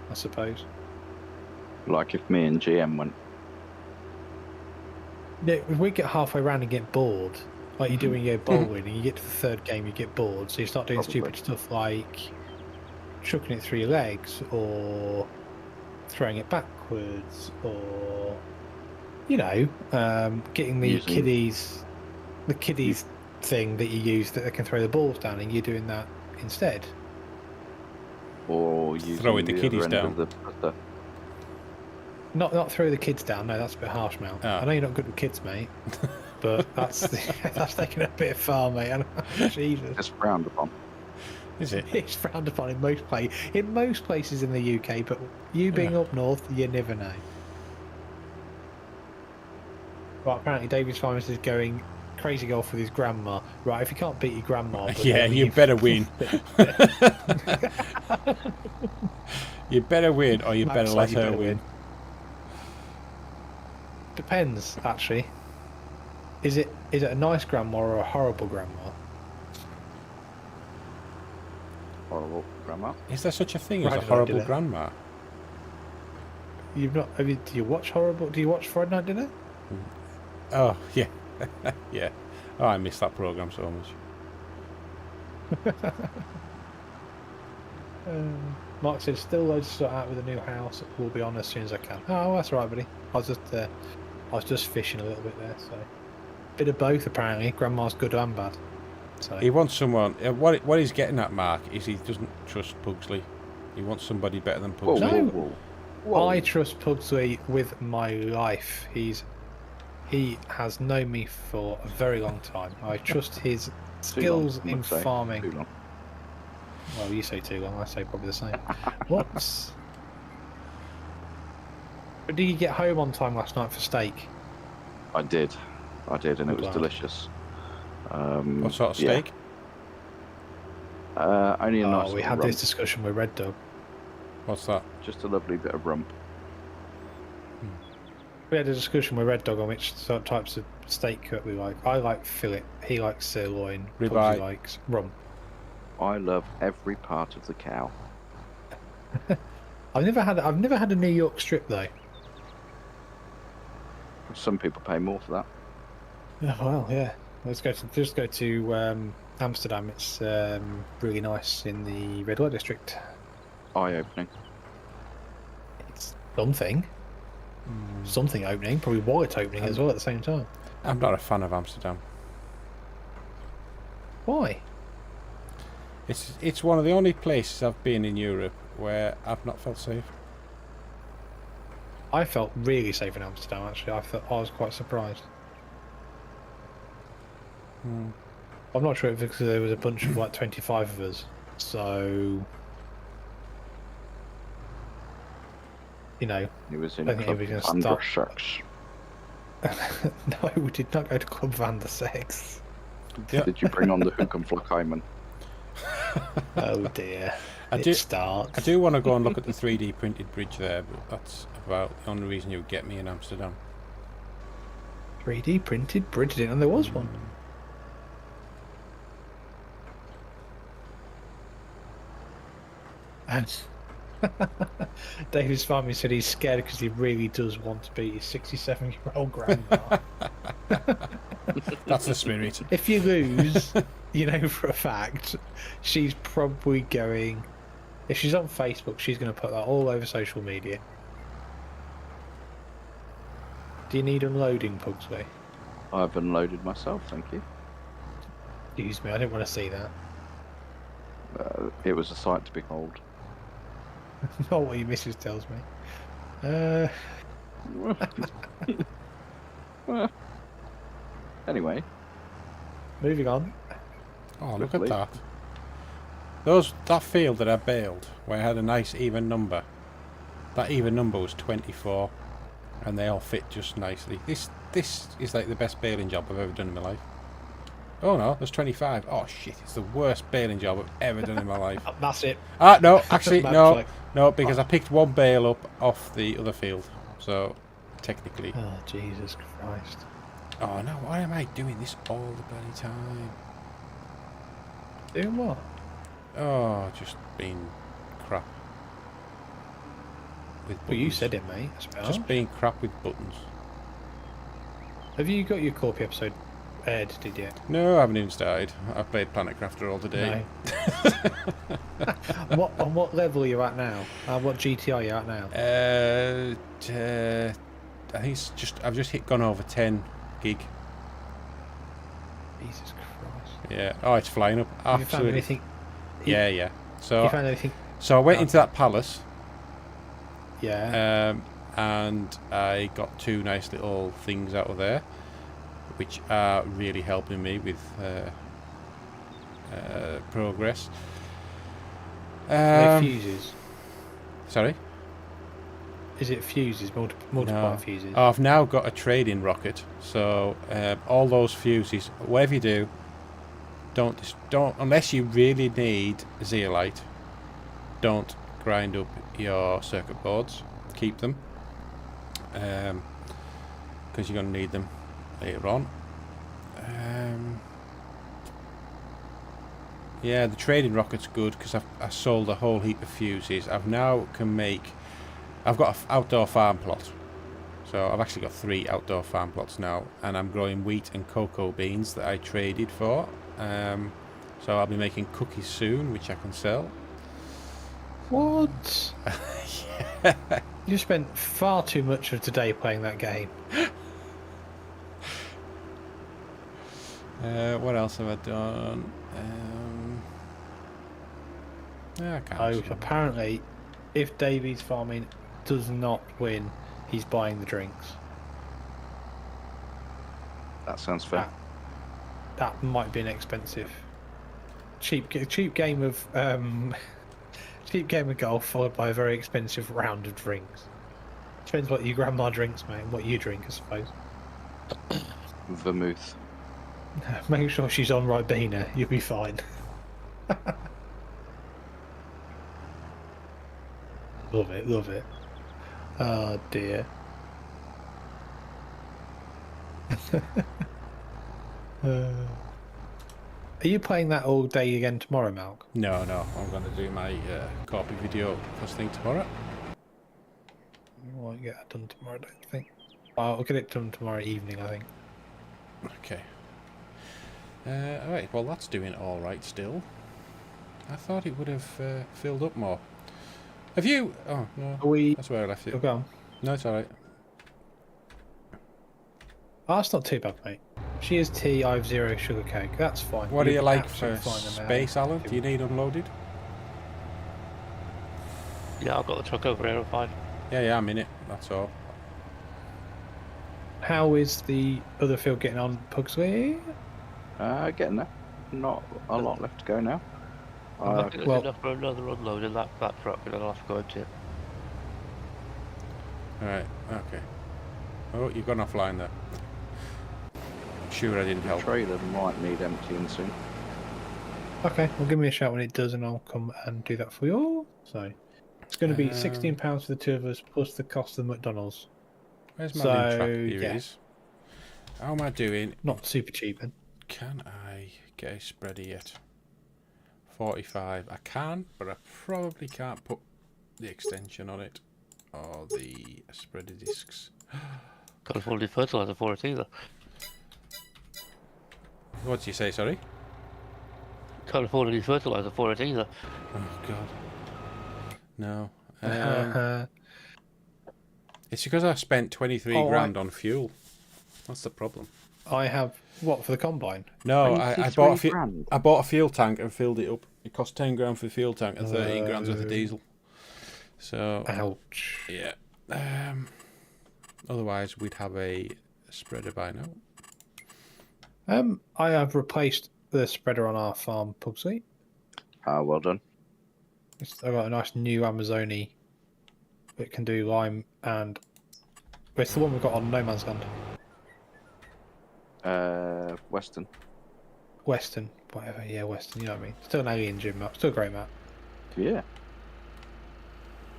Speaker 2: I suppose.
Speaker 5: Like if me and GM went.
Speaker 2: Yeah, if we get halfway around and get bored, like you do when you go bowling, and you get to the 3rd game, you get bored, so you start doing
Speaker 5: Probably.
Speaker 2: stupid stuff like chucking it through your legs, or throwing it backwards, or getting the
Speaker 5: Using-
Speaker 2: kiddies thing that you use that they can throw the balls down, and you're doing that instead.
Speaker 5: Or using
Speaker 1: Throwing the
Speaker 5: other
Speaker 1: kiddies
Speaker 5: end
Speaker 1: down.
Speaker 5: of the putter.
Speaker 2: Not throw the kids down. No, that's a bit harsh, Mel.
Speaker 1: Ah.
Speaker 2: I know you're not good with kids, mate, but that's taking it a bit far, mate. Jesus.
Speaker 5: It's frowned upon.
Speaker 1: Is it?
Speaker 2: It's frowned upon in most places in the UK, but you being
Speaker 1: Yeah.
Speaker 2: up north, you never know. Right, apparently David's Finest is going Crazy Golf with his grandma. Right, if you can't beat your grandma... but
Speaker 1: Yeah,
Speaker 2: then
Speaker 1: you better win. You better win, or you
Speaker 2: Max
Speaker 1: better
Speaker 2: said
Speaker 1: let
Speaker 2: you
Speaker 1: her
Speaker 2: better
Speaker 1: win.
Speaker 2: Depends, actually. Is it a nice grandma or a horrible grandma?
Speaker 5: Horrible grandma.
Speaker 1: Is there such a thing as a
Speaker 2: Friday Night
Speaker 1: horrible
Speaker 2: Dinner.
Speaker 1: grandma?
Speaker 2: You've not? Do you watch horrible? Do you watch Friday Night Dinner?
Speaker 1: Oh, yeah. Yeah. Oh, I miss that programme so much.
Speaker 2: Mark said, still loads to sort out with a new house. We'll be on as soon as I can. Oh, that's all right, buddy. I was just fishing a little bit there, so bit of both apparently. Grandma's good and bad. So
Speaker 1: He wants someone... what he's getting at, Mark, is he doesn't trust Pugsley. He wants somebody better than
Speaker 5: Whoa,
Speaker 1: Pugsley.
Speaker 2: No.
Speaker 5: whoa, whoa.
Speaker 2: I trust Pugsley with my life. He has known me for a very long time. I trust his
Speaker 5: Too long,
Speaker 2: skills
Speaker 5: I
Speaker 2: in
Speaker 5: would say.
Speaker 2: farming.
Speaker 5: Too long.
Speaker 2: Well, you say too long, I say probably the same. What? Did you get home on time last night for steak?
Speaker 5: I did, and it was
Speaker 2: Glad.
Speaker 5: delicious.
Speaker 1: What sort of
Speaker 5: yeah.
Speaker 1: steak?
Speaker 5: Only a nice
Speaker 2: We
Speaker 5: little
Speaker 2: had
Speaker 5: rump.
Speaker 2: this discussion with Red Dog.
Speaker 1: What's that?
Speaker 5: Just a lovely bit of rump.
Speaker 2: We had a discussion with Red Dog on which sort of types of steak cut we like. I like fillet. He likes sirloin.
Speaker 1: Ribeye.
Speaker 2: Pugsley likes rump.
Speaker 5: I love every part of the cow.
Speaker 2: I've never had a New York strip though.
Speaker 5: Some people pay more for that.
Speaker 2: Oh, well, yeah. Let's go to Amsterdam. It's really nice in the red light district.
Speaker 5: Eye-opening.
Speaker 2: It's something opening, probably wallet opening as well at the same time.
Speaker 1: I'm not a fan of Amsterdam.
Speaker 2: Why?
Speaker 1: It's one of the only places I've been in Europe where I've not felt safe.
Speaker 2: I felt really safe in Amsterdam. Actually, I was quite surprised. I'm not sure if it's because there was a bunch of like 25 of us, so you know.
Speaker 5: It was in
Speaker 2: I
Speaker 5: a
Speaker 2: think
Speaker 5: club
Speaker 2: it was
Speaker 5: under
Speaker 2: gonna
Speaker 5: sex.
Speaker 2: No, we did not go to Club Van der Sex.
Speaker 1: Yeah.
Speaker 5: Did you bring on the hook and flock hymen?
Speaker 2: Oh dear.
Speaker 1: I
Speaker 2: It starts.
Speaker 1: I do want to go and look at the 3D printed bridge there, but that's about the only reason you would get me in Amsterdam.
Speaker 2: 3D printed bridge, and there was one. And David's family said he's scared because he really does want to beat his 67-year-old grandma.
Speaker 1: That's the spirit.
Speaker 2: If you lose, you know for a fact, she's probably going... If she's on Facebook, she's going to put that all over social media. Do you need unloading, Pugsley?
Speaker 5: I've unloaded myself, thank you.
Speaker 2: Excuse me, I didn't want to see that.
Speaker 5: It was a sight to behold.
Speaker 2: Not what your missus tells me.
Speaker 5: Well, anyway,
Speaker 2: Moving on.
Speaker 1: Oh, look
Speaker 5: Lovely.
Speaker 1: at that. That field that I baled, where I had a nice even number, that even number was 24, and they all fit just nicely. This is like the best baling job I've ever done in my life. Oh no, there's 25. Oh shit, it's the worst baling job I've ever done in my life.
Speaker 2: That's it.
Speaker 1: No, actually,
Speaker 2: That's
Speaker 1: no,
Speaker 2: like-
Speaker 1: no, because I picked one bale up off the other field, so technically.
Speaker 2: Oh, Jesus Christ.
Speaker 1: Oh no, why am I doing this all the bloody time?
Speaker 2: Doing what?
Speaker 1: Oh, just being crap. With
Speaker 2: Well, you
Speaker 1: buttons.
Speaker 2: said it, mate. I suppose.
Speaker 1: Just being crap with buttons.
Speaker 2: Have you got your Corpy episode aired, did you?
Speaker 1: No, I haven't even started. I've played Planet Crafter all today.
Speaker 2: No. On what level are you at now? What GT are you at now?
Speaker 1: I think I've just gone over 10 gig.
Speaker 2: Jesus Christ.
Speaker 1: Yeah. Oh, it's flying up.
Speaker 2: Have you found
Speaker 1: Absolutely.
Speaker 2: anything?
Speaker 1: Yeah.
Speaker 2: You
Speaker 1: So
Speaker 2: found anything?
Speaker 1: I went into that palace,
Speaker 2: Yeah.
Speaker 1: and I got 2 nice little things out of there, which are really helping me with progress.
Speaker 2: Are they fuses?
Speaker 1: Sorry?
Speaker 2: Is it fuses? Multiple
Speaker 1: No.
Speaker 2: fuses?
Speaker 1: Oh, I've now got a trading rocket, so all those fuses, whatever you do, don't unless you really need zeolite, don't grind up your circuit boards. Keep them, because you're going to need them later on. Yeah, the trading rocket's good because I sold a whole heap of fuses. I've got an outdoor farm plot. So I've actually got 3 outdoor farm plots now, and I'm growing wheat and cocoa beans that I traded for. So I'll be making cookies soon, which I can sell.
Speaker 2: What?
Speaker 1: Yeah.
Speaker 2: You spent far too much of today playing that game.
Speaker 1: What else have I done? I can't.
Speaker 2: Oh,
Speaker 1: see.
Speaker 2: apparently, if Davy's farming does not win, he's buying the drinks.
Speaker 5: That sounds fair.
Speaker 2: That might be an expensive, cheap game of cheap game of golf followed by a very expensive round of drinks. Depends what your grandma drinks, mate, and what you drink, I suppose.
Speaker 5: Vermouth.
Speaker 2: Make sure she's on Ribena, you'll be fine. Love it, love it. Oh dear. Are you playing that all day again tomorrow, Malk?
Speaker 1: No, I'm going to do my copy video first thing tomorrow.
Speaker 2: You won't get that done tomorrow, I don't think. I'll get it done tomorrow evening, I think.
Speaker 1: Okay. Alright, well that's doing alright still. I thought it would have filled up more. Have you... Oh, no. That's where I left it.
Speaker 2: Go on.
Speaker 1: No, it's alright.
Speaker 2: Oh, that's not too bad, mate. She is tea, I have 0 sugar cake. That's fine.
Speaker 1: What do you
Speaker 2: You'll be
Speaker 1: like for
Speaker 2: absolutely fine, no matter
Speaker 1: space,
Speaker 2: how
Speaker 1: Alan? Do you need unloaded?
Speaker 3: Yeah, I've got the truck over here, I'm fine.
Speaker 1: Yeah, I'm in it. That's all.
Speaker 2: How is the other field getting on, Pugsley?
Speaker 5: Getting there. Not a lot left to go now.
Speaker 3: I think there's
Speaker 2: well-
Speaker 3: enough for another unload in that truck, and then I'll have to go into it.
Speaker 1: Alright, okay. Oh, you've gone offline there. Sure I didn't
Speaker 5: The
Speaker 1: help.
Speaker 5: trailer might need emptying soon.
Speaker 2: Okay, well give me a shout when it does and I'll come and do that for you. So, it's going to be £16 for the 2 of us plus the cost of the McDonald's.
Speaker 1: Where's my
Speaker 2: So,
Speaker 1: link track? Here
Speaker 2: yeah.
Speaker 1: it is. How am I doing?
Speaker 2: Not super cheap then.
Speaker 1: Can I get a spreader yet? 45. I can, but I probably can't put the extension on it. Or the spreader discs.
Speaker 3: Can't afford any fertiliser for it either.
Speaker 1: What did you say, sorry?
Speaker 3: Can't afford any fertiliser for it either.
Speaker 1: Oh, God. No. It's because I spent 23
Speaker 2: Oh,
Speaker 1: grand on fuel. That's the problem.
Speaker 2: I have, what, for the combine?
Speaker 1: No, I
Speaker 5: 23
Speaker 1: bought
Speaker 5: grand?
Speaker 1: I bought a fuel tank and filled it up. It cost 10 grand for the fuel tank and 13 grand's worth of diesel. So,
Speaker 2: Ouch.
Speaker 1: yeah. Otherwise, we'd have a spreader by now.
Speaker 2: I have replaced the spreader on our farm, Pugsley.
Speaker 5: Well done.
Speaker 2: I've got a nice new Amazoni that can do lime and... It's the one we've got on No Man's Land.
Speaker 5: Western.
Speaker 2: Western, whatever, yeah, Western, you know what I mean. Still an alien gym map, still a great map.
Speaker 5: Yeah.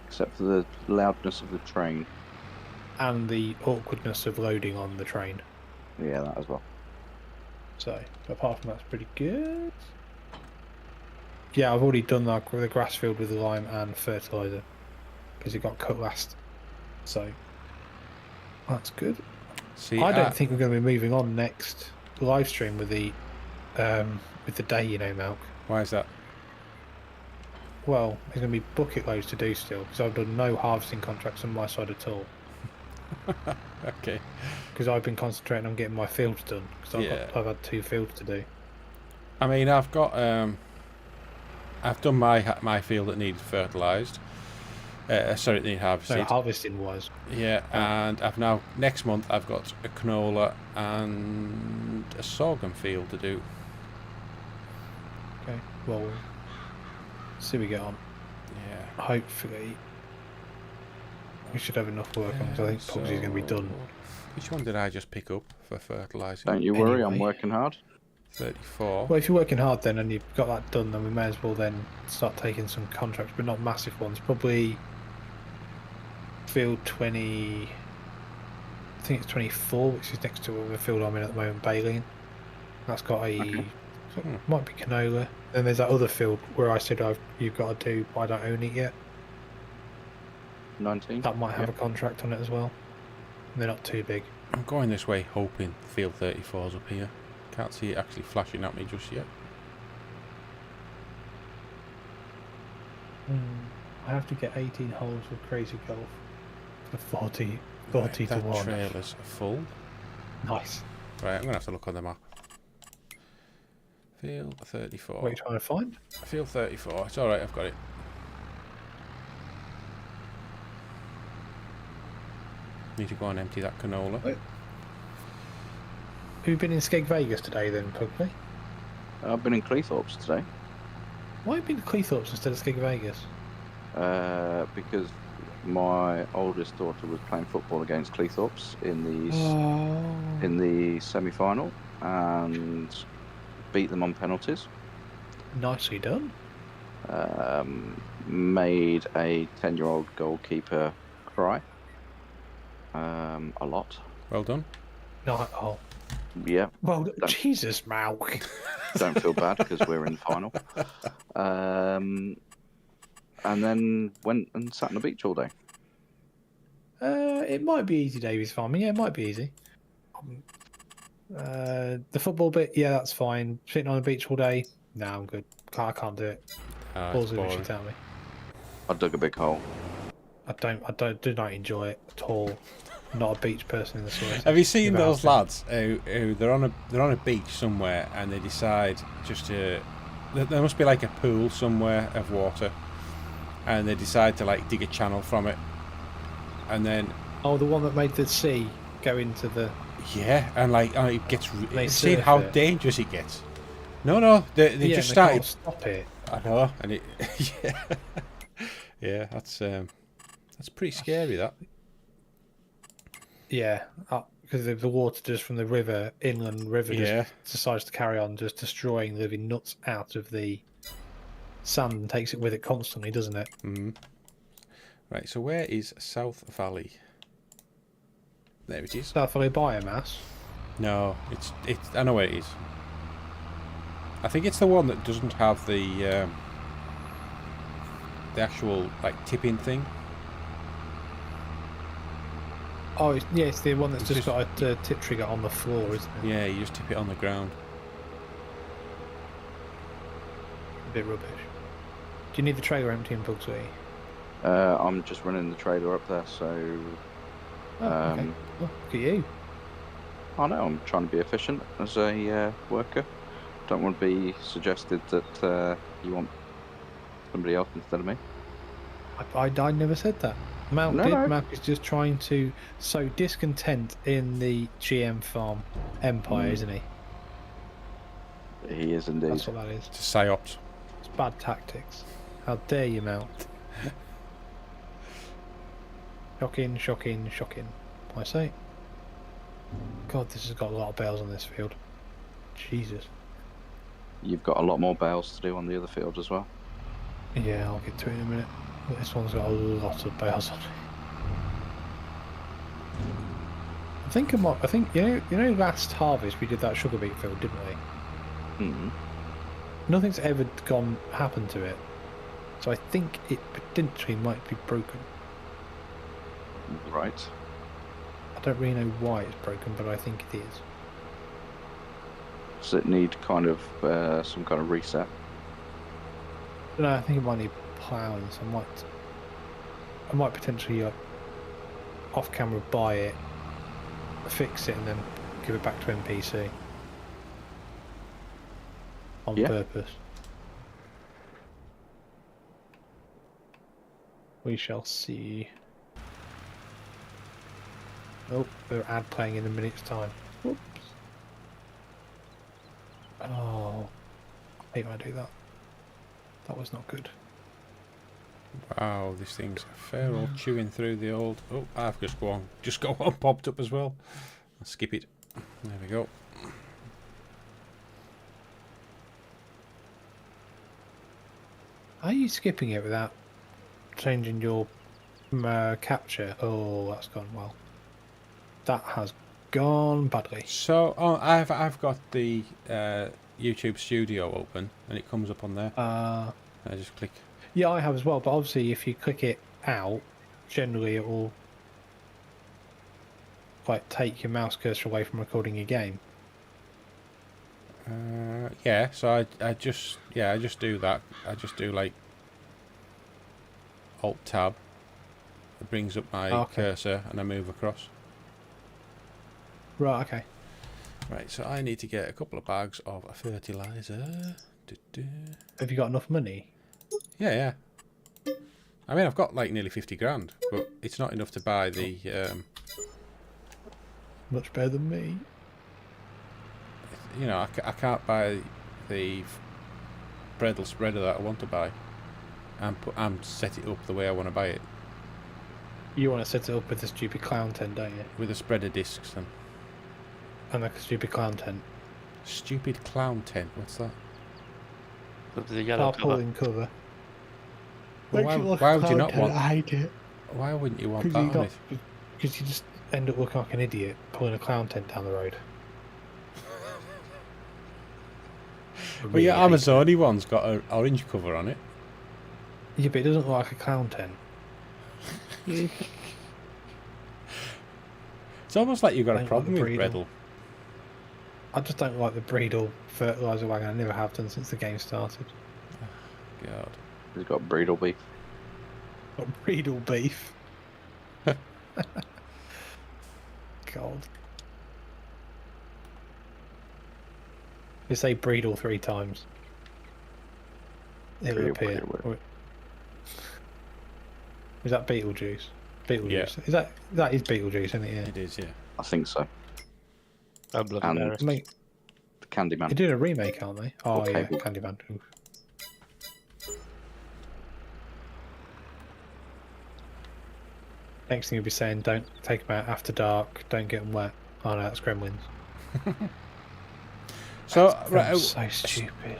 Speaker 5: Except for the loudness of the train.
Speaker 2: And the awkwardness of loading on the train.
Speaker 5: Yeah, that as well.
Speaker 2: So, apart from that's pretty good. Yeah, I've already done the grass field with the lime and fertiliser. Because it got cut last. So, that's good.
Speaker 1: See,
Speaker 2: I don't think we're going to be moving on next live stream with the day, you know, Malk.
Speaker 1: Why is that?
Speaker 2: Well, there's going to be bucket loads to do still, because I've done no harvesting contracts on my side at all.
Speaker 1: Okay.
Speaker 2: Because I've been concentrating on getting my fields done, because I've had 2 fields to do.
Speaker 1: I mean, I've got I've done my field that needed fertilised. Sorry, it needed harvested.
Speaker 2: So harvesting wise.
Speaker 1: Yeah, and I've now next month I've got a canola and a sorghum field to do.
Speaker 2: Okay, well, see we get on.
Speaker 1: Yeah.
Speaker 2: Hopefully, we should have enough work on, because I think Pugsy's going to be done.
Speaker 1: Which one did I just pick up for fertilising?
Speaker 5: Don't you worry, I'm
Speaker 2: Anyway.
Speaker 5: working hard.
Speaker 1: 34.
Speaker 2: Well, if you're working hard then and you've got that done, then we may as well then start taking some contracts, but not massive ones. Probably field 20, I think it's 24, which is next to the field I'm in at the moment, baling. That's got a
Speaker 5: Okay.
Speaker 2: might be canola. Then there's that other field where I said you've got to do, but I don't own it yet.
Speaker 5: 19.
Speaker 2: That might have
Speaker 5: Yeah.
Speaker 2: a contract on it as well. They're not too big.
Speaker 1: I'm going this way, hoping field 34's up here. Can't see it actually flashing at me just yet.
Speaker 2: I have to get 18 holes with Crazy Golf for 40
Speaker 1: Right,
Speaker 2: to
Speaker 1: that
Speaker 2: 1.
Speaker 1: trailer's full.
Speaker 2: Nice.
Speaker 1: Right, I'm going to have to look on the map. Field 34.
Speaker 2: What are you trying to find?
Speaker 1: Field 34. It's alright, I've got it. Need to go and empty that canola.
Speaker 2: Wait. Have you been in Skeg Vegas today then, Pugsley?
Speaker 5: I've been in Cleethorpes today
Speaker 2: Why have you been to Cleethorpes instead of Skeg Vegas?
Speaker 5: because my oldest daughter was playing football against Cleethorpes in the semi-final and beat them on penalties.
Speaker 2: Nicely done.
Speaker 5: Made a 10-year-old goalkeeper cry a lot.
Speaker 1: Well done.
Speaker 2: No, oh.
Speaker 5: Yeah,
Speaker 2: Well,
Speaker 5: Don't-
Speaker 2: Jesus, Malk.
Speaker 5: don't feel bad because we're in the final. And then went and sat on the beach all day.
Speaker 2: It might be easy, Davies farming. Yeah, it might be easy. The football bit, yeah, that's fine. Sitting on the beach all day, no, I'm good. I can't do it.
Speaker 1: It's
Speaker 2: Balls of
Speaker 1: boring.
Speaker 2: you tell me.
Speaker 5: I dug a big hole.
Speaker 2: Do not enjoy it at all. Not a beach person in the slightest.
Speaker 1: Have you seen
Speaker 2: Never
Speaker 1: those
Speaker 2: have
Speaker 1: lads who they're on a beach somewhere and they decide just to there must be like a pool somewhere of water and they decide to like dig a channel from it and then
Speaker 2: Oh, the one that made the sea go into the.
Speaker 1: yeah and like it gets
Speaker 2: They
Speaker 1: see
Speaker 2: surf
Speaker 1: how
Speaker 2: it.
Speaker 1: dangerous it gets. No, they
Speaker 2: Yeah,
Speaker 1: just
Speaker 2: and
Speaker 1: started.
Speaker 2: Can't stop it.
Speaker 1: I know, and it yeah, that's pretty scary. That
Speaker 2: Yeah, because the water just from the river, inland river,
Speaker 1: Yeah.
Speaker 2: just decides to carry on, just destroying the living nuts out of the sand and takes it with it constantly, doesn't it?
Speaker 1: right. So where is South Valley? There it is.
Speaker 2: South Valley biomass.
Speaker 1: No, it's I know where it is. I think it's the one that doesn't have the actual like tipping thing.
Speaker 2: Oh, it's the one that's
Speaker 1: It's
Speaker 2: just got a tip trigger on the floor, isn't it?
Speaker 1: Yeah, you just tip it on the ground.
Speaker 2: A bit rubbish. Do you need the trailer emptying, Bugsy?
Speaker 5: I'm just running the trailer up there, so
Speaker 2: Oh, okay.
Speaker 5: Um,
Speaker 2: Oh, look at you.
Speaker 5: I know I'm trying to be efficient as a worker. Don't want to be suggested that you want somebody else instead of me.
Speaker 2: I never said that. Mount
Speaker 5: No,
Speaker 2: did.
Speaker 5: no.
Speaker 2: Mount is just trying to sow discontent in the GM farm empire, isn't he?
Speaker 5: He is indeed.
Speaker 2: That's what that is.
Speaker 1: It's a psyops.
Speaker 2: It's bad tactics. How dare you, Mount? Shocking, shocking, shocking. I say. God, this has got a lot of bales on this field. Jesus.
Speaker 5: You've got a lot more bales to do on the other field as well.
Speaker 2: Yeah, I'll get to it in a minute. But this one's got a lot of bales on it. I think you know last harvest we did that sugar beet field, didn't we?
Speaker 5: Mm.
Speaker 2: Nothing's ever happened to it. So I think it potentially might be broken.
Speaker 5: Right.
Speaker 2: I don't really know why it's broken, but I think it is.
Speaker 5: Does it need kind of some kind of reset?
Speaker 2: No, I think it might need ploughing, so I might potentially off camera buy it, fix it, and then give it back to NPC on
Speaker 5: Yeah.
Speaker 2: purpose. We shall see. Oh, their ad playing in a minute's time. Whoops. Oh, I hate when I do that. That was not good.
Speaker 1: Wow, this thing's a fair old chewing through the old. Oh, I've just got one popped up as well. I'll skip it. There we go.
Speaker 2: Are you skipping it without changing your capture? Oh, that's gone well. That has gone badly.
Speaker 1: So, I've got the YouTube Studio open, and it comes up on there. I just click.
Speaker 2: Yeah, I have as well, but obviously if you click it out, generally it will like take your mouse cursor away from recording your game.
Speaker 1: Yeah, so I just do that. I just do like Alt Tab. It brings up my cursor, and I move across.
Speaker 2: Right, okay.
Speaker 1: Right, so I need to get a couple of bags of fertilizer.
Speaker 2: Have you got enough money?
Speaker 1: Yeah. I mean, I've got like nearly 50 grand, but it's not enough to buy the.
Speaker 2: Much better than me.
Speaker 1: You know, I can't buy the Bredel spreader that I want to buy, and set it up the way I want to buy it.
Speaker 2: You want to set it up with the stupid clown tent, don't you?
Speaker 1: With the spreader discs
Speaker 2: And like a stupid clown tent.
Speaker 1: Stupid clown tent. What's that?
Speaker 3: With the yellow cover.
Speaker 2: Tarpaulin cover.
Speaker 1: Well, why would you not want?
Speaker 2: I hate it.
Speaker 1: Why wouldn't you want that on it?
Speaker 2: Because you just end up looking like an idiot pulling a clown tent down the road.
Speaker 1: Well, your Amazon one's got an orange cover on it.
Speaker 2: Yeah, but it doesn't look like a clown tent.
Speaker 1: It's almost like you've got a
Speaker 2: Don't
Speaker 1: problem
Speaker 2: like
Speaker 1: with
Speaker 2: the
Speaker 1: Bredel.
Speaker 2: I just don't like the Bredel fertiliser wagon. I never have done since the game started.
Speaker 1: God.
Speaker 5: He's got Bredel beef.
Speaker 2: Got Bredel beef. God. You say Bredel 3 times. It'll
Speaker 5: Bredel,
Speaker 2: appear.
Speaker 5: Bredel.
Speaker 2: Is that Beetlejuice? Beetlejuice.
Speaker 1: Yeah.
Speaker 2: That is Beetlejuice, isn't it? Yeah.
Speaker 1: It is, yeah.
Speaker 5: I think so.
Speaker 3: I'm bloody
Speaker 5: And-
Speaker 3: embarrassed.
Speaker 2: Mate,
Speaker 5: The Candyman.
Speaker 2: they're doing a remake, aren't they? Oh
Speaker 5: Okay.
Speaker 2: yeah, Candyman. Oof. Next thing you'll be saying, don't take them out after dark, don't get them wet. Oh no, that's Gremlins.
Speaker 1: So,
Speaker 2: That's so stupid.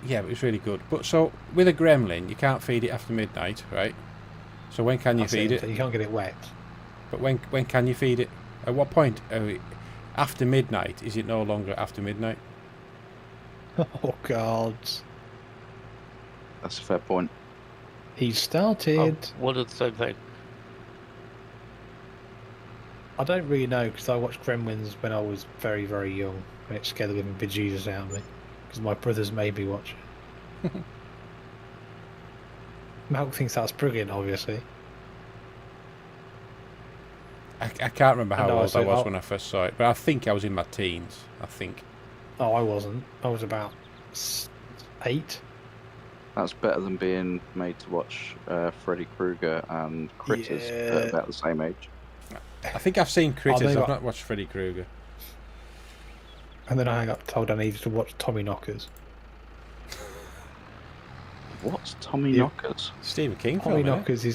Speaker 1: yeah, but it's really good. But so, with a gremlin, you can't feed it after midnight, right? So when can you
Speaker 2: That's
Speaker 1: feed it?
Speaker 2: You can't get it wet.
Speaker 1: But when can you feed it? At what point? After midnight? Is it no longer after midnight?
Speaker 2: Oh God.
Speaker 5: That's a fair point.
Speaker 2: He's
Speaker 3: Oh,
Speaker 2: started.
Speaker 3: one of the same thing.
Speaker 2: I don't really know because I watched Gremlins when I was very, very young, and it scared the living bejesus out of me because my brothers made me watch it. Malk thinks that's brilliant, obviously.
Speaker 1: I can't remember how
Speaker 2: No,
Speaker 1: old I
Speaker 2: so
Speaker 1: was when I first saw it, but I think I was in my teens. I think.
Speaker 2: Oh, I wasn't. I was about 8.
Speaker 5: That's better than being made to watch Freddy Krueger and Critters
Speaker 2: Yeah.
Speaker 5: at about the same age.
Speaker 1: I think I've seen Critters.
Speaker 2: they
Speaker 1: I've
Speaker 2: got-
Speaker 1: not watched Freddy Krueger.
Speaker 2: And then I got told I needed to watch Tommy Knockers.
Speaker 5: What's Tommy
Speaker 2: Yeah.
Speaker 5: Knockers?
Speaker 1: Stephen King film,
Speaker 2: Tommy
Speaker 1: isn't it?
Speaker 2: Knockers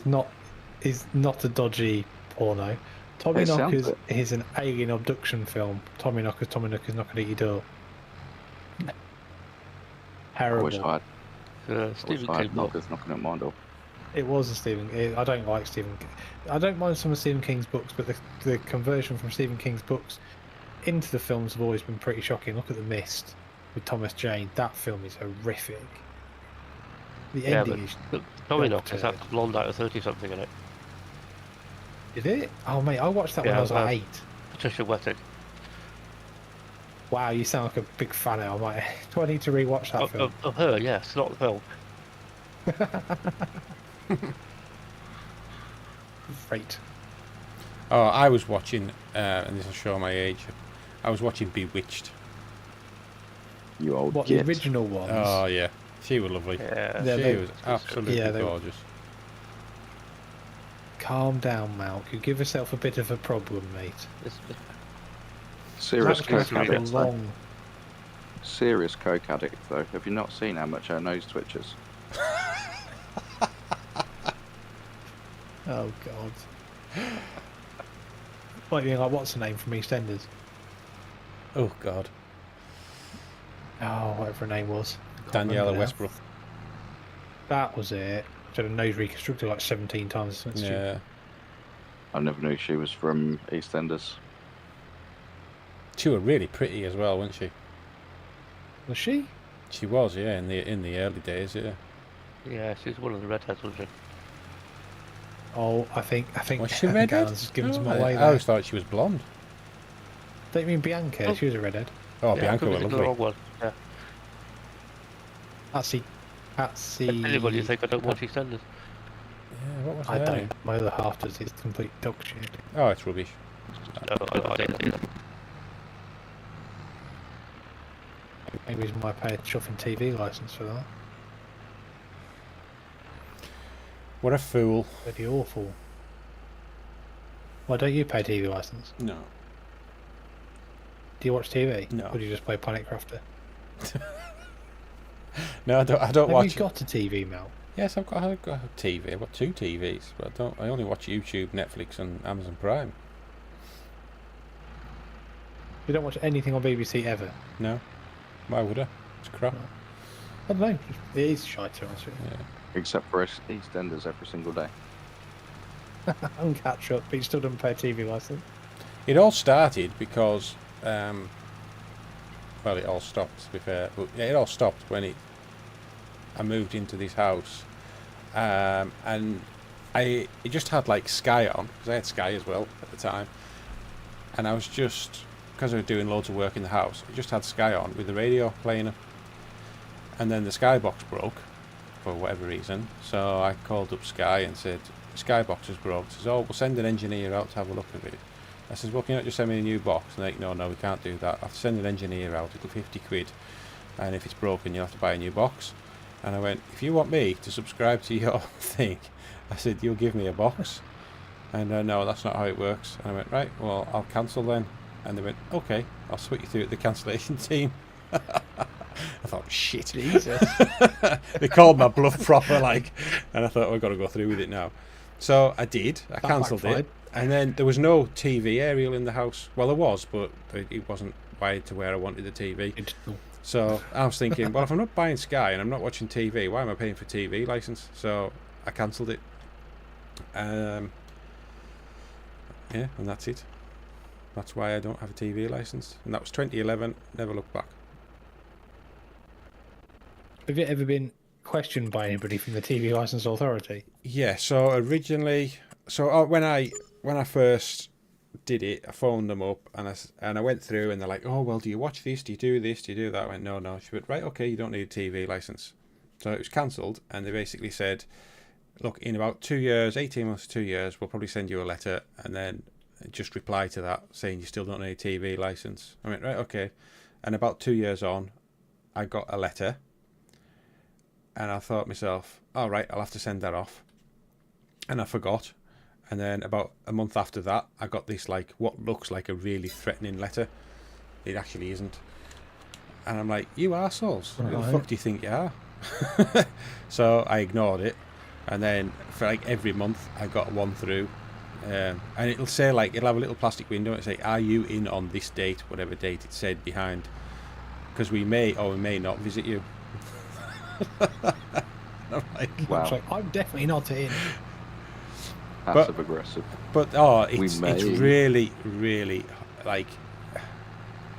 Speaker 2: is not a dodgy porno. Tommy
Speaker 5: It sounds
Speaker 2: Knockers
Speaker 5: it.
Speaker 2: is an alien abduction film. Tommy Knockers knocking at your door.
Speaker 5: I
Speaker 2: Terrible.
Speaker 5: wish I had,
Speaker 3: Stephen
Speaker 5: I
Speaker 3: King
Speaker 5: had
Speaker 3: book.
Speaker 5: knockers knocking at my door.
Speaker 2: It was a Stephen. I don't like Stephen King. I don't mind some of Stephen King's books, but the conversion from Stephen King's books into the films have always been pretty shocking. Look at The Mist with Thomas Jane. That film is horrific. The
Speaker 3: Yeah,
Speaker 2: ending is.
Speaker 3: but Tommy
Speaker 2: Dog
Speaker 3: Knockers
Speaker 2: turd.
Speaker 3: had the blonde out of 30 something in it.
Speaker 2: Did it? Oh mate, I watched that when
Speaker 3: Yeah,
Speaker 2: I was like
Speaker 3: well,
Speaker 2: 8.
Speaker 3: Patricia Wettig.
Speaker 2: Wow, you sound like a big fan now. I might. Do I need to rewatch that film?
Speaker 3: Of her, yes, not the film.
Speaker 2: Great.
Speaker 1: Oh, I was watching, and this will show my age. I was watching Bewitched.
Speaker 5: You old
Speaker 2: What
Speaker 5: git.
Speaker 2: the original ones?
Speaker 1: Oh yeah, she was lovely.
Speaker 3: Yeah.
Speaker 2: Yeah,
Speaker 1: She
Speaker 2: they-
Speaker 1: was absolutely
Speaker 2: yeah, they-
Speaker 1: gorgeous.
Speaker 2: Calm down, Malk. You give yourself a bit of a problem, mate.
Speaker 3: It's-
Speaker 5: Serious
Speaker 2: That
Speaker 5: coke
Speaker 2: was
Speaker 3: Coke
Speaker 2: a
Speaker 5: addict. though.
Speaker 2: long.
Speaker 5: Serious coke addict though. Have you not seen how much her nose twitches?
Speaker 2: Oh God. What you mean, like what's the name from EastEnders?
Speaker 1: Oh God,
Speaker 2: Oh, whatever her name was. Can't
Speaker 1: Daniela
Speaker 2: remember now.
Speaker 1: Westbrook.
Speaker 2: That was it. She had a nose reconstructed like 17 times. Something stupid.
Speaker 1: Yeah,
Speaker 5: I never knew she was from EastEnders.
Speaker 1: She was really pretty as well, wasn't she?
Speaker 2: Was she?
Speaker 1: She was, yeah, in the early days, yeah.
Speaker 3: Yeah, she's one of the redheads, wasn't she?
Speaker 2: Oh, I think
Speaker 1: Was she
Speaker 2: I think
Speaker 1: redhead?
Speaker 2: Alan's just giving
Speaker 1: Oh,
Speaker 2: some
Speaker 1: I
Speaker 2: away there.
Speaker 1: always thought she was blonde.
Speaker 2: Don't you mean Bianca?
Speaker 3: Oh.
Speaker 2: She was a redhead.
Speaker 1: Oh,
Speaker 3: Yeah,
Speaker 1: Bianca
Speaker 3: could be
Speaker 1: was
Speaker 3: thinking
Speaker 1: lovely.
Speaker 3: of the wrong one. Yeah.
Speaker 2: Patsy.
Speaker 3: Anybody you think I don't watch EastEnders?
Speaker 1: Yeah, what was
Speaker 2: I
Speaker 1: her
Speaker 2: don't.
Speaker 1: name?
Speaker 2: My other half does. It's complete dog shit.
Speaker 1: Oh, it's rubbish.
Speaker 3: No, I didn't either.
Speaker 2: Maybe reason why I pay a chuffing TV license for that.
Speaker 1: What a fool.
Speaker 2: Pretty awful. Why don't you pay a TV license?
Speaker 1: No.
Speaker 2: Do you watch TV?
Speaker 1: No.
Speaker 2: Or do you just play Planet Crafter?
Speaker 1: No, I don't
Speaker 2: Have
Speaker 1: watch
Speaker 2: you
Speaker 1: it.
Speaker 2: got a TV, Mel?
Speaker 1: Yes, I've got a TV. I've got 2 TVs, but I only watch YouTube, Netflix, and Amazon Prime.
Speaker 2: You don't watch anything on BBC ever?
Speaker 1: No, why would I? It's crap.
Speaker 2: I don't know. It is shite, to be honest with you.
Speaker 1: Yeah.
Speaker 5: Except for EastEnders every single day.
Speaker 2: And catch up, but you still don't pay a TV license.
Speaker 1: It all started because, well, it all stopped. To be fair, but yeah, it all stopped when I moved into this house, and it just had like Sky on, because I had Sky as well at the time, and I was just, because I was doing loads of work in the house, it just had Sky on with the radio playing it, and then the Sky box broke for whatever reason, so I called up Sky and said, Sky box is broke. He says, oh, we'll send an engineer out to have a look at it. I says, well, can you not just send me a new box? And they're like, no, we can't do that. I have to send an engineer out, it'll be 50 quid, and if it's broken you'll have to buy a new box. And I went, if you want me to subscribe to your thing, I said, you'll give me a box. And no, that's not how it works. And I went, right, well, I'll cancel then. And they went, okay, I'll switch you through to the cancellation team. I thought, shit.
Speaker 2: Jesus.
Speaker 1: They called my bluff proper, like, and I thought, I've got to go through with it now. So I did. I cancelled
Speaker 2: backfired.
Speaker 1: it. And then there was no TV aerial in the house. Well, there was, but it wasn't wired to where I wanted the TV. So I was thinking, well, if I'm not buying Sky and I'm not watching TV, why am I paying for TV license? So I cancelled it. Yeah, and that's it. That's why I don't have a TV license. And that was 2011. Never looked back.
Speaker 2: Have you ever been questioned by anybody from the TV Licence Authority?
Speaker 1: Yeah. So originally, when I first did it, I phoned them up and I went through and they're like, oh, well, do you watch this? Do you do this? Do you do that? I went, no. She went, right, okay, you don't need a TV license. So it was cancelled, and they basically said, look, in about 2 years, 18 months to 2 years, we'll probably send you a letter, and then just reply to that saying you still don't need a TV license. I went, right, okay. And about 2 years on, I got a letter, and I thought to myself, all right, I'll have to send that off. And I forgot. And then about a month after that, I got this, like, what looks like a really threatening letter. It actually isn't. And I'm like, you arseholes, who the fuck do you think you are? So I ignored it. And then for like every month, I got one through. And it'll say, like, it'll have a little plastic window and say, are you in on this date, whatever date it said behind. Because we may or we may not visit you. I'm like,
Speaker 5: Wow.
Speaker 2: It's like, I'm definitely not in.
Speaker 5: Passive aggressive.
Speaker 1: But it's really, really, like,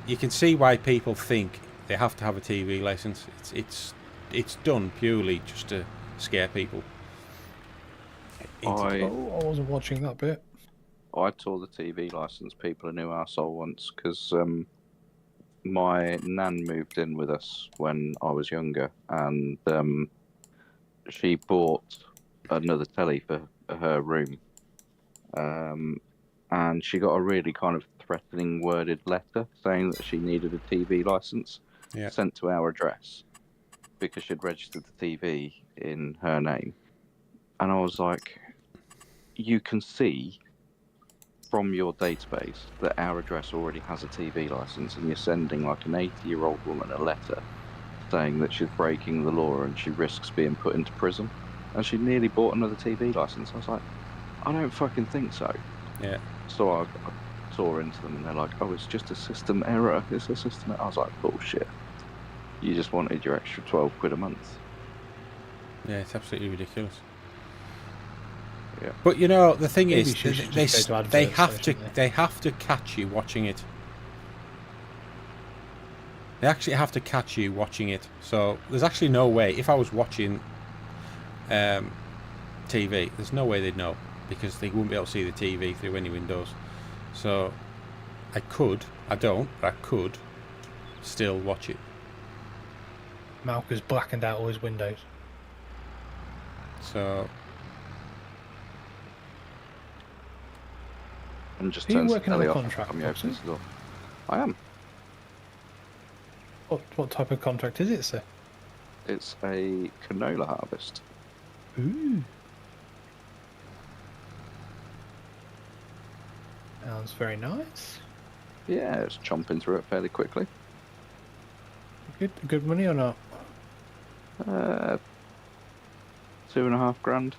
Speaker 1: you can see why people think they have to have a TV license. It's done purely just to scare people.
Speaker 5: I
Speaker 2: Oh, I wasn't watching that bit.
Speaker 5: told the TV license people a new arsehole once because my nan moved in with us when I was younger, and she bought another telly for her room, and she got a really kind of threatening worded letter saying that she needed a TV license sent to our address because she'd registered the TV in her name. And I was like, you can see from your database that our address already has a TV license, and you're sending like an 80-year-old woman a letter saying that she's breaking the law and she risks being put into prison, and she nearly bought another TV license. I was like, I don't fucking think so.
Speaker 1: Yeah.
Speaker 5: So I tore into them and they're like, oh, it's just a system error. It's a system error. I was like, bullshit. You just wanted your extra 12 quid a month.
Speaker 1: Yeah, it's absolutely ridiculous.
Speaker 5: Yeah.
Speaker 1: But you know, the thing
Speaker 2: Maybe
Speaker 1: is,
Speaker 2: she should
Speaker 1: they
Speaker 2: just go to
Speaker 1: they
Speaker 2: adverts,
Speaker 1: have to
Speaker 2: shouldn't
Speaker 1: they have to catch you watching it. They actually have to catch you watching it. So there's actually no way. If I was watching TV, there's no way they'd know, because they wouldn't be able to see the TV through any windows. So I could. I don't, but I could still watch it.
Speaker 2: Malcolm's blackened out all his windows.
Speaker 1: So.
Speaker 5: And just
Speaker 2: Are you
Speaker 5: turns the
Speaker 2: working on
Speaker 5: telly
Speaker 2: a
Speaker 5: off
Speaker 2: contract,
Speaker 5: when you open
Speaker 2: Foxy?
Speaker 5: the door. I am.
Speaker 2: What type of contract is it, sir?
Speaker 5: It's a canola harvest.
Speaker 2: Ooh. Sounds very nice.
Speaker 5: Yeah, it's chomping through it fairly quickly.
Speaker 2: Good money or not?
Speaker 5: 2.5 grand.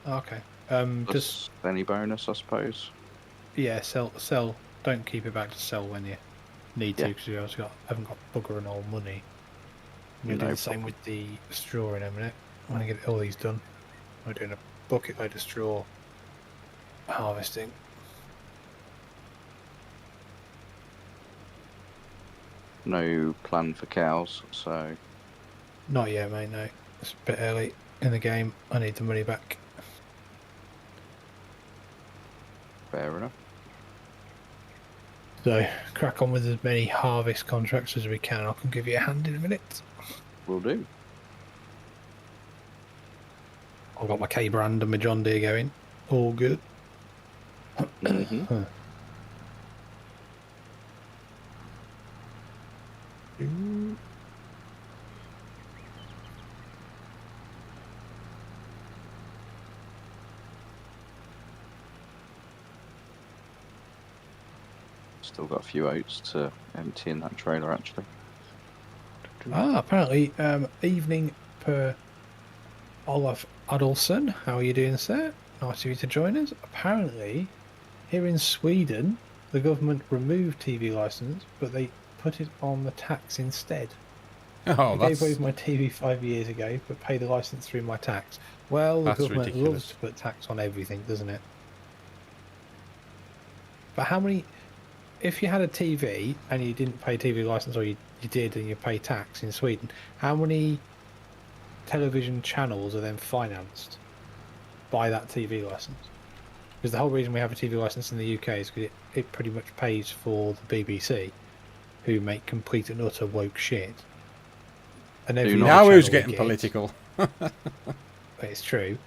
Speaker 2: Okay.
Speaker 5: Plus
Speaker 2: Just
Speaker 5: any bonus, I suppose.
Speaker 2: yeah, sell. Don't keep it back to sell when you need to,
Speaker 5: Yeah.
Speaker 2: because you also haven't got bugger and all money. I'm gonna do
Speaker 5: No
Speaker 2: the same with the straw in a minute. I'm gonna get all these done. I'm doing a bucket load of straw harvesting.
Speaker 5: No plan for cows, so
Speaker 2: Not yet, mate. No, it's a bit early in the game. I need the money back.
Speaker 5: fair enough.
Speaker 2: So crack on with as many harvest contracts as we can. I can give you a hand in a minute.
Speaker 5: Will do.
Speaker 2: I've got my K brand and my John Deere going. All good.
Speaker 5: Mm-hmm. Still got a few oats to empty in that trailer, actually.
Speaker 2: Apparently, evening per Olaf Adolfsson. How are you doing, sir? Nice of you to join us. Apparently, here in Sweden, the government removed TV license, but they put it on the tax instead.
Speaker 1: Oh,
Speaker 2: I
Speaker 1: that's
Speaker 2: gave away my TV 5 years ago, but pay the license through my tax. Well, the
Speaker 1: That's
Speaker 2: government
Speaker 1: ridiculous.
Speaker 2: loves to put tax on everything, doesn't it? But how many... If you had a TV and you didn't pay TV license, or you did and you pay tax in Sweden, how many television channels are then financed by that TV license? Because the whole reason we have a TV license in the UK is because it pretty much pays for the BBC, who make complete and utter woke shit. And every
Speaker 5: not-
Speaker 1: now
Speaker 2: other
Speaker 1: who's
Speaker 2: channel we
Speaker 1: getting
Speaker 2: get-
Speaker 1: political?
Speaker 2: It's true.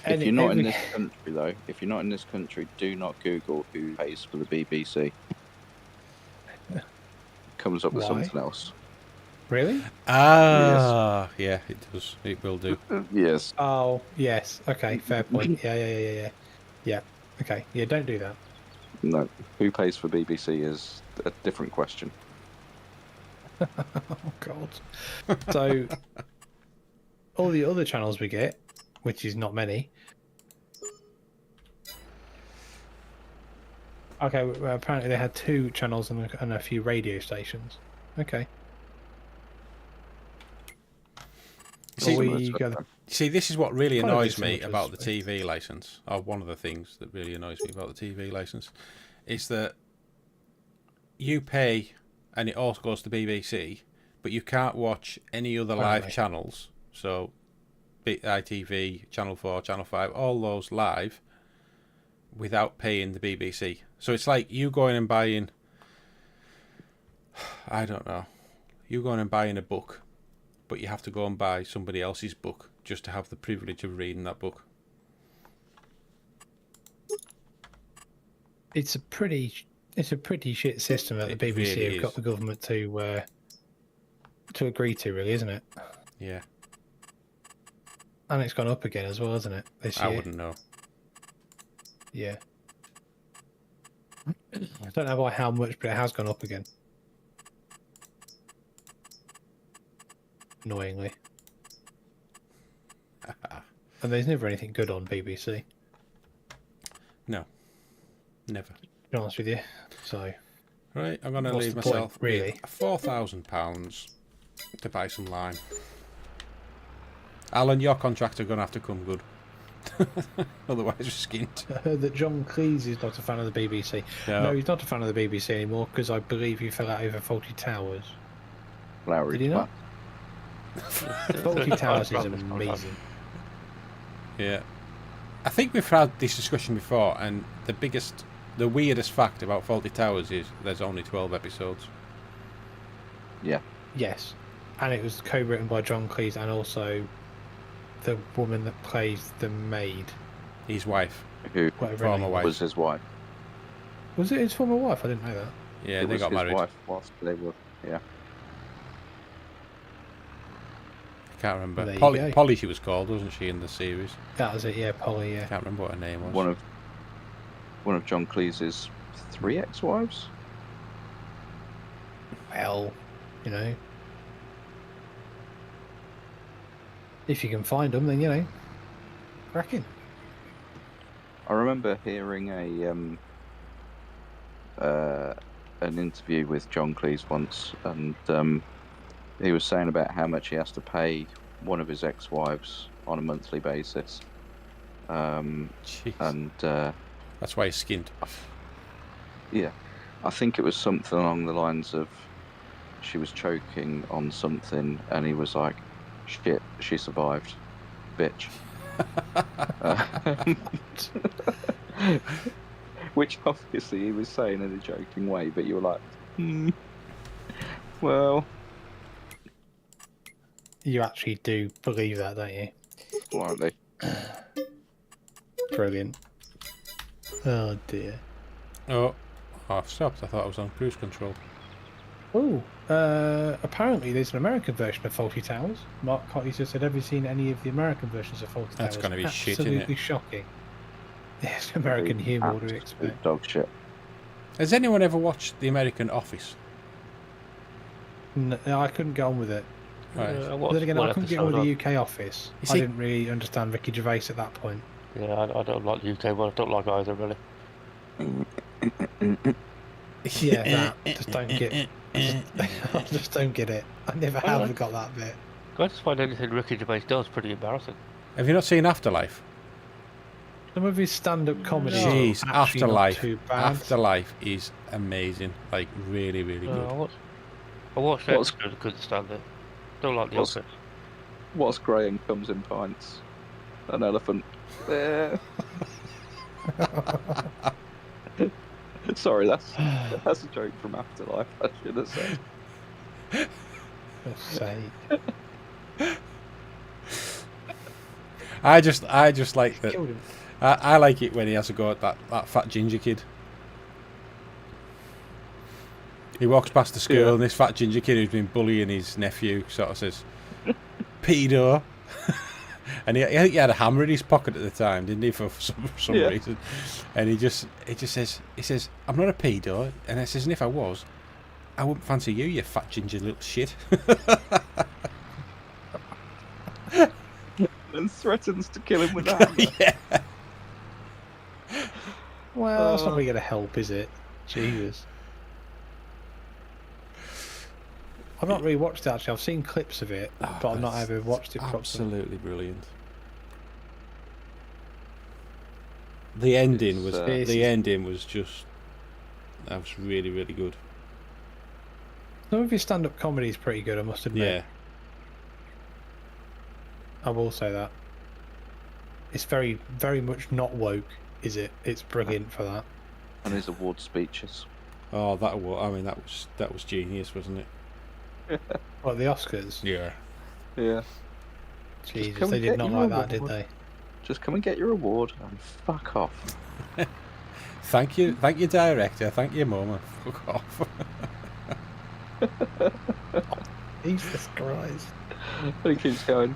Speaker 5: If you're not in
Speaker 2: every-
Speaker 5: this country, though, if you're not in this country, do not Google who pays for the BBC. Comes up with
Speaker 2: Why?
Speaker 5: something else.
Speaker 2: Really?
Speaker 1: Ah, yeah, it does. It will do.
Speaker 5: Yes.
Speaker 2: Oh, yes. Okay, fair point. Yeah. Okay, yeah, don't do that.
Speaker 5: No. Who pays for BBC is a different question.
Speaker 2: Oh, God. So, all the other channels we get, which is not many. Okay, well, apparently they had 2 channels and a few radio stations. Okay.
Speaker 1: See,
Speaker 2: we got
Speaker 1: See, this is what really
Speaker 2: Kind of
Speaker 1: annoys
Speaker 2: do
Speaker 1: me
Speaker 2: so much
Speaker 1: about the
Speaker 2: as-
Speaker 1: TV license, or one of the things that really annoys me about the TV license, is that you pay and it also goes to BBC, but you can't watch any other live
Speaker 2: Apparently.
Speaker 1: channels. So, ITV, Channel 4, Channel 5, all those live without paying the BBC. So it's like you going and buying, I don't know, you going and buying a book, but you have to go and buy somebody else's book just to have the privilege of reading that book.
Speaker 2: It's a pretty shit system that the
Speaker 1: It
Speaker 2: BBC
Speaker 1: really
Speaker 2: have got
Speaker 1: is.
Speaker 2: the government to agree to, really, isn't it?
Speaker 1: Yeah,
Speaker 2: And it's gone up again as well, hasn't it? This year.
Speaker 1: I wouldn't know.
Speaker 2: Yeah. I don't know by how much, but it has gone up again. Annoyingly. And there's never anything good on BBC,
Speaker 1: No, never.
Speaker 2: to be honest with you. So,
Speaker 1: Right, I'm going to
Speaker 2: What's
Speaker 1: leave
Speaker 2: the point,
Speaker 1: myself
Speaker 2: really?
Speaker 1: with £4,000 to buy some lime. Alan, your contracts are going to have to come good. Otherwise, we're skint.
Speaker 2: I heard that John Cleese is not a fan of the BBC. No, he's not a fan of the BBC anymore because I believe he fell out over Faulty Towers.
Speaker 5: Flowery
Speaker 2: Did he not?
Speaker 5: twat.
Speaker 2: Faulty Towers is amazing.
Speaker 1: Yeah. I think we've had this discussion before, and the weirdest fact about Faulty Towers is there's only 12 episodes.
Speaker 5: Yeah.
Speaker 2: Yes, and it was co-written by John Cleese and also the woman that plays the maid.
Speaker 1: His wife.
Speaker 5: Who
Speaker 2: Whatever her
Speaker 1: Former
Speaker 2: name
Speaker 1: wife.
Speaker 5: was his wife.
Speaker 2: Was it his former wife? I didn't know that.
Speaker 1: Yeah,
Speaker 5: It
Speaker 1: they
Speaker 5: was
Speaker 1: got
Speaker 5: his
Speaker 1: married.
Speaker 5: wife whilst they were, yeah.
Speaker 1: I can't remember.
Speaker 2: There you
Speaker 1: Polly,
Speaker 2: go.
Speaker 1: Polly, she was called, wasn't she, in the series?
Speaker 2: That was it, yeah, Polly,
Speaker 1: I
Speaker 2: yeah.
Speaker 1: can't remember what her name was.
Speaker 5: One of John Cleese's 3 ex-wives.
Speaker 2: Well, you know. If you can find them, then, you know, cracking.
Speaker 5: I remember hearing an interview with John Cleese once, and he was saying about how much he has to pay one of his ex-wives on a monthly basis.
Speaker 1: Jeez.
Speaker 5: And
Speaker 1: That's why he's skint.
Speaker 5: yeah, I think it was something along the lines of she was choking on something, and he was like, "Shit, she survived, bitch." Which obviously he was saying in a joking way, but you were like, well,
Speaker 2: You actually do believe that, don't you?
Speaker 5: slightly.
Speaker 2: Brilliant. Oh, dear.
Speaker 1: Oh, I've stopped. I thought I was on cruise control.
Speaker 2: Oh, apparently there's an American version of Faulty Towers. Mark Cotty just said, have you seen any of the American versions of Faulty
Speaker 1: That's
Speaker 2: Towers?
Speaker 1: gonna be shit, isn't it?
Speaker 2: Absolutely shocking. Yes, American humour, what do we expect?
Speaker 5: Absolute dog shit.
Speaker 1: Has anyone ever watched The American Office?
Speaker 2: No, I couldn't get on with it.
Speaker 1: Right.
Speaker 3: I
Speaker 2: But
Speaker 3: watched
Speaker 2: then again,
Speaker 3: one
Speaker 2: I couldn't get on
Speaker 3: episode
Speaker 2: with the UK Office.
Speaker 1: You
Speaker 2: I
Speaker 1: see-
Speaker 2: didn't really understand Ricky Gervais at that point.
Speaker 3: Yeah, I don't like the UK one. I don't like either, really.
Speaker 2: Yeah, that. Just don't get I just don't get it. I never have got that bit.
Speaker 3: I just find anything Ricky Gervais does pretty embarrassing.
Speaker 1: Have you not seen Afterlife?
Speaker 2: Some of his stand-up comedy
Speaker 1: Jeez,
Speaker 2: is actually not
Speaker 1: Afterlife.
Speaker 2: too bad.
Speaker 1: Afterlife is amazing. Like, really, really good.
Speaker 3: I watched
Speaker 5: What's-
Speaker 3: it, couldn't stand it. Don't like the
Speaker 5: What's-
Speaker 3: Office.
Speaker 5: What's grey and comes in pints? An elephant. There. Sorry, that's a joke from Afterlife. I should have said.
Speaker 2: Let's say.
Speaker 1: I just like that.
Speaker 2: Killed him.
Speaker 1: I like it when he has a go at that fat ginger kid. He walks past the school,
Speaker 5: Yeah.
Speaker 1: and this fat ginger kid who's been bullying his nephew sort of says, "Pedo," and I think he had a hammer in his pocket at the time, didn't he, for some
Speaker 5: Yeah.
Speaker 1: reason? And he just says, "I'm not a pedo," and I says, "And if I was, I wouldn't fancy you, you fat ginger little shit."
Speaker 5: And threatens to kill him with a hammer.
Speaker 1: Yeah.
Speaker 2: Well, that's not really going to help, is it? Jesus. I've not really watched it, actually. I've seen clips of it,
Speaker 1: Oh,
Speaker 2: but I've not
Speaker 1: it's
Speaker 2: ever watched it properly.
Speaker 1: Absolutely brilliant. The ending was
Speaker 5: It's,
Speaker 1: the ending was just that was really, really good.
Speaker 2: Some of his stand-up comedy is pretty good, I must admit.
Speaker 1: Yeah.
Speaker 2: I will say that. It's very, very much not woke, is it? It's brilliant for that.
Speaker 5: And his award speeches.
Speaker 1: Oh, that was genius, wasn't it?
Speaker 2: What, the Oscars?
Speaker 1: Yeah.
Speaker 5: Yeah.
Speaker 2: Jesus,
Speaker 5: come
Speaker 2: they
Speaker 5: and
Speaker 2: did
Speaker 5: get
Speaker 2: not
Speaker 5: your
Speaker 2: like that, did
Speaker 5: award.
Speaker 2: they?
Speaker 5: Just come and get your award and fuck off.
Speaker 1: Thank you, director. Thank you, Mama. Fuck off.
Speaker 2: Jesus Christ.
Speaker 5: And he keeps going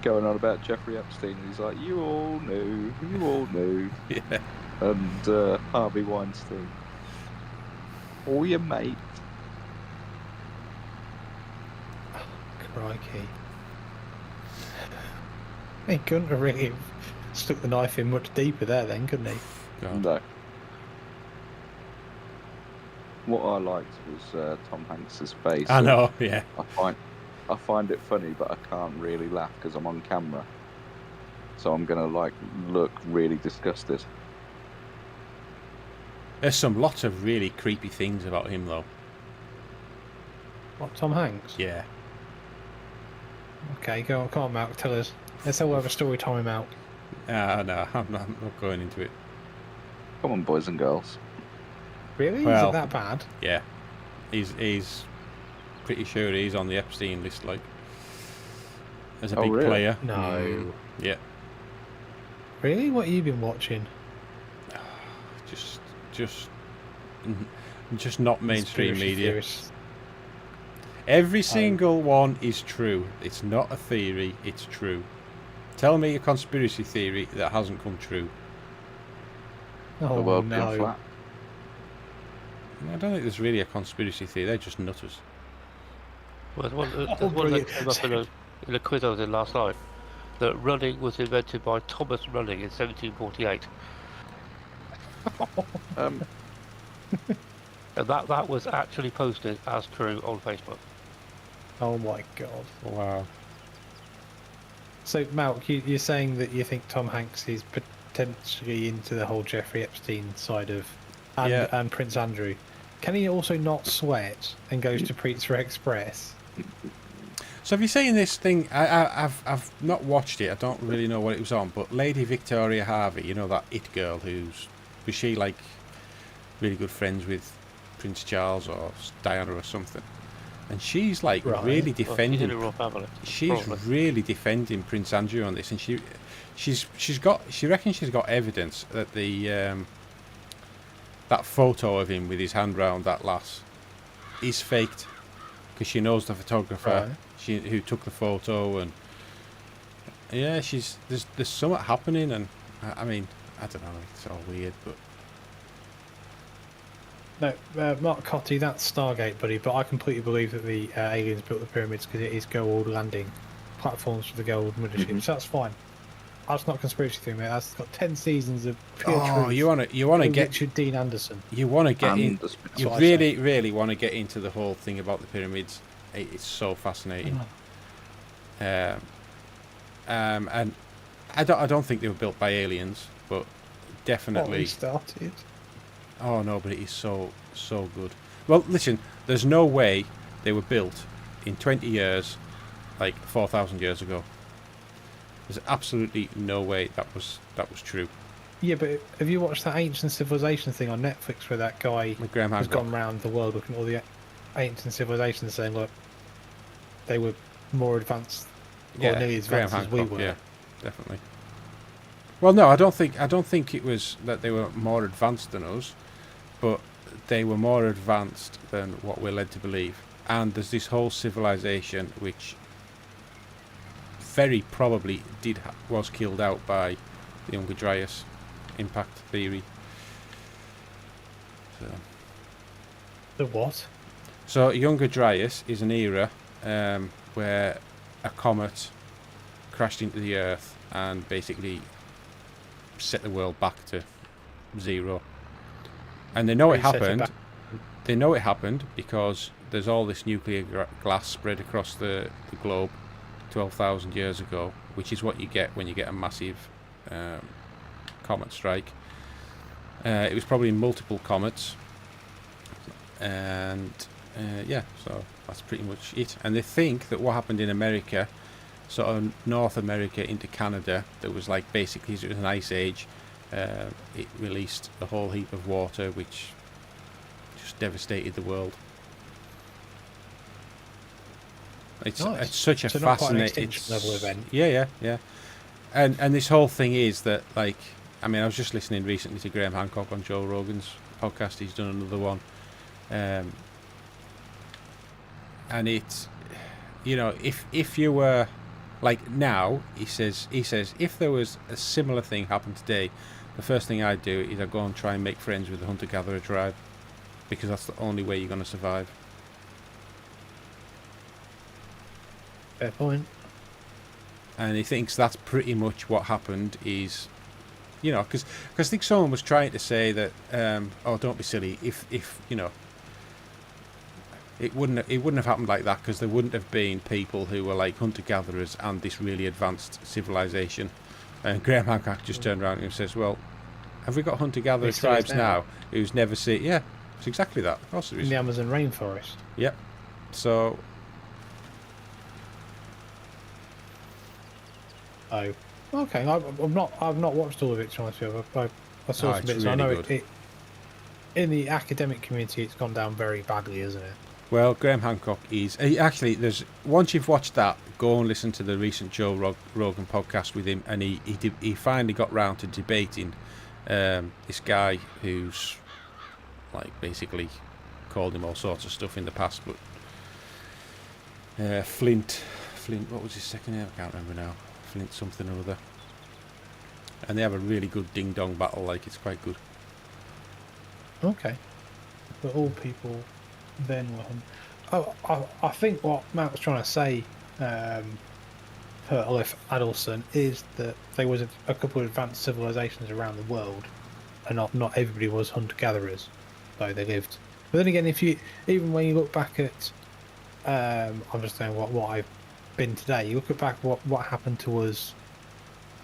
Speaker 5: on about Jeffrey Epstein. And he's like, you all knew.
Speaker 1: Yeah.
Speaker 5: And Harvey Weinstein. All your mate.
Speaker 2: Crikey. He couldn't have really stuck the knife in much deeper there then, couldn't he?
Speaker 1: God.
Speaker 5: No. What I liked was Tom Hanks's face.
Speaker 1: I know. Yeah.
Speaker 5: I find it funny, but I can't really laugh because I'm on camera. So I'm gonna like look really disgusted.
Speaker 1: There's lots of really creepy things about him, though.
Speaker 2: What, Tom Hanks?
Speaker 1: Yeah.
Speaker 2: Okay, go on, come on, Mark, tell us. Let's have a story time out.
Speaker 1: No, I'm not going into it.
Speaker 5: Come on, boys and girls.
Speaker 2: Really?
Speaker 1: Well,
Speaker 2: Is it that bad?
Speaker 1: Yeah. He's pretty sure he's on the Epstein list, like, as a big
Speaker 5: really?
Speaker 1: player.
Speaker 2: No.
Speaker 1: Yeah.
Speaker 2: Really? What have you been watching?
Speaker 1: Just not mainstream
Speaker 2: Conspiracy
Speaker 1: media.
Speaker 2: theorists.
Speaker 1: Every single one is true. It's not a theory, it's true. Tell me a conspiracy theory that hasn't come true.
Speaker 2: Oh,
Speaker 5: The world being
Speaker 2: no.
Speaker 5: flat.
Speaker 1: I don't think there's really a conspiracy theory. They're just nutters.
Speaker 3: Well, there's one that
Speaker 2: brilliant.
Speaker 3: came up in a quiz I was in last night. That running was invented by Thomas Running in 1748.
Speaker 5: Um,
Speaker 3: And that was actually posted as true on Facebook.
Speaker 2: Oh my god.
Speaker 1: Wow.
Speaker 2: So, Malk, you're saying that you think Tom Hanks is potentially into the whole Jeffrey Epstein side of, and Prince Andrew. Can he also not sweat and goes to Pizza Express?
Speaker 1: So have you seen this thing? I've not watched it. I don't really know what it was on. But Lady Victoria Harvey, you know that it girl was she like really good friends with Prince Charles or Diana or something? And she's like really defending.
Speaker 3: She's in a royal family.
Speaker 1: She's really defending Prince Andrew on this, and she reckons she's got evidence that that photo of him with his hand round that lass is faked, because she knows the photographer who took the photo, and yeah, there's something happening, and I mean, I don't know, it's all weird, but.
Speaker 2: No, Mark Cotty, that's Stargate, buddy, but I completely believe that the aliens built the pyramids because it is gold landing platforms for the gold mothership, so that's fine. That's not conspiracy theory, mate. That's got 10 seasons of pure truth.
Speaker 1: you want to get
Speaker 2: Richard Dean Anderson.
Speaker 1: You want to get in. You
Speaker 2: what
Speaker 1: really want to get into the whole thing about the pyramids. It's so fascinating. And I don't think they were built by aliens, but definitely.
Speaker 2: Started.
Speaker 1: Oh no, but it is so good. Well, listen, there's no way they were built in 20 years, like 4,000 years ago. There's absolutely no way that was true.
Speaker 2: Yeah, but have you watched that ancient civilization thing on Netflix where that guy has gone around the world looking at all the ancient civilizations, saying, look, they were more advanced, or nearly as advanced as we were.
Speaker 1: Yeah, definitely. Well, no, I don't think it was that they were more advanced than us, but they were more advanced than what we're led to believe. And there's this whole civilization which very probably was killed out by the Younger Dryas impact theory. So.
Speaker 2: The what?
Speaker 1: So Younger Dryas is an era where a comet crashed into the Earth and basically set the world back to zero. And they know it happened. They know it happened because there's all this nuclear glass spread across the globe 12,000 years ago, which is what you get when you get a massive comet strike. It was probably multiple comets, and yeah, so that's pretty much it. And they think that what happened in America, sort of North America into Canada, there was like basically it was an ice age. It released a whole heap of water which just devastated the world. It's such a fascinating
Speaker 2: level event.
Speaker 1: Yeah. And this whole thing is that, like, I mean, I was just listening recently to Graham Hancock on Joe Rogan's podcast. He's done another one, and it's, you know, if you were like now, he says if there was a similar thing happen today, the first thing I'd do is I'd go and try and make friends with the hunter-gatherer tribe, because that's the only way you're going to survive.
Speaker 2: Fair point.
Speaker 1: And he thinks that's pretty much what happened. Is, you know, because I think someone was trying to say that, oh, don't be silly. If you know, it wouldn't have happened like that, because there wouldn't have been people who were like hunter gatherers and this really advanced civilization. And Graham Hancock just turned around and says, well, have we got hunter-gatherer
Speaker 2: He says
Speaker 1: tribes now who's never seen... Yeah, it's exactly that. Of course there
Speaker 2: In
Speaker 1: is.
Speaker 2: the Amazon rainforest.
Speaker 1: Yep. So...
Speaker 2: Oh, okay. I've not watched all of it. To be honest with you. I saw some
Speaker 1: it's
Speaker 2: bits. I
Speaker 1: really
Speaker 2: know
Speaker 1: good.
Speaker 2: it. In the academic community, it's gone down very badly, isn't it?
Speaker 1: Well, Graham Hancock is... Actually, there's once you've watched that, go and listen to the recent Joe Rogan podcast with him, and he finally got round to debating this guy who's like basically called him all sorts of stuff in the past, but Flint, what was his second name? I can't remember now. Flint something or other. And they have a really good ding-dong battle, like it's quite good.
Speaker 2: Okay. But all people then were... I think what Matt was trying to say, per Olaf Adelson, is that there was a couple of advanced civilizations around the world, and not everybody was hunter-gatherers, though they lived. But then again, even when you look back at... I'm just saying what I've been today, you look back what happened to us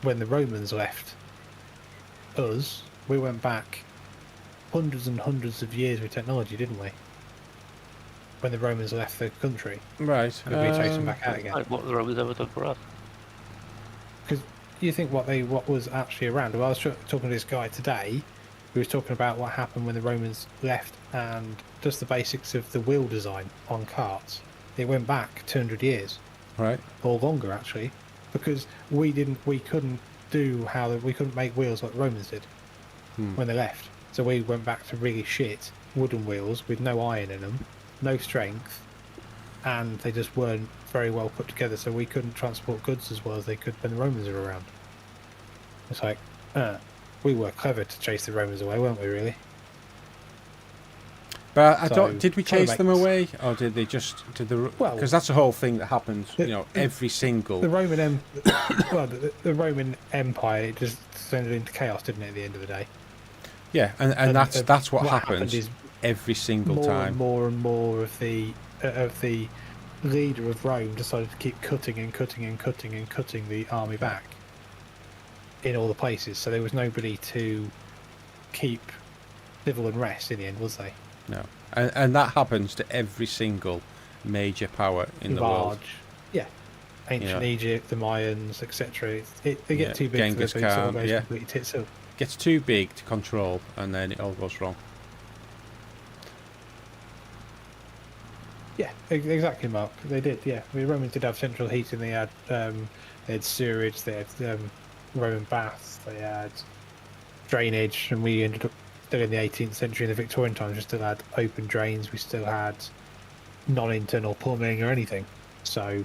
Speaker 2: when the Romans left us. We went back hundreds and hundreds of years with technology, didn't we? When the Romans left the country,
Speaker 1: Right.
Speaker 2: could we chase them back out again?
Speaker 3: Like what the Romans ever done for us.
Speaker 2: Because you think what was actually around. Well, I was talking to this guy today who was talking about what happened when the Romans left and just the basics of the wheel design on carts. It went back 200 years.
Speaker 1: Right.
Speaker 2: Or longer, actually, because we couldn't make wheels like the Romans did when they left. So we went back to really shit wooden wheels with no iron in them, no strength, and they just weren't very well put together. So we couldn't transport goods as well as they could when the Romans were around. It's like, we were clever to chase the Romans away, weren't we? Really?
Speaker 1: But I
Speaker 2: So,
Speaker 1: don't. Did we chase them
Speaker 2: makes-
Speaker 1: away, or did they just?
Speaker 2: Well-
Speaker 1: Because that's the whole thing that happens. Every single.
Speaker 2: The Roman the Roman Empire just turned it into chaos, didn't it? At the end of the day.
Speaker 1: Yeah, and that's what
Speaker 2: happened
Speaker 1: happens
Speaker 2: is
Speaker 1: every single
Speaker 2: more
Speaker 1: time.
Speaker 2: and more of the leader of Rome decided to keep cutting the army back in all the places. So there was nobody to keep civil unrest in the end, was they?
Speaker 1: No, and that happens to every single major power in the world.
Speaker 2: Large, yeah. Ancient
Speaker 1: Yeah.
Speaker 2: Egypt, the Mayans, etc. They get
Speaker 1: Yeah,
Speaker 2: too big
Speaker 1: Genghis
Speaker 2: for the boots,
Speaker 1: Khan,
Speaker 2: it all goes
Speaker 1: yeah.
Speaker 2: completely tits up.
Speaker 1: Gets too big to control, and then it all goes wrong.
Speaker 2: Yeah, exactly, Mark. They did. Yeah, the Romans did have central heating. They had sewerage. They had Roman baths. They had drainage, and we ended up still in the 18th century. In the Victorian times, we still had open drains. We still had non-internal plumbing or anything. So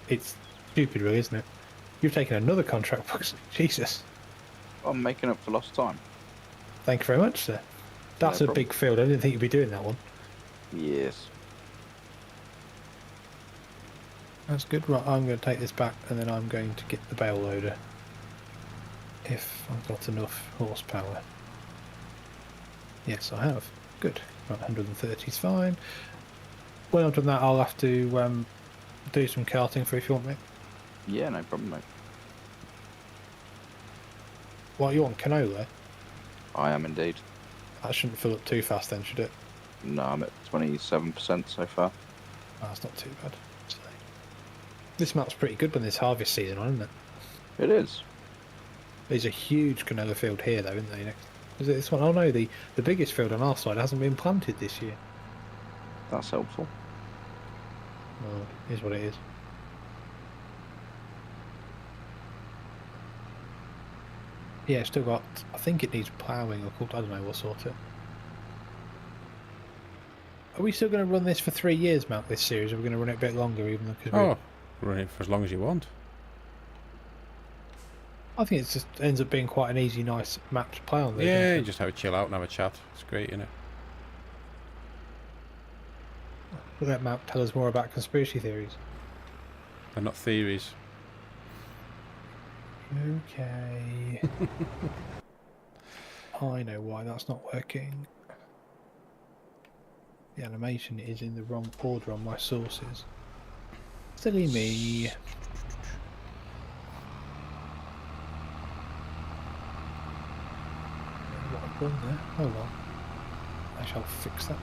Speaker 2: it's stupid, really, isn't it? You've taken another contract book. Jesus.
Speaker 5: I'm making up for lost time.
Speaker 2: Thank you very much, sir. That's
Speaker 5: No
Speaker 2: a
Speaker 5: problem.
Speaker 2: big field. I didn't think you'd be doing that one.
Speaker 5: Yes.
Speaker 2: That's good. Right, I'm going to take this back and then I'm going to get the bale loader. If I've got enough horsepower. Yes, I have. Good. Right, 130 is fine. When I've done that, I'll have to do some carting for if you want me.
Speaker 5: Yeah, no problem, mate.
Speaker 2: What, you want canola?
Speaker 5: I am indeed.
Speaker 2: That shouldn't fill up too fast then, should it?
Speaker 5: No, I'm at 27% so far.
Speaker 2: Oh, that's not too bad. So, this map's pretty good when there's harvest season on, isn't it?
Speaker 5: It is.
Speaker 2: There's a huge canola field here, though, isn't there? Next, is it this one? Oh no, the biggest field on our side hasn't been planted this year.
Speaker 5: That's helpful.
Speaker 2: Oh, here's what it is. Yeah, still got. I think it needs ploughing or I don't know. We'll sort it. Are we still going to run this for 3 years, Matt? This series? Or are we going to run it a bit longer, even though? Cause
Speaker 1: Oh, run it for as long as you want.
Speaker 2: I think it just ends up being quite an easy, nice map to play on. There,
Speaker 1: Yeah,
Speaker 2: doesn't
Speaker 1: you
Speaker 2: it?
Speaker 1: just have a chill out and have a chat. It's great, isn't it?
Speaker 2: Let Matt tell us more about conspiracy theories.
Speaker 1: They're not theories.
Speaker 2: Okay. I know why that's not working. The animation is in the wrong order on my sources. Silly me. One there. Oh well. I shall fix that.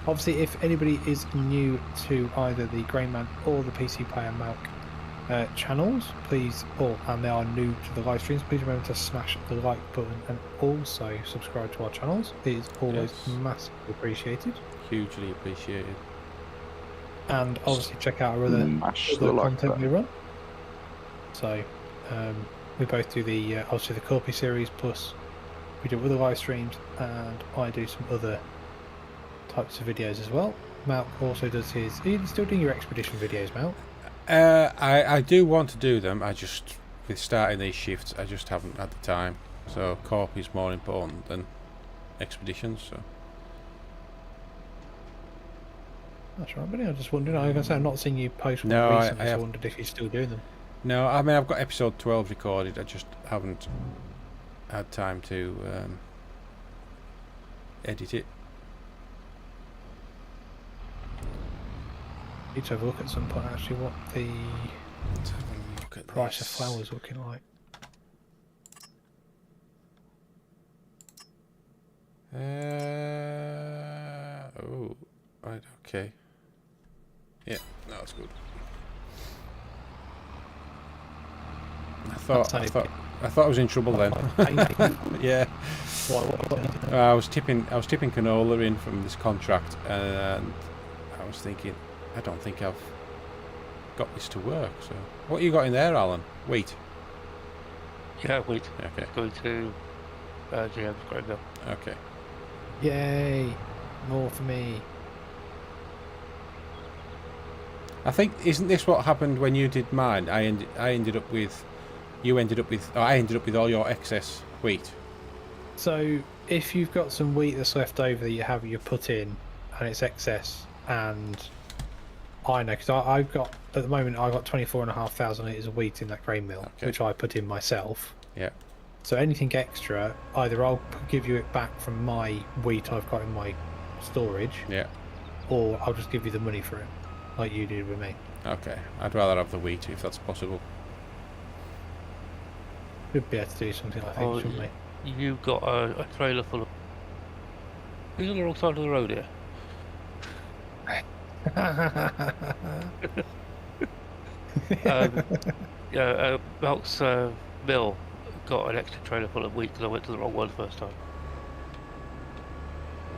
Speaker 2: Obviously, if anybody is new to either the GrainMan or the PC Player Malk channels, please, and they are new to the live streams, please remember to smash the like button and also subscribe to our channels. It is always massively appreciated.
Speaker 1: Hugely appreciated.
Speaker 2: And obviously check out our other content we run. So we both do the obviously the Corpy series, plus we do other live streams, and I do some other types of videos as well. Malk also does his. Are you still doing your expedition videos, Malk?
Speaker 1: I do want to do them. I just, with starting these shifts, I just haven't had the time. So Corp is more important than expeditions. So
Speaker 2: that's right, buddy. I was just wondering. I was gonna say I'm not seeing you post one
Speaker 1: No,
Speaker 2: recently, so I wondered if you're still doing them.
Speaker 1: No, I mean I've got episode 12 recorded. I just haven't had time to edit it.
Speaker 2: Need to have a look at some point actually what the
Speaker 1: Let's have a look at
Speaker 2: price
Speaker 1: this.
Speaker 2: of flowers looking like.
Speaker 1: Oh, right, okay. Yeah, no, that's good. I thought I was in trouble then. Yeah. I was tipping canola in from this contract, and I was thinking, I don't think I've got this to work. So, what you got in there, Alan? Wheat.
Speaker 3: Yeah, wheat.
Speaker 1: Okay.
Speaker 3: Going to GM's Greenville.
Speaker 1: Okay.
Speaker 2: Yay! More for me.
Speaker 1: I think isn't this what happened when you did mine? I ended up with all your excess wheat.
Speaker 2: So if you've got some wheat that's left over that you put in, and it's excess, and I know because I've got at the moment I've got 24,500 litres of wheat in that grain mill, which I put in myself.
Speaker 1: Yeah.
Speaker 2: So anything extra, either I'll give you it back from my wheat I've got in my storage,
Speaker 1: Yeah.
Speaker 2: or I'll just give you the money for it, like you did with me.
Speaker 1: Okay. I'd rather have the wheat if that's possible.
Speaker 2: We'd be able to do something like that, shouldn't we?
Speaker 3: You've got a trailer full of... Who's on the wrong side of the road here? Malk's mill got an extra trailer full of wheat because I went to the wrong one first time.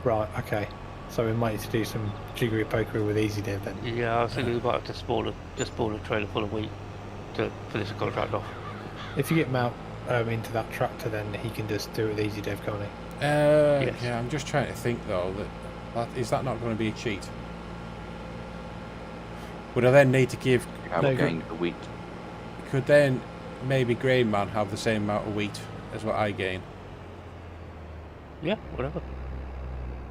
Speaker 2: Right, okay. So we might need to do some jiggery pokery with EasyDev then.
Speaker 3: Yeah, I was thinking we might have to spawn a trailer full of wheat to finish the contract off.
Speaker 2: If you get Malk into that tractor, then he can just do it with EasyDev, can't he?
Speaker 1: Yes. Yeah, I'm just trying to think though is that not going to be a cheat? Would I then need to give?
Speaker 5: Gained the wheat.
Speaker 1: Could then maybe GrainMan have the same amount of wheat as what I gain?
Speaker 3: Yeah, whatever.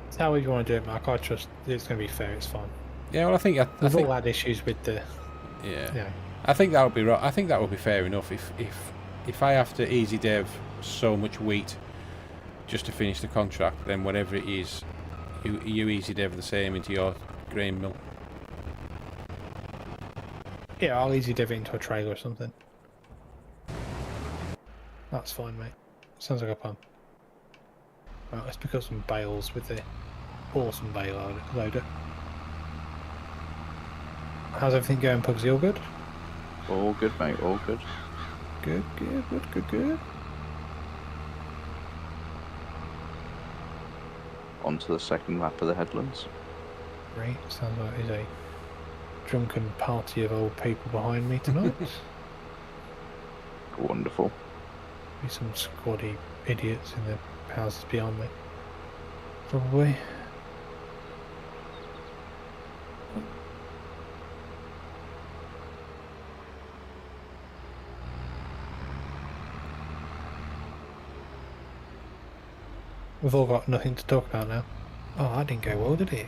Speaker 2: It's however you want to do it, Mark. I trust it's going to be fair. It's fine.
Speaker 1: Yeah, well, I think
Speaker 2: We've all had issues with the.
Speaker 1: Yeah.
Speaker 2: You know,
Speaker 1: I think that would be right. I think that would be fair enough if I have to easy dev so much wheat just to finish the contract, then whatever it is, you easy dev the same into your grain mill.
Speaker 2: yeah, I'll easy dev it into a trailer or something. That's fine, mate. Sounds like a plan. Right, let's pick up some bales with the awesome bale loader. How's everything going, Pugsy? All good?
Speaker 5: All good, mate. All good.
Speaker 2: Good, good, good, good, good.
Speaker 5: On to the second lap of the headlands.
Speaker 2: Great. Sounds like there's a drunken party of old people behind me tonight.
Speaker 5: Wonderful.
Speaker 2: Be some squaddy idiots in the houses beyond me. Probably. We've all got nothing to talk about now. Oh, that didn't go well, did it?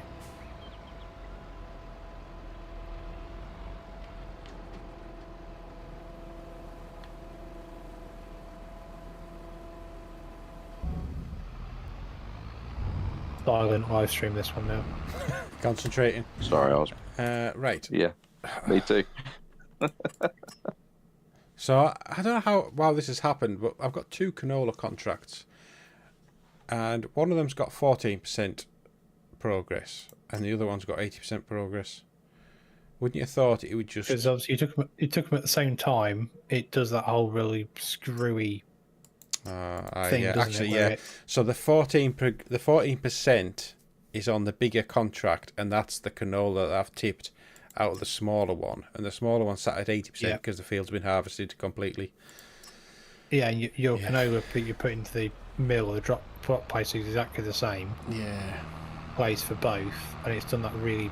Speaker 2: Silent live stream this one now.
Speaker 1: Concentrating.
Speaker 5: Sorry, I was.
Speaker 1: Right.
Speaker 5: Yeah, me too.
Speaker 1: So I don't know how this has happened, but I've got 2 canola contracts. and one of them's got 14% progress, and the other one's got 80% progress. Wouldn't you have thought it would just?
Speaker 2: Because obviously you took them at the same time. It does that whole really screwy thing,
Speaker 1: yeah,
Speaker 2: doesn't
Speaker 1: actually,
Speaker 2: it?
Speaker 1: yeah. So the 14% is on the bigger contract, and that's the canola that I've tipped out of the smaller one, and the smaller one sat at 80% because the field's been harvested completely.
Speaker 2: Yeah, and your canola that you put into the mill or the drop place is exactly the same.
Speaker 1: Yeah.
Speaker 2: Place for both, and it's done that really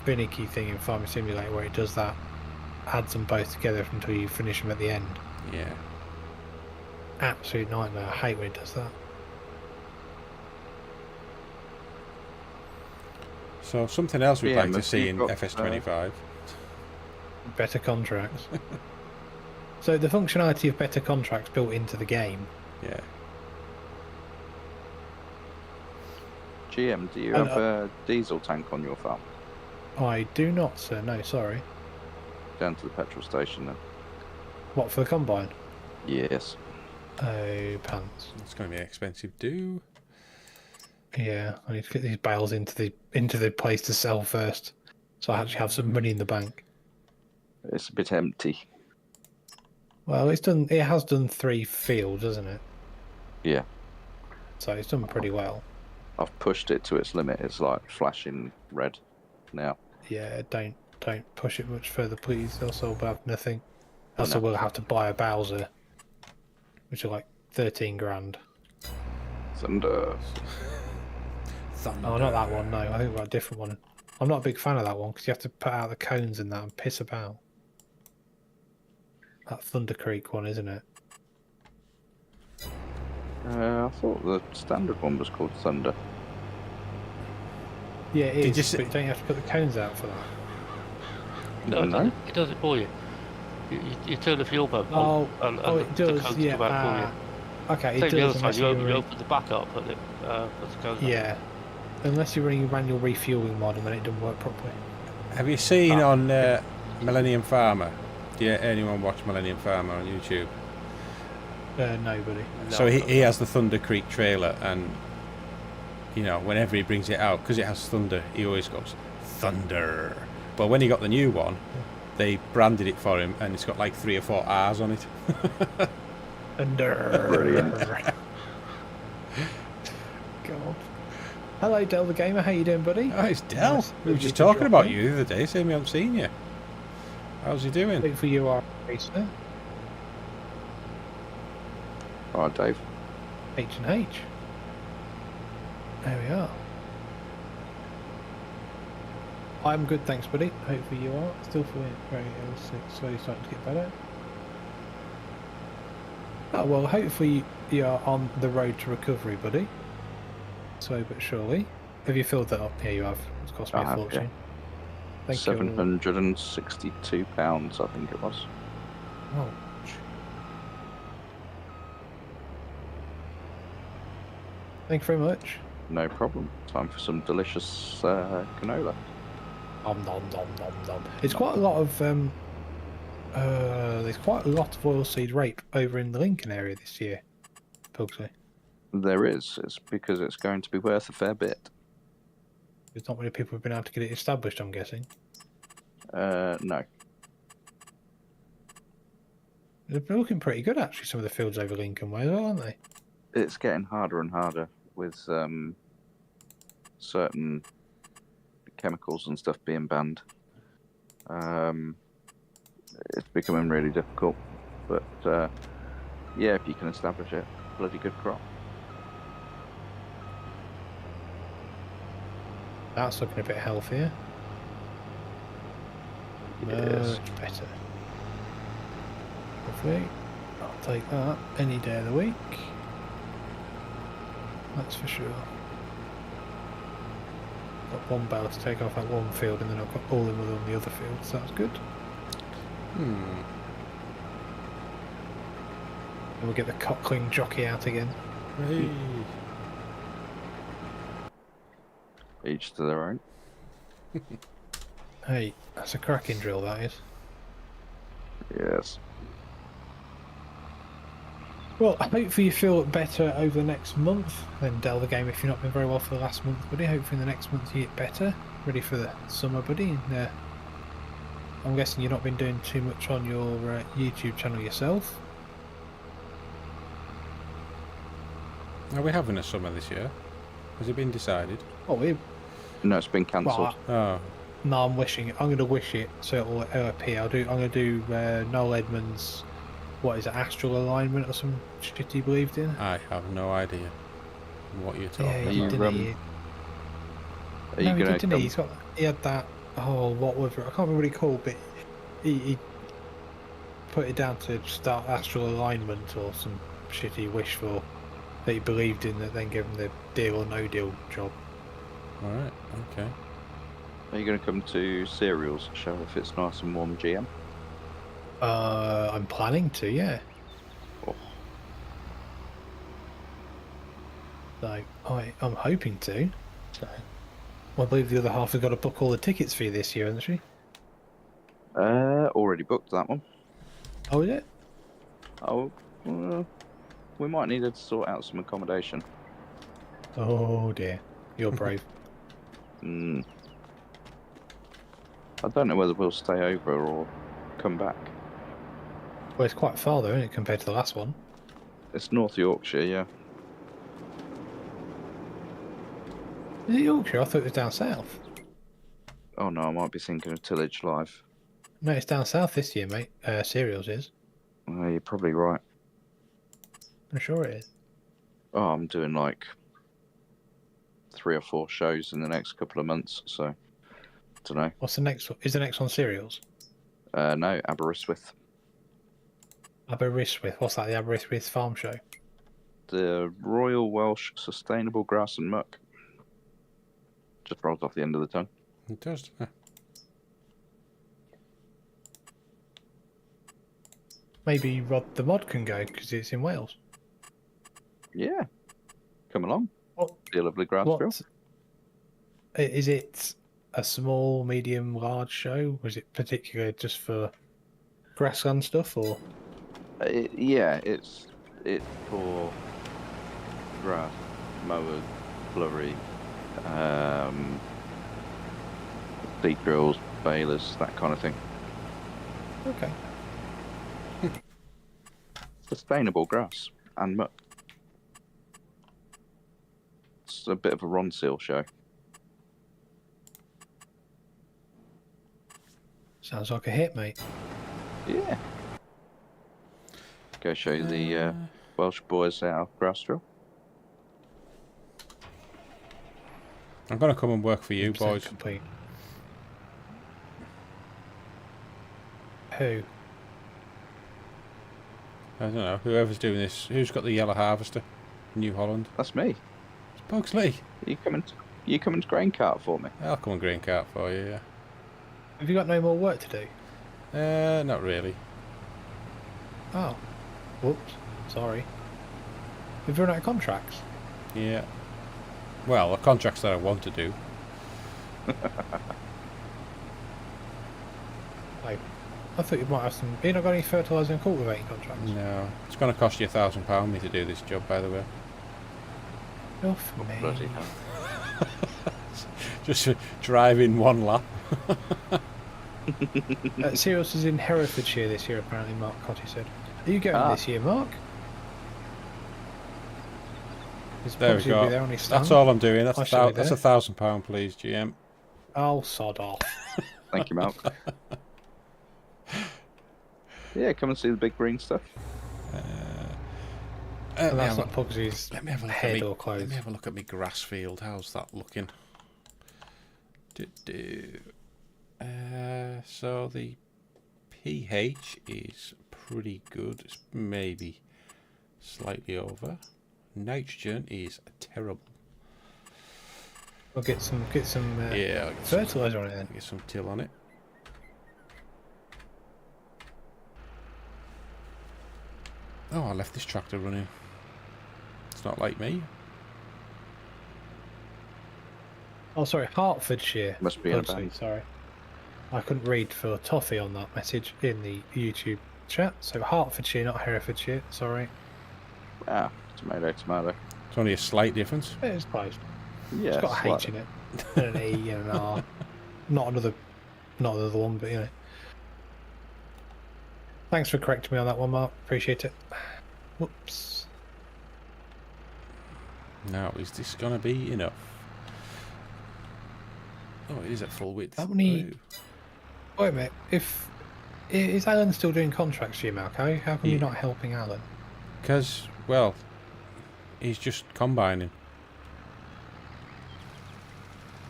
Speaker 2: finicky thing in Farming Simulator where it does that, adds them both together until you finish them at the end.
Speaker 1: Yeah.
Speaker 2: Absolute nightmare. I hate when it does that.
Speaker 1: So something else we'd like to
Speaker 5: if
Speaker 1: see
Speaker 5: you've
Speaker 1: in
Speaker 5: got,
Speaker 1: FS25.
Speaker 2: Better contracts. So the functionality of better contracts built into the game.
Speaker 1: Yeah.
Speaker 5: GM, do you have a diesel tank on your farm?
Speaker 2: I do not, sir. No, sorry.
Speaker 5: Down to the petrol station then.
Speaker 2: What, for the combine?
Speaker 5: Yes.
Speaker 2: Oh, pants.
Speaker 1: It's going to be expensive, do.
Speaker 2: Yeah, I need to get these bales into the place to sell first, so I actually have some money in the bank.
Speaker 5: It's a bit empty.
Speaker 2: Well, it has done 3 fields, hasn't it?
Speaker 5: Yeah.
Speaker 2: So it's done pretty well.
Speaker 5: I've pushed it to its limit. It's like flashing red now.
Speaker 2: Yeah, don't push it much further, please. Also, we'll have nothing. Also, we'll have to buy a Bowser, which are like 13 grand.
Speaker 5: Thunder.
Speaker 2: Oh, not that one. No, I think we've got a different one. I'm not a big fan of that one because you have to put out the cones in that and piss about. That Thunder Creek one, isn't it?
Speaker 5: I thought the standard one was called Thunder.
Speaker 2: Yeah, it
Speaker 1: Did
Speaker 2: is.
Speaker 1: you
Speaker 2: But don't you have to put the cones out for that?
Speaker 3: No, it does it for you. You turn the fuel pump on, and
Speaker 2: it
Speaker 3: the
Speaker 2: does.
Speaker 3: cones
Speaker 2: Yeah.
Speaker 3: come out
Speaker 2: Okay, it
Speaker 3: for you. Take the
Speaker 2: does.
Speaker 3: other side, you open the back up, and it puts the cones
Speaker 2: Yeah, unless you're running a manual refueling mod, and then it doesn't work properly.
Speaker 1: Have you seen on Millennium Farmer? Do anyone watch Millennium Farmer on YouTube?
Speaker 2: Nobody.
Speaker 1: So he has the Thunder Creek trailer, and you know, whenever he brings it out, because it has thunder, he always goes thunder. But when he got the new one, they branded it for him, and it's got like 3 or 4 R's on it.
Speaker 2: Thunder.
Speaker 5: Brilliant.
Speaker 2: God. Hello, Del the Gamer. How you doing, buddy?
Speaker 1: Oh, it's Del.
Speaker 2: Nice.
Speaker 1: We were
Speaker 2: Good
Speaker 1: just
Speaker 2: to
Speaker 1: talking
Speaker 2: drop
Speaker 1: about
Speaker 2: in.
Speaker 1: you the other day, saying we haven't seen you. How's he doing?
Speaker 2: Wait for you, our racer.
Speaker 5: Alright, Dave.
Speaker 2: H&H. There we are. I'm good, thanks, buddy. Hopefully you are. Still feeling very ill, sick, slowly starting to get better. Oh, well, hopefully you're on the road to recovery, buddy. Slowly but surely. Have you filled that up? Yeah, you have. It's cost me
Speaker 5: I
Speaker 2: a
Speaker 5: have,
Speaker 2: fortune.
Speaker 5: yeah.
Speaker 2: Thank you.
Speaker 5: £762, I think it was.
Speaker 2: Oh. Thank you very much.
Speaker 5: No problem. Time for some delicious canola.
Speaker 2: Nom nom nom nom nom. It's quite a lot of there's quite a lot of oilseed rape over in the Lincoln area this year, Pugsley.
Speaker 5: There is. It's because it's going to be worth a fair bit.
Speaker 2: There's not many people who've been able to get it established, I'm guessing.
Speaker 5: No.
Speaker 2: They're looking pretty good, actually, some of the fields over Lincoln Way, aren't they?
Speaker 5: It's getting harder and harder with certain chemicals and stuff being banned. It's becoming really difficult. But yeah, if you can establish it, bloody good crop.
Speaker 2: That's looking a bit healthier.
Speaker 5: Yes.
Speaker 2: Much better. Lovely. I'll take that any day of the week. That's for sure. Got one bale to take off at one field, and then I've got all of them on the other field, so that's good. And we'll get the cockling jockey out again.
Speaker 1: Hey.
Speaker 5: Each to their own.
Speaker 2: Hey, that's a cracking drill, that is.
Speaker 5: Yes.
Speaker 2: Well, hopefully you feel better over the next month. Then Dell the game if you've not been very well for the last month, buddy. Hopefully in the next month you get better, ready for the summer, buddy. And I'm guessing you've not been doing too much on your YouTube channel yourself.
Speaker 1: Are we having a summer this year? Has it been decided?
Speaker 2: Oh,
Speaker 5: No, it's been cancelled.
Speaker 1: Oh,
Speaker 2: no, I'm wishing it. I'm going to wish it so it'll appear. I'm going to do Noel Edmonds. What is it, astral alignment or some shit he believed in?
Speaker 1: I have no idea what you're talking
Speaker 2: Yeah,
Speaker 1: about.
Speaker 2: he didn't.
Speaker 5: Are
Speaker 2: No,
Speaker 5: you
Speaker 2: he
Speaker 5: going
Speaker 2: did, didn't he? He had that. Oh, what was it? I can't remember what he called, but he put it down to start astral alignment or some shit he wished for that he believed in, that then gave him the deal or no deal job.
Speaker 1: Alright, okay.
Speaker 5: Are you going to come to Cereals show if it's nice and warm, GM?
Speaker 2: I'm planning to, yeah.
Speaker 5: Oh.
Speaker 2: So I'm hoping to. So I believe the other half has got to book all the tickets for you this year, hasn't she?
Speaker 5: Already booked that one.
Speaker 2: Oh, is it?
Speaker 5: Oh, we might need to sort out some accommodation.
Speaker 2: Oh dear, you're brave.
Speaker 5: I don't know whether we'll stay over or come back.
Speaker 2: Well, it's quite far though, isn't it, compared to the last one?
Speaker 5: It's North Yorkshire, yeah.
Speaker 2: Is it Yorkshire? I thought it was down south.
Speaker 5: Oh no, I might be thinking of Tillage Live.
Speaker 2: No, it's down south this year, mate. Cereals is.
Speaker 5: You're probably right.
Speaker 2: I'm sure it is.
Speaker 5: Oh, I'm doing like 3 or 4 shows in the next couple of months, so don't know.
Speaker 2: What's the next one? Is the next one Cereals?
Speaker 5: No, Aberystwyth.
Speaker 2: Aberystwyth. What's that? The Aberystwyth Farm Show?
Speaker 5: The Royal Welsh Sustainable Grass and Muck. Just rolls off the end of the tongue.
Speaker 1: It does. Yeah.
Speaker 2: Maybe Rod the Mod can go because it's in Wales.
Speaker 5: Yeah. Come along.
Speaker 2: What?
Speaker 5: Be a lovely grass grill.
Speaker 2: What? Is it a small, medium, large show? Was it particularly just for grassland stuff, or?
Speaker 5: Yeah, it's for grass, mowers, flurry, seed drills, balers, that kind of thing.
Speaker 2: Okay.
Speaker 5: Sustainable grass and muck. It's a bit of a Ron Seal show.
Speaker 2: Sounds like a hit, mate.
Speaker 5: Yeah. Go show you the Welsh boys our grass drill.
Speaker 1: I'm going to come and work for you,
Speaker 2: 100%
Speaker 1: boys.
Speaker 2: Complete. Who?
Speaker 1: I don't know. Whoever's doing this. Who's got the yellow harvester? New Holland.
Speaker 5: That's me.
Speaker 1: It's Pugsley.
Speaker 5: You coming to grain cart for me?
Speaker 1: I'll come and green cart for you, yeah.
Speaker 2: Have you got no more work to do?
Speaker 1: Not really.
Speaker 2: Oh. Whoops. Sorry. Have you run out of contracts?
Speaker 1: Yeah. Well, the contracts that I want to do.
Speaker 2: I thought you might have some. You not got any fertiliser and cultivating contracts?
Speaker 1: No. It's going to cost you £1,000 me to do this job, by the way.
Speaker 2: Not for me.
Speaker 5: Bloody hell.
Speaker 1: Just for driving one lap.
Speaker 2: Cereals is in Herefordshire this year, apparently, Mark Cotty said. Are you going this year, Mark?
Speaker 1: There we go.
Speaker 2: There on his
Speaker 1: That's
Speaker 2: stand.
Speaker 1: all I'm doing. That's
Speaker 2: I shall be
Speaker 1: that's
Speaker 2: there.
Speaker 1: £1,000, please, GM.
Speaker 2: Oh, sod off.
Speaker 5: Thank you, Mark. Yeah, come and see the big green stuff.
Speaker 2: And that's not Pugsy's
Speaker 1: Let me have a look
Speaker 2: head
Speaker 1: at
Speaker 2: or
Speaker 1: me.
Speaker 2: clothes.
Speaker 1: Let me have a look at my grass field. How's that looking? So the pH is pretty good. It's maybe slightly over. Nitrogen is terrible.
Speaker 2: We'll get some
Speaker 1: Yeah, I'll get
Speaker 2: fertiliser on it then.
Speaker 1: get some till on it. Oh, I left this tractor running. It's not like me.
Speaker 2: Oh, sorry, Hertfordshire.
Speaker 5: Must be in a
Speaker 2: Pugsy,
Speaker 5: band.
Speaker 2: sorry. I couldn't read for toffee on that message in the YouTube chat. So Hertfordshire, not Herefordshire. Sorry.
Speaker 5: Ah, tomato, tomato.
Speaker 1: It's only a slight difference.
Speaker 2: It's close.
Speaker 5: Yeah,
Speaker 2: It's got a H
Speaker 5: slightly.
Speaker 2: in it, and an E and an R. Not another one, but you know. Thanks for correcting me on that one, Mark. Appreciate it. Whoops.
Speaker 1: Now, is this going to be enough? Oh, it is at full width.
Speaker 2: How many?
Speaker 1: Ooh.
Speaker 2: Wait a minute. Is Alan still doing contracts for you, Mark? How come
Speaker 1: Yeah.
Speaker 2: you're not helping Alan?
Speaker 1: Because, well, he's just combining.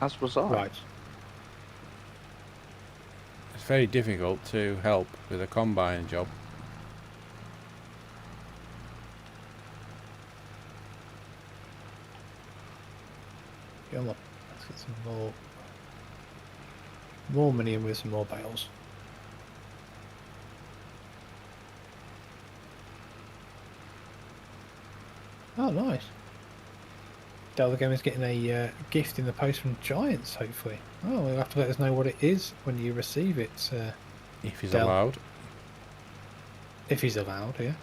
Speaker 5: As was I.
Speaker 2: Right.
Speaker 1: It's very difficult to help with a combine job.
Speaker 2: Come on. Let's get some more money in with some more bales. Oh, nice. Delta Game is getting a gift in the post from Giants, hopefully. Oh, you'll have to let us know what it is when you receive it.
Speaker 1: If he's
Speaker 2: Del.
Speaker 1: allowed.
Speaker 2: If he's allowed, yeah.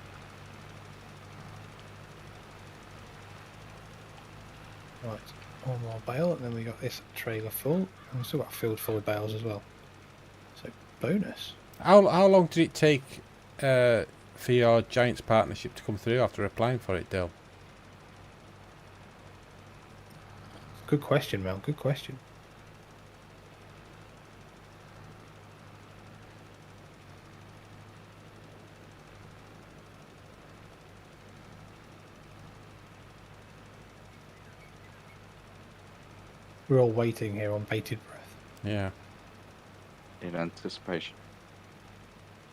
Speaker 2: Right, one more bale, and then we got this trailer full. And we've still got a field full of bales as well. So, bonus.
Speaker 1: How long did it take for your Giants partnership to come through after applying for it, Del?
Speaker 2: Good question, Mel. Good question. We're all waiting here on bated breath.
Speaker 1: Yeah.
Speaker 5: In anticipation.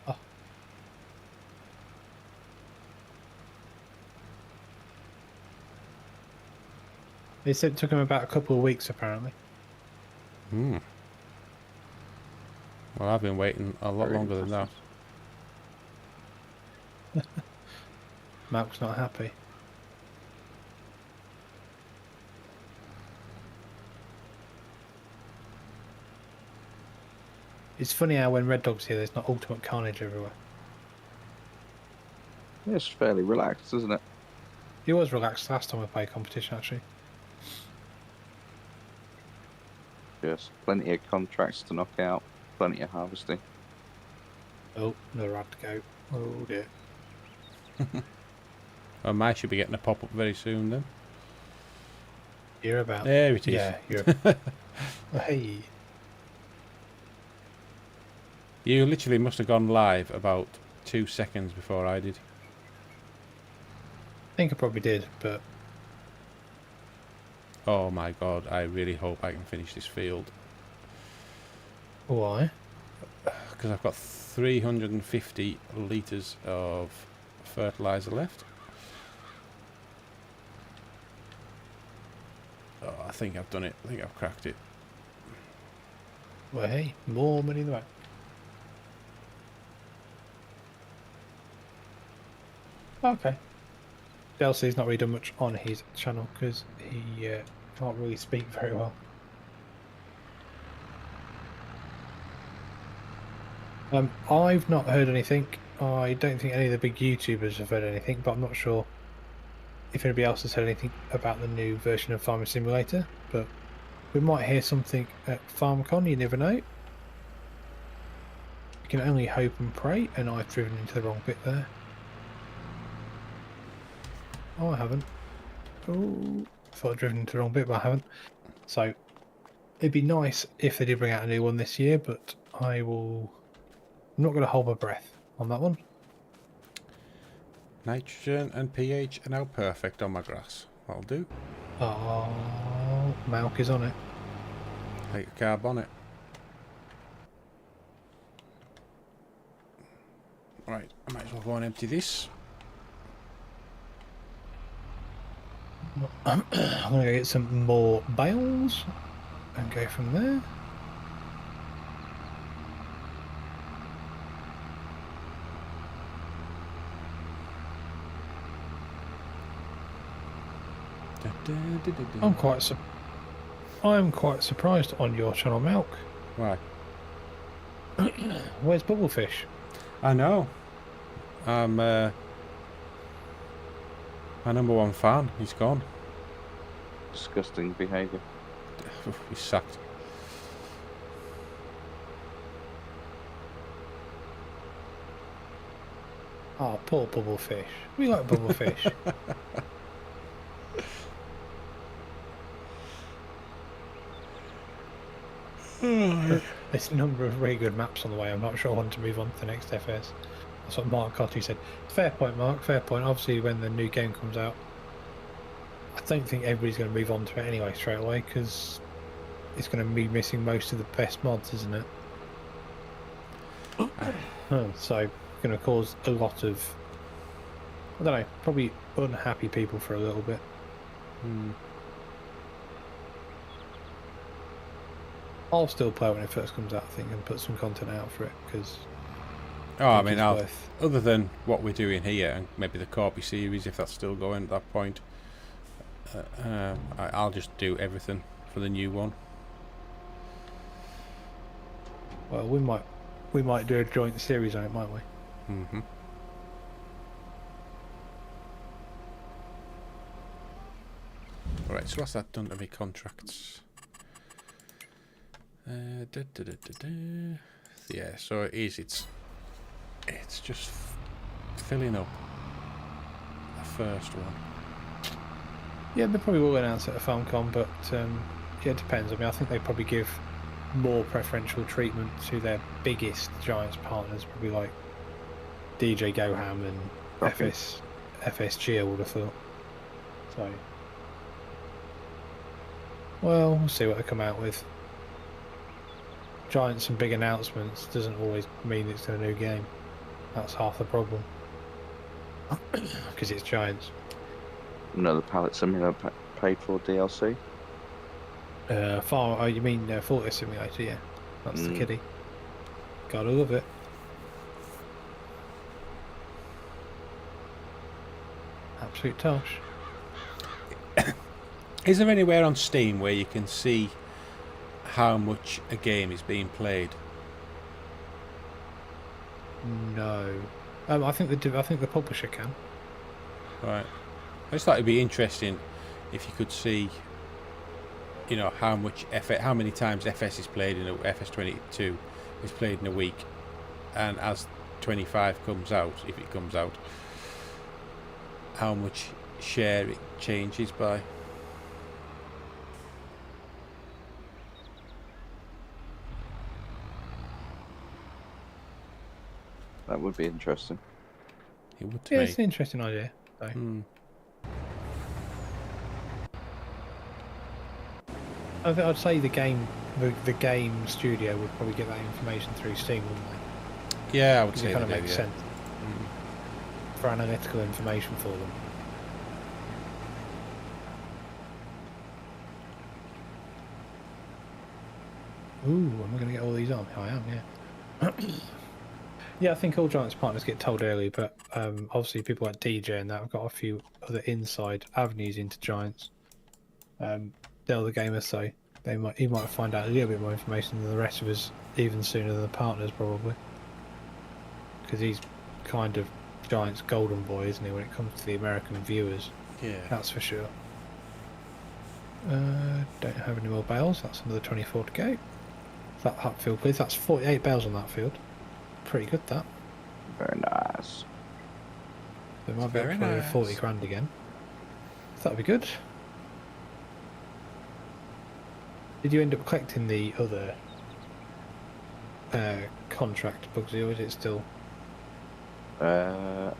Speaker 2: Oh. They said it took him about a couple of weeks, apparently.
Speaker 1: Hmm. Well, I've been waiting a lot
Speaker 5: Very
Speaker 1: longer than that.
Speaker 5: impressive.
Speaker 2: Malk's not happy. It's funny how when Red Dog's here, there's not ultimate carnage everywhere.
Speaker 5: Yeah, it's fairly relaxed, isn't it?
Speaker 2: He was relaxed last time we played competition, actually.
Speaker 5: Yes, plenty of contracts to knock out, plenty of harvesting.
Speaker 2: Oh, another rad to go. Oh dear.
Speaker 1: Well, I should be getting a pop-up very soon then.
Speaker 2: You're about.
Speaker 1: There it is.
Speaker 2: Yeah, you're. Hey.
Speaker 1: You literally must have gone live about 2 seconds before I did.
Speaker 2: I think I probably did, but
Speaker 1: Oh my god, I really hope I can finish this field.
Speaker 2: why?
Speaker 1: Because I've got 350 litres of fertiliser left. Oh, I think I've done it. I think I've cracked it.
Speaker 2: Well, hey, more money in the bank. Okay. Delsey's not really done much on his channel because he can't really speak very well. I've not heard anything. I don't think any of the big YouTubers have heard anything, but I'm not sure if anybody else has heard anything about the new version of Farming Simulator. But we might hear something at FarmCon, you never know. You can only hope and pray, and I've driven into the wrong bit there. Oh, I haven't. Oh, I thought I'd driven into the wrong bit, but I haven't. So, it'd be nice if they did bring out a new one this year, but I'm not going to hold my breath on that one.
Speaker 1: Nitrogen and pH are now perfect on my grass. That'll do.
Speaker 2: Oh, Malk is on it.
Speaker 1: Take a carb on it. Right, I might as well go and empty this.
Speaker 2: I'm going to get some more bales and go from there. I'm quite surprised on your channel, Malk.
Speaker 1: Why?
Speaker 2: Where's Bubblefish?
Speaker 1: I know. My #1 fan, he's gone.
Speaker 5: Disgusting behaviour.
Speaker 1: He's sacked.
Speaker 2: Oh, poor Bubblefish. We like Bubblefish. There's a number of really good maps on the way. I'm not sure I want to move on to the next FS. That's what Mark Cotty said. Fair point, Mark. Fair point. Obviously, when the new game comes out, I don't think everybody's going to move on to it anyway straight away because it's going to be missing most of the best mods, isn't it? So, going to cause a lot of, I don't know, probably unhappy people for a little bit. I'll still play it when it first comes out, I think, and put some content out for it because.
Speaker 1: Oh, I mean, other than what we're doing here, and maybe the Corby series, if that's still going at that point, I'll just do everything for the new one.
Speaker 2: Well, we might do a joint series on it, might we?
Speaker 1: Mm-hmm. Alright, so what's that done to me contracts? Yeah, so it is. It's just filling up the first one.
Speaker 2: Yeah, they probably will announce it at FarmCon, but yeah, it depends. I mean, I think they probably give more preferential treatment to their biggest Giants partners, probably like DJ Goham and FSG, I would have thought. So, well, we'll see what they come out with. Giants and big announcements doesn't always mean it's a new game. That's half the problem. Because it's Giants.
Speaker 5: Another pallet simulator paid for DLC?
Speaker 2: You mean Forklift Simulator, yeah. That's the kiddie. Gotta love it. Absolute tosh.
Speaker 1: Is there anywhere on Steam where you can see how much a game is being played?
Speaker 2: No. I think the publisher can.
Speaker 1: Right. I just thought it'd be interesting if you could see, you know, how many times FS is played in FS22 is played in a week, and as 25 comes out, if it comes out, how much share it changes by.
Speaker 5: That would be interesting.
Speaker 1: It would to
Speaker 2: Yeah,
Speaker 1: me.
Speaker 2: it's an interesting idea. So. I think I'd say the game studio would probably get that information through Steam, wouldn't they?
Speaker 1: Yeah, I would
Speaker 2: Because
Speaker 1: say
Speaker 2: it kind
Speaker 1: that
Speaker 2: of makes sense for analytical information for them. Ooh, am I going to get all these on? I am, yeah. Yeah, I think all Giants partners get told early, but obviously people like DJ and that have got a few other inside avenues into Giants. They'll the gamers say he might find out a little bit more information than the rest of us, even sooner than the partners probably, because he's kind of Giants golden boy, isn't he, when it comes to the American viewers?
Speaker 1: Yeah,
Speaker 2: that's for sure. Don't have any more bales. That's another 24 to go. That field, please. That's 48 bales on that field. Pretty good, that.
Speaker 5: Very nice.
Speaker 2: They might be up to 40 grand again. That'll be good. Did you end up collecting the other contract, Bugsy, or is it still?
Speaker 5: Oh.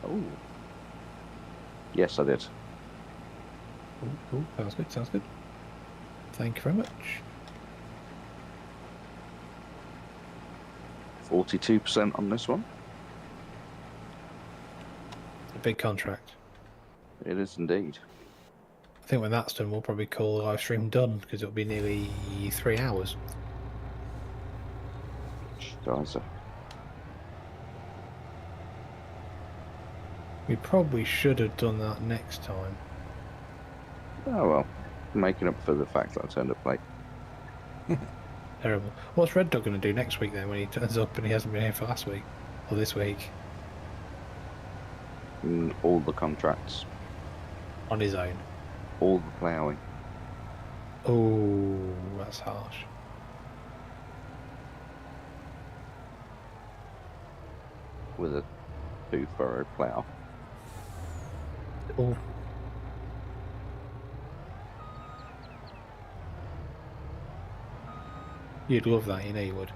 Speaker 5: Yes, I did.
Speaker 2: Cool. Sounds good. Sounds good. Thank you very much.
Speaker 5: 42% on this one.
Speaker 2: A big contract.
Speaker 5: It is indeed.
Speaker 2: I think when that's done, we'll probably call the live stream done because it'll be nearly 3 hours.
Speaker 5: Geyser.
Speaker 2: We probably should have done that next time.
Speaker 5: Oh well, making up for the fact that I turned up late.
Speaker 2: Terrible. What's Red Dog going to do next week then when he turns up and he hasn't been here for last week? Or this week?
Speaker 5: All the contracts.
Speaker 2: On his own.
Speaker 5: All the ploughing.
Speaker 2: Oh, that's harsh.
Speaker 5: With a 2-furrow plough.
Speaker 2: Oh. You'd love that, you know you would.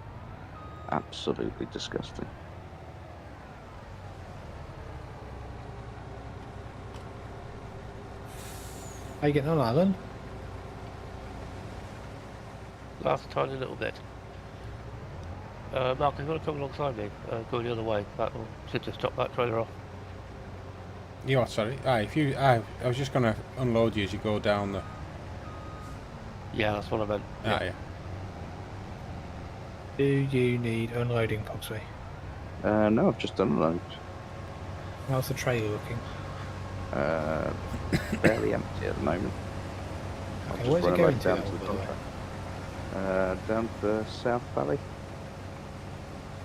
Speaker 5: Absolutely disgusting.
Speaker 2: How you getting on, Alan?
Speaker 3: Last tiny little bit. Mark, if you want to come alongside me, go the other way, that should just stop that trailer off.
Speaker 1: You are, sorry. If you, I was just going to unload you as you go down the...
Speaker 3: Yeah, that's what I meant.
Speaker 1: Yeah.
Speaker 2: Do you need unloading, Pogsy?
Speaker 5: No, I've just done a load.
Speaker 2: How's the trailer looking?
Speaker 5: Fairly empty at the moment.
Speaker 2: Okay, where's it going to, by the way?
Speaker 5: Down the South Valley.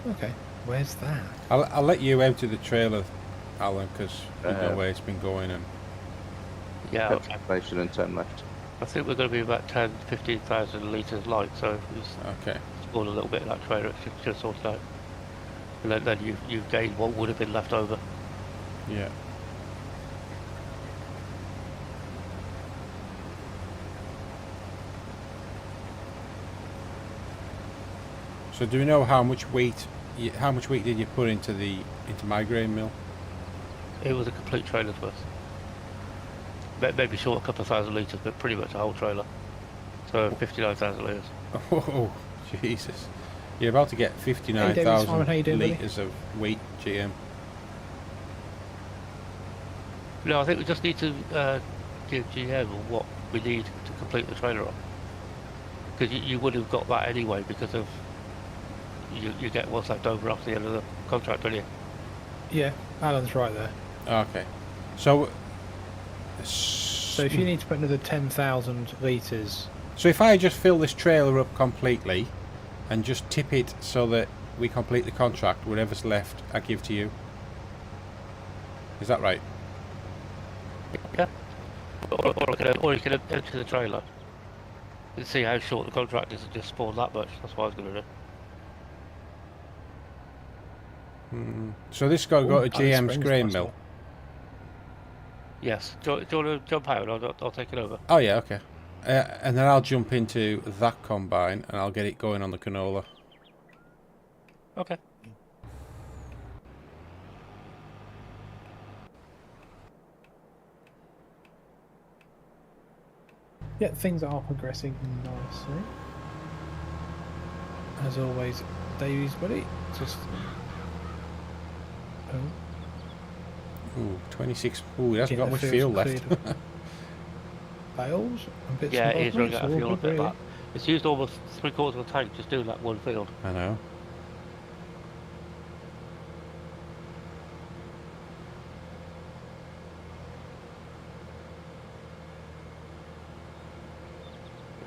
Speaker 2: Okay, where's that?
Speaker 1: I'll let you out of the trailer, Alan, because you know where it's been going. And
Speaker 3: Yeah,
Speaker 5: Petrol station and turn left.
Speaker 3: I think we're going to be about 10-15,000 litres light, so if we just
Speaker 1: okay.
Speaker 3: spawn a little bit of that trailer, it should sort it out. And then you've gained what would have been left over.
Speaker 1: Yeah. So do we know how much weight? How much weight did you put into my grain mill?
Speaker 3: It was a complete trailer's worth. Maybe short a couple of thousand litres, but pretty much a whole trailer. So 59,000 litres.
Speaker 1: Oh, Jesus! You're about to get 59,000 litres of weight, GM.
Speaker 3: No, I think we just need to give GM what we need to complete the trailer off. Because you would have got that anyway, because of you get what's left over after the end of the contract, don't you?
Speaker 2: Yeah, Alan's right there.
Speaker 1: Okay, so
Speaker 2: if you need to put another 10,000 litres.
Speaker 1: So if I just fill this trailer up completely and just tip it so that we complete the contract, whatever's left I give to you. Is that right?
Speaker 3: Yeah. Or you can empty the trailer and see how short the contract is and just spawn that much. That's what I was going to do.
Speaker 1: So this got to go to GM's grain mill.
Speaker 3: Yes. Do you want to jump out and I'll take it over?
Speaker 1: Oh yeah, okay. And then I'll jump into that combine and I'll get it going on the canola.
Speaker 3: Okay.
Speaker 2: Yeah, things are progressing nicely. As always, Davies, buddy. Just.
Speaker 1: Ooh, 26. Ooh, he hasn't got much fuel left.
Speaker 2: Bales and bits
Speaker 3: yeah,
Speaker 2: and
Speaker 3: it is running out of fuel a bit,
Speaker 2: really.
Speaker 3: but it's used almost 3/4 of the tank just doing that one field.
Speaker 1: I know.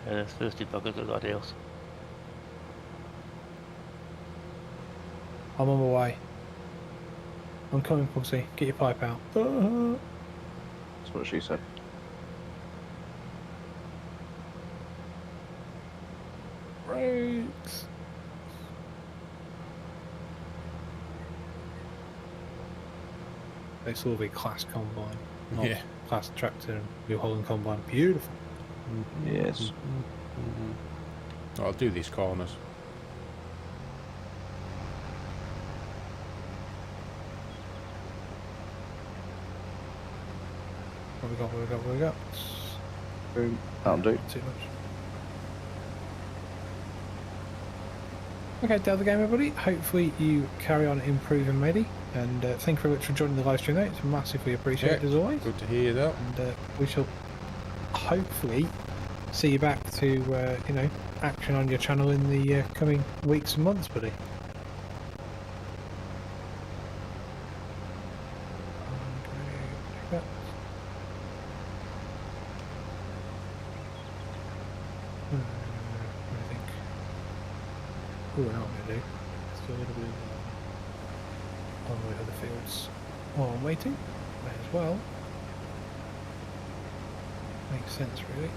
Speaker 3: Yeah, those thirsty buggers are ideals.
Speaker 2: I'm on my way. I'm coming, Pugsy. Get your pipe out.
Speaker 5: That's what she said.
Speaker 2: Brakes. It's all be class combine. Not
Speaker 1: Yeah.
Speaker 2: class tractor and New Holland combine. Beautiful.
Speaker 5: Yes.
Speaker 1: I'll do these corners.
Speaker 2: What we got?
Speaker 5: Boom. That'll do.
Speaker 2: Not too much. Okay, the other game, everybody. Hopefully you carry on improving, matey. And thank you very much for joining the live stream, though. It's massively appreciated, as always.
Speaker 1: Good to hear you, though.
Speaker 2: And we shall hopefully see you back to, you know, action on your channel in the coming weeks and months, buddy. Ooh, I know what I'm going to do. Let's do a little bit on the way to the fields. While I'm waiting, may as well Makes sense, really.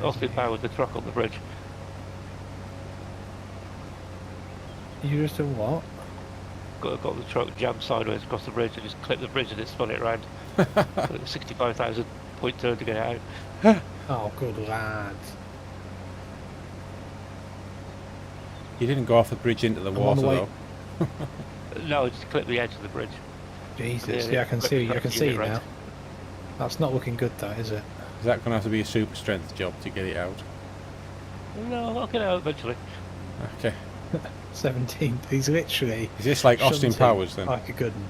Speaker 3: Austin Power with the truck on the bridge.
Speaker 2: You just done what?
Speaker 3: Got the truck jammed sideways across the bridge and just clipped the bridge and it spun it round. 65,000 point turn to get it out.
Speaker 2: Oh, good lads.
Speaker 1: You didn't go off the bridge into the
Speaker 2: I'm on
Speaker 1: water
Speaker 2: the way.
Speaker 1: though.
Speaker 3: No, I just clipped the edge of the bridge.
Speaker 2: Jesus,
Speaker 3: Yeah,
Speaker 2: yeah, I can see. I can see
Speaker 3: right.
Speaker 2: now. That's not looking good, though, is it?
Speaker 1: Is that going to have to be a super strength job to get it out?
Speaker 3: No, I'll get it out eventually.
Speaker 1: Okay.
Speaker 2: 17. He's literally.
Speaker 1: Is this like Austin
Speaker 2: shunting
Speaker 1: Powers then?
Speaker 2: Like a good one.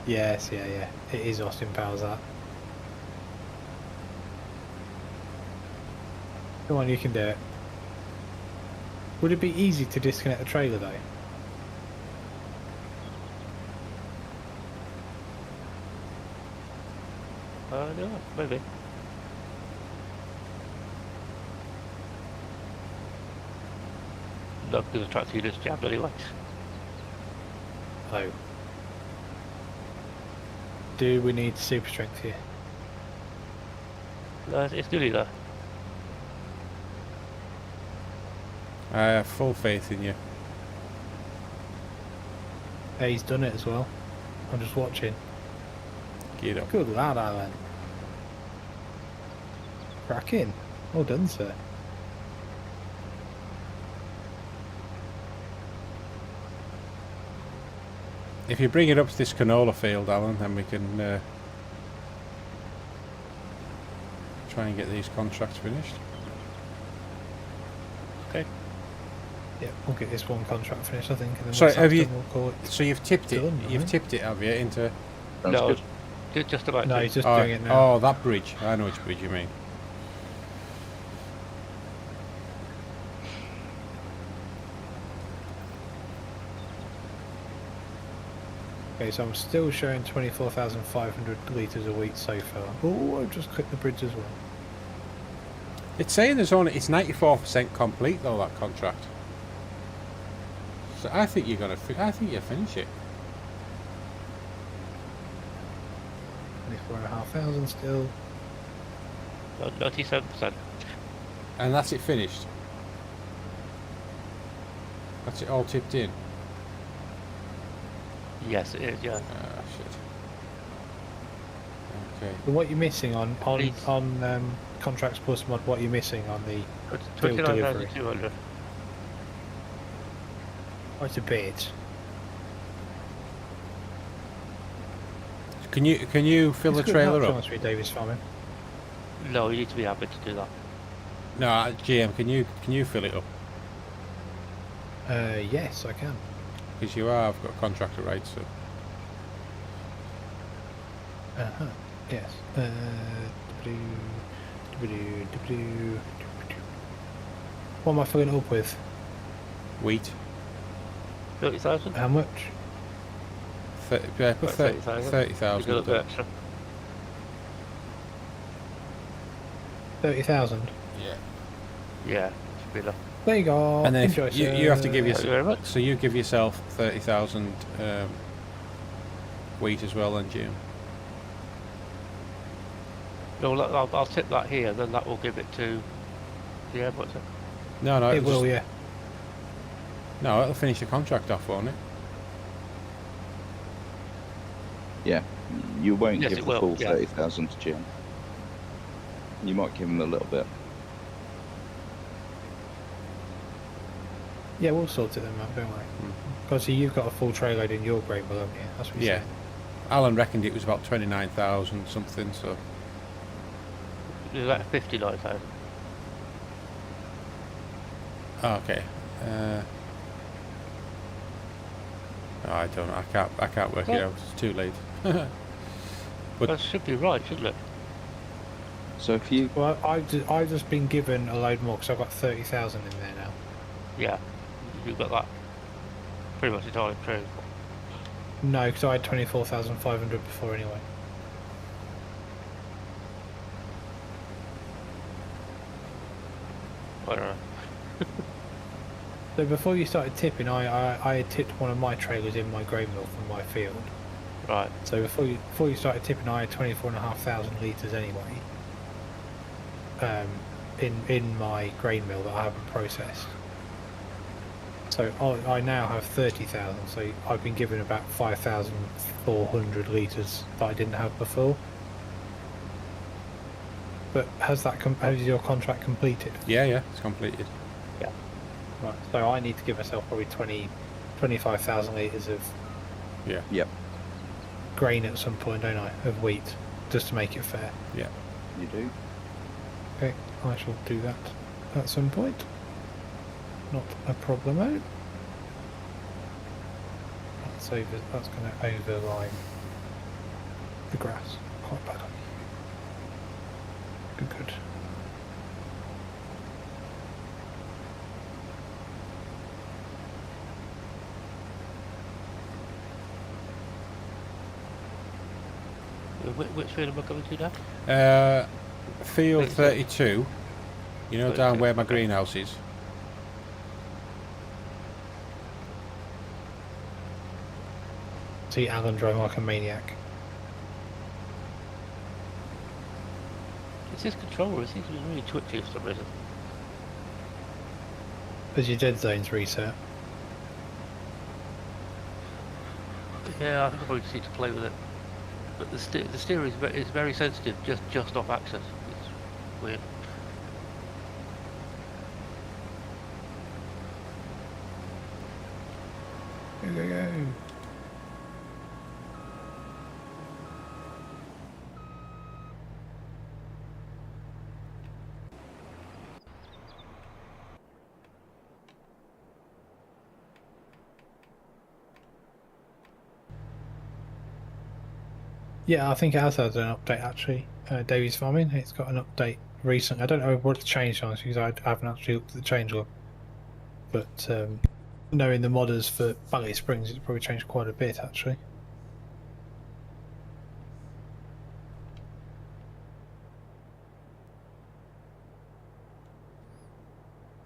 Speaker 2: Yes, yeah. It is Austin Powers, that. Come on, you can do it. Would it be easy to disconnect the trailer, though?
Speaker 3: No, maybe. No, because the tractor just jammed anyway.
Speaker 2: Oh. Do we need super strength here?
Speaker 3: No, it's nearly there.
Speaker 1: I have full faith in you.
Speaker 2: Hey, he's done it as well. I'm just watching.
Speaker 1: Get up.
Speaker 2: Good lad, Alan. Cracking. Well done, sir.
Speaker 1: If you bring it up to this canola field, Alan, then we can try and get these contracts finished.
Speaker 3: Okay.
Speaker 2: Yeah, we'll get this one contract finished, I think. And then
Speaker 1: So
Speaker 2: once
Speaker 1: have
Speaker 2: that's
Speaker 1: you?
Speaker 2: done, we'll call it
Speaker 1: So you've tipped it.
Speaker 2: done,
Speaker 1: You've
Speaker 2: right?
Speaker 1: tipped it, have you? Into.
Speaker 5: Sounds
Speaker 3: No,
Speaker 5: good.
Speaker 3: just about.
Speaker 2: No,
Speaker 3: to.
Speaker 2: he's just
Speaker 1: Oh,
Speaker 2: doing it now.
Speaker 1: oh, that bridge. I know which bridge you mean.
Speaker 2: Okay, so I'm still showing 24,500 litres a week so far. Oh, I've just clicked the bridge as well.
Speaker 1: It's saying it's 94% complete though, that contract. So I think you're gonna. I think you'll finish it.
Speaker 2: 24,500 still.
Speaker 3: 97%.
Speaker 1: And that's it finished. That's it all tipped in.
Speaker 3: Yes, it is. Yeah.
Speaker 1: Ah, shit. Okay.
Speaker 2: But what you're missing on
Speaker 3: Please.
Speaker 2: Contracts Plus mod, what you're missing on the field delivery?
Speaker 3: 29,200.
Speaker 2: Oh, it's a bit.
Speaker 1: Can you fill the
Speaker 2: It's good
Speaker 1: trailer
Speaker 2: not
Speaker 1: up?
Speaker 2: Thomas Reed Davis farming.
Speaker 3: No, you need to be happy to do that.
Speaker 1: No, GM. Can you fill it up?
Speaker 2: Yes, I can.
Speaker 1: Because you are. I've got contractor rights. So.
Speaker 2: Uh-huh. Yes. What am I filling it up with?
Speaker 1: Wheat.
Speaker 3: 30,000.
Speaker 2: How much?
Speaker 3: 30,000.
Speaker 1: 30,000.
Speaker 3: A little bit extra.
Speaker 2: 30,000.
Speaker 1: Yeah.
Speaker 3: Yeah, should be enough.
Speaker 2: There you go.
Speaker 1: And then
Speaker 2: Enjoy,
Speaker 1: you have to give
Speaker 2: sir.
Speaker 1: yourself.
Speaker 3: Thank you very much.
Speaker 1: So you give yourself 30,000 wheat as well, then Jim.
Speaker 3: No, I'll tip that here, then that will give it to the airport.
Speaker 1: No,
Speaker 2: It
Speaker 1: it'll
Speaker 2: will,
Speaker 1: just-
Speaker 2: yeah.
Speaker 1: No, it'll finish the contract off, won't it?
Speaker 5: Yeah, you won't
Speaker 3: Yes,
Speaker 5: give
Speaker 3: it
Speaker 5: the
Speaker 3: will,
Speaker 5: full
Speaker 3: yeah.
Speaker 5: 30,000 to Jim. You might give him a little bit.
Speaker 2: Yeah, we'll sort it then, Matt, don't worry. Because you've got a full tray load in your grain below me. That's what you're
Speaker 1: Yeah.
Speaker 2: saying.
Speaker 1: Alan reckoned it was about 29,000 something. So
Speaker 3: Is that 59,000?
Speaker 1: okay. I don't know. I can't work it
Speaker 3: Well-
Speaker 1: out. It's too late. But-
Speaker 3: That should be right, shouldn't it?
Speaker 5: So if you,
Speaker 2: Well, I've just been given a load more because I've got 30,000 in there now.
Speaker 3: Yeah, you've got that. Pretty much entirely true.
Speaker 2: No, because I had 24,500 before anyway. So before you started tipping, I had tipped one of my trailers in my grain mill from my field.
Speaker 3: Right.
Speaker 2: So before you started tipping, I had 24,500 litres anyway. In my grain mill that I haven't processed. So I now have 30,000. So I've been given about 5,400 litres that I didn't have before. But has your contract completed?
Speaker 1: Yeah, it's completed.
Speaker 2: Yeah. Right. So I need to give myself probably 25,000 litres of grain at some point, don't I? Of wheat, just to make it fair.
Speaker 1: Yeah.
Speaker 5: You do.
Speaker 2: Okay, I shall do that at some point. Not a problem. That's going to overline the grass quite badly. Good.
Speaker 3: Which field am I coming to now?
Speaker 1: Field 32. You know, down
Speaker 3: 32,
Speaker 1: where my
Speaker 3: okay.
Speaker 1: greenhouse is.
Speaker 2: See Alan driving like a maniac.
Speaker 3: It's his controller. It seems to be really twitchy for some reason.
Speaker 2: As your dead zones reset.
Speaker 3: Yeah, I think I probably just need to play with it. But the steer is very sensitive, just off axis. It's weird.
Speaker 2: Go. Yeah, I think it has had an update actually. Davy's Farming, it's got an update recently. I don't know what's changed on it because I haven't actually looked at the changelog. But knowing the modders for Valley Springs, it's probably changed quite a bit actually.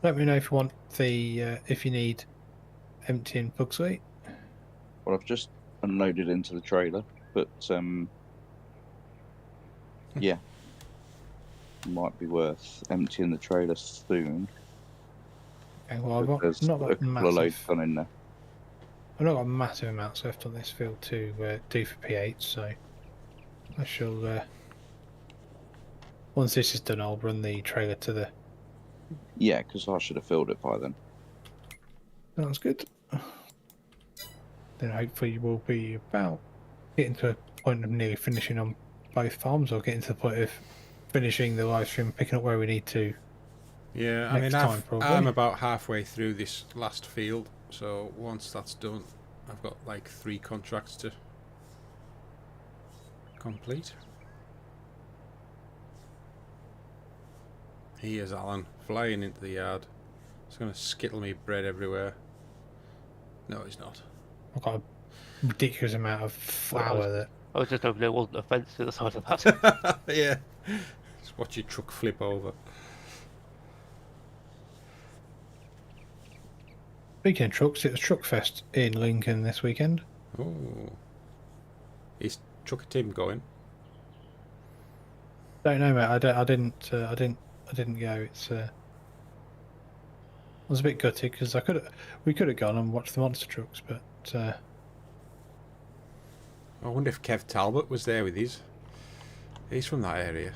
Speaker 2: Let me know if you want if you need emptying Pugsley.
Speaker 5: Well, I've just unloaded into the trailer, but yeah, might be worth emptying the trailer soon.
Speaker 2: Okay, well, I've
Speaker 5: There's
Speaker 2: not
Speaker 5: a
Speaker 2: got
Speaker 5: couple of loads
Speaker 2: massive.
Speaker 5: gone in there.
Speaker 2: I've not got massive amounts left on this field to do for P8, so I shall. Once this is done, I'll run the trailer to the.
Speaker 5: Yeah, because I should have filled it by then.
Speaker 2: That's good. Then hopefully we'll be about getting to a point of nearly finishing on both farms, or getting to the point of finishing the live stream, picking up where we need to.
Speaker 1: Yeah, I mean,
Speaker 2: Next time, probably.
Speaker 1: I'm about halfway through this last field, so once that's done, I've got like 3 contracts to complete. Here's Alan flying into the yard. He's going to skittle me bread everywhere. No, he's not.
Speaker 2: I've got a ridiculous amount of flour that.
Speaker 3: I was just hoping there wasn't a fence to the side of that.
Speaker 1: Yeah. Just watch your truck flip over.
Speaker 2: Speaking of trucks, it was Truck Fest in Lincoln this weekend.
Speaker 1: Oh. Is Trucker Tim going?
Speaker 2: Don't know, mate. I didn't go. It's. I was a bit gutted because we could have gone and watched the monster trucks, but.
Speaker 1: I wonder if Kev Talbot was there with his. He's from that area.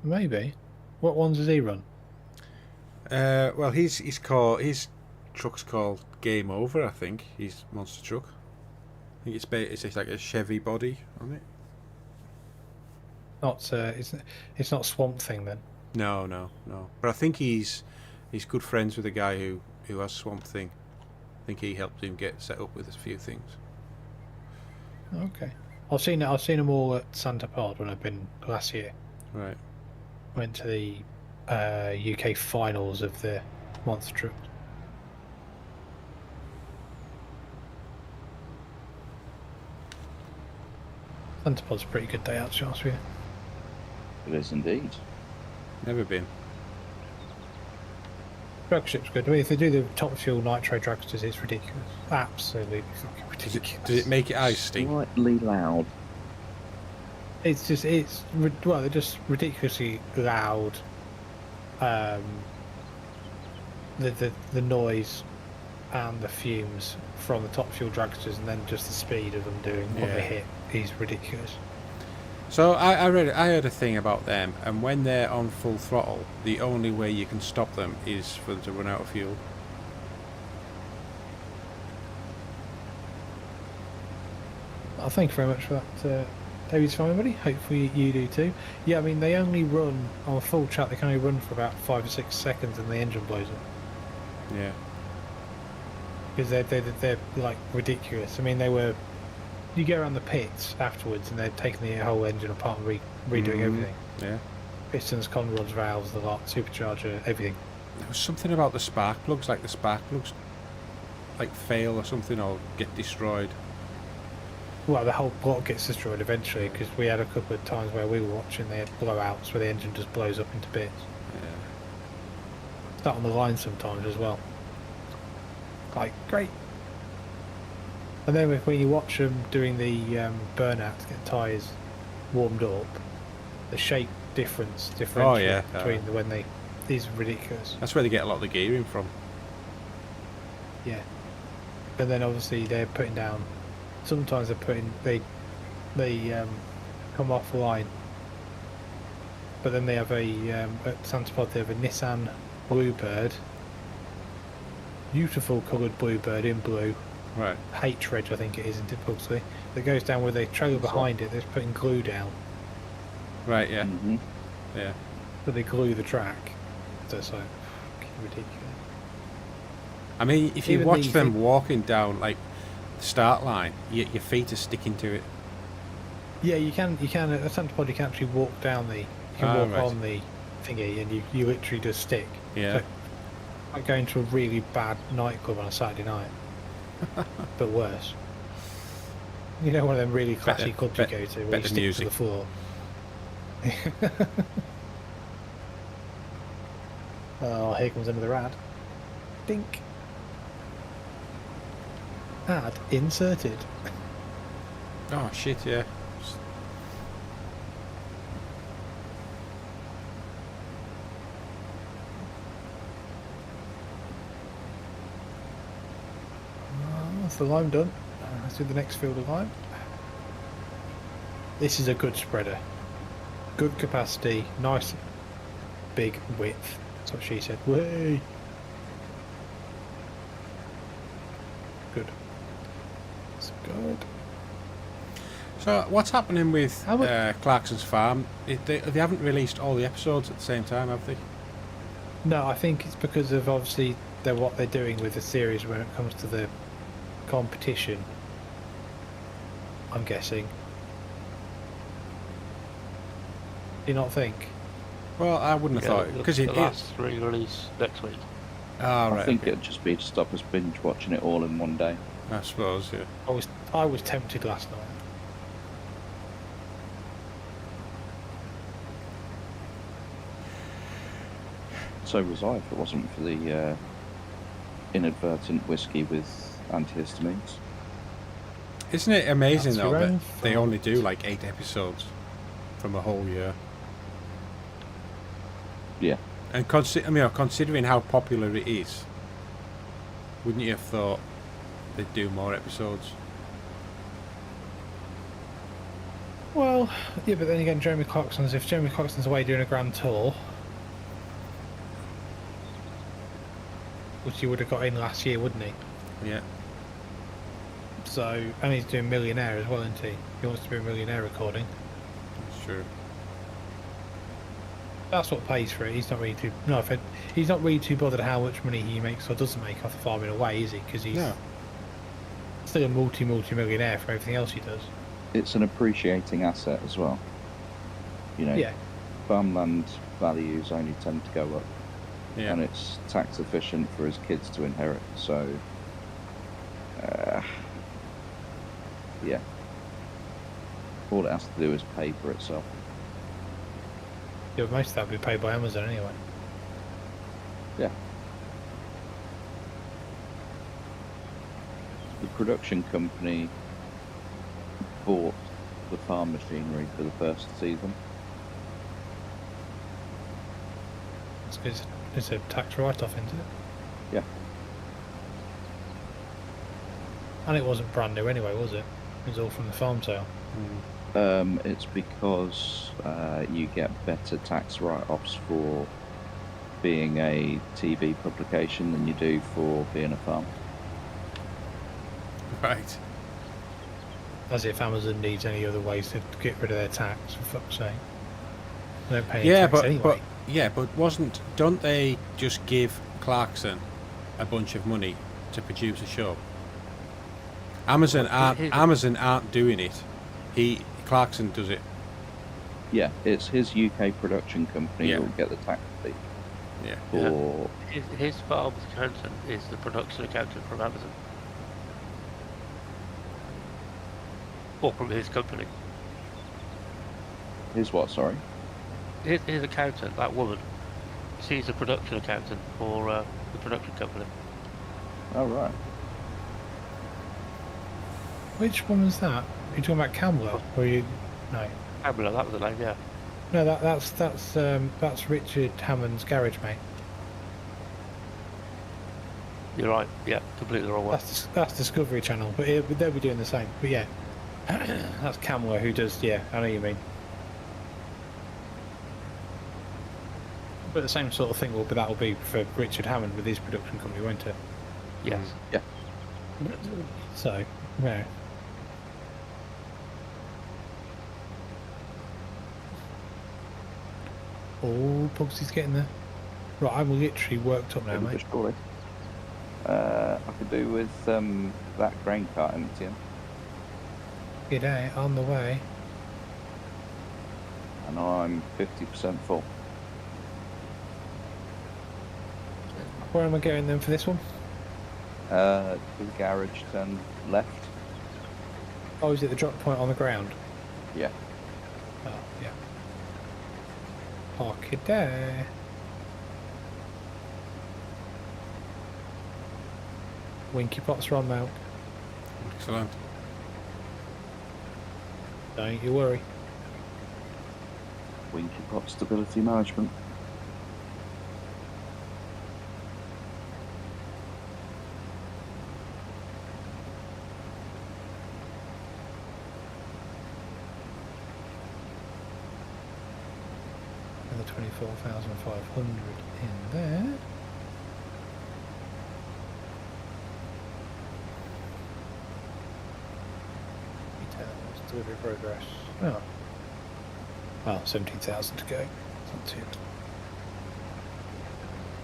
Speaker 2: Maybe. What ones does he run?
Speaker 1: Well, his truck's called Game Over, I think. His monster truck. I think it's like a Chevy body on it.
Speaker 2: Not it's not Swamp Thing then.
Speaker 1: No. But I think he's good friends with the guy who has Swamp Thing. I think he helped him get set up with a few things.
Speaker 2: Okay. I've seen them all at Santa Pod when I've been last year.
Speaker 1: Right.
Speaker 2: Went to the UK finals of the monster truck. Santa Pod's a pretty good day out, to be honest with you.
Speaker 5: It is indeed.
Speaker 1: Never been.
Speaker 2: Dragship's good. I mean, if they do the top fuel nitro dragsters, it's ridiculous. Absolutely fucking ridiculous.
Speaker 1: Does it make it ice stink?
Speaker 5: Slightly loud.
Speaker 2: It's just, well, they're just ridiculously loud. The noise and the fumes from the top fuel dragsters, and then just the speed of them doing what they hit is ridiculous.
Speaker 1: So I heard a thing about them, and when they're on full throttle, the only way you can stop them is for them to run out of fuel.
Speaker 2: Well, thank you very much for that, David's fine, buddy. Hopefully you do too. Yeah, I mean, they only run on a full chat. They can only run for about 5 or 6 seconds, and the engine blows up.
Speaker 1: Yeah.
Speaker 2: Because they're like ridiculous. I mean, you go around the pits afterwards, and they're taking the whole engine apart and redoing everything.
Speaker 1: Yeah.
Speaker 2: Pistons, con rods, valves, the lot, supercharger, everything.
Speaker 1: There was something about the spark plugs, like the spark plugs, like fail or something, or get destroyed.
Speaker 2: Well, the whole block gets destroyed eventually, because we had a couple of times where we were watching, they had blowouts where the engine just blows up into bits.
Speaker 1: Yeah.
Speaker 2: It's not on the line sometimes as well. Like, great. And then when you watch them doing the burnout to get tyres warmed up, the shape differential between when they is ridiculous.
Speaker 1: That's where they get a lot of the gearing from.
Speaker 2: Yeah. And then obviously they're putting down. Sometimes they come offline. But then they have at Santapod they have a Nissan Bluebird. Beautiful coloured Bluebird in blue.
Speaker 1: Right.
Speaker 2: Hatred, I think it is, isn't it, Pugsley? That goes down with a trailer behind it. They're putting glue down.
Speaker 1: Right. Yeah.
Speaker 5: Mm-hmm.
Speaker 1: Yeah.
Speaker 2: But they glue the track. So it's like ridiculous.
Speaker 1: I mean, if you
Speaker 2: Even
Speaker 1: watch
Speaker 2: these
Speaker 1: them
Speaker 2: thing-
Speaker 1: walking down like the start line, your feet are sticking to it.
Speaker 2: Yeah, you can at Santapod you can actually walk down the. You can walk
Speaker 1: right.
Speaker 2: on the thingy, and you literally just stick.
Speaker 1: Yeah.
Speaker 2: So, like going to a really bad nightclub on a Saturday night, but worse. You know, one of them really classy clubs you go to where you
Speaker 1: better
Speaker 2: stick
Speaker 1: music.
Speaker 2: to the floor. Oh, here comes another ad. Dink. Ad inserted.
Speaker 1: Oh shit! Yeah.
Speaker 2: That's the lime done. Let's do the next field of lime. This is a good spreader. Good capacity, nice big width. That's what she said. Way. Good. It's good.
Speaker 1: So what's happening with
Speaker 2: How mu-
Speaker 1: Clarkson's Farm? They haven't released all the episodes at the same time, have they?
Speaker 2: No, I think it's because of obviously what they're doing with the series when it comes to the competition. I'm guessing. Do you not think?
Speaker 1: Well, I wouldn't have thought because
Speaker 3: the
Speaker 1: it
Speaker 3: last 3 release next week.
Speaker 1: Ah, right.
Speaker 5: I think
Speaker 1: okay.
Speaker 5: it'd just be to stop us binge watching it all in one day.
Speaker 1: I suppose, yeah.
Speaker 2: I was tempted last night.
Speaker 5: So was I, if it wasn't for the inadvertent whiskey with antihistamines.
Speaker 1: Isn't it amazing
Speaker 2: That's
Speaker 1: though
Speaker 2: your
Speaker 1: that
Speaker 2: own
Speaker 1: they
Speaker 2: fault.
Speaker 1: only do like 8 episodes from a whole year?
Speaker 5: Yeah.
Speaker 1: And considering how popular it is, wouldn't you have thought they'd do more episodes?
Speaker 2: Well, yeah, but then again, if Jeremy Clarkson's away doing a grand tour, which he would have got in last year, wouldn't he?
Speaker 1: Yeah.
Speaker 2: So, and he's doing Millionaire as well, isn't he? He wants to be a Millionaire recording.
Speaker 1: That's true.
Speaker 2: That's what pays for it. He's not really too he's not really too bothered how much money he makes or doesn't make off the farming away, is he? Because he's still a multi-millionaire for everything else he does.
Speaker 5: It's an appreciating asset as well. You know,
Speaker 2: Yeah.
Speaker 5: farmland values only tend to go up.
Speaker 1: Yeah.
Speaker 5: And it's tax efficient for his kids to inherit. So, yeah. All it has to do is pay for itself.
Speaker 2: Yeah, but most of that will be paid by Amazon anyway.
Speaker 5: Yeah. the production company bought the farm machinery for the first season.
Speaker 2: It's good. It's a tax write-off, isn't it?
Speaker 5: Yeah.
Speaker 2: And it wasn't brand new anyway, was it? It was all from the farm sale.
Speaker 5: It's because you get better tax write-offs for being a TV publication than you do for being a farm.
Speaker 1: Right.
Speaker 2: As if Amazon needs any other ways to get rid of their tax, for fuck's sake. They don't pay any
Speaker 1: Yeah,
Speaker 2: tax anyway.
Speaker 1: but don't they just give Clarkson a bunch of money to produce a show? Amazon aren't doing it. Clarkson does it.
Speaker 5: Yeah, it's his UK production company
Speaker 1: Yeah.
Speaker 5: that will get the tax fee.
Speaker 1: Yeah.
Speaker 5: For
Speaker 3: His farm's accountant is the production accountant from Amazon. Or from his company.
Speaker 5: his what? Sorry.
Speaker 3: His accountant, that woman, she's a production accountant for the production company.
Speaker 5: Oh right.
Speaker 2: Which one was that? Are you talking about Camwell? Or are you... No.
Speaker 3: Pamela, that was the name, yeah.
Speaker 2: No, that's Richard Hammond's garage, mate.
Speaker 3: You're right, yeah, completely the wrong one.
Speaker 2: That's Discovery Channel, but they'll be doing the same. But yeah, that's Camwell who does. Yeah, I know what you mean. But the same sort of thing that'll be for Richard Hammond with his production company, won't it?
Speaker 3: Yes.
Speaker 5: Yeah.
Speaker 2: So, yeah. Oh, Pugsy's getting there. Right, I'm literally worked up now,
Speaker 5: Maybe
Speaker 2: mate.
Speaker 5: just call it. I could do with that grain cart emptying,
Speaker 2: G'day, on the way.
Speaker 5: and I'm 50% full.
Speaker 2: Where am I going then for this one?
Speaker 5: To the garage, turn left.
Speaker 2: Oh, is it the drop point on the ground?
Speaker 5: Yeah.
Speaker 2: Oh, yeah. Park it there. Winky pots run milk.
Speaker 1: Excellent.
Speaker 2: Don't you worry.
Speaker 5: Winky pot stability management.
Speaker 2: Another 24,500 in there. Details, delivery progress. Oh. Well, 17,000 to go. It's not too bad.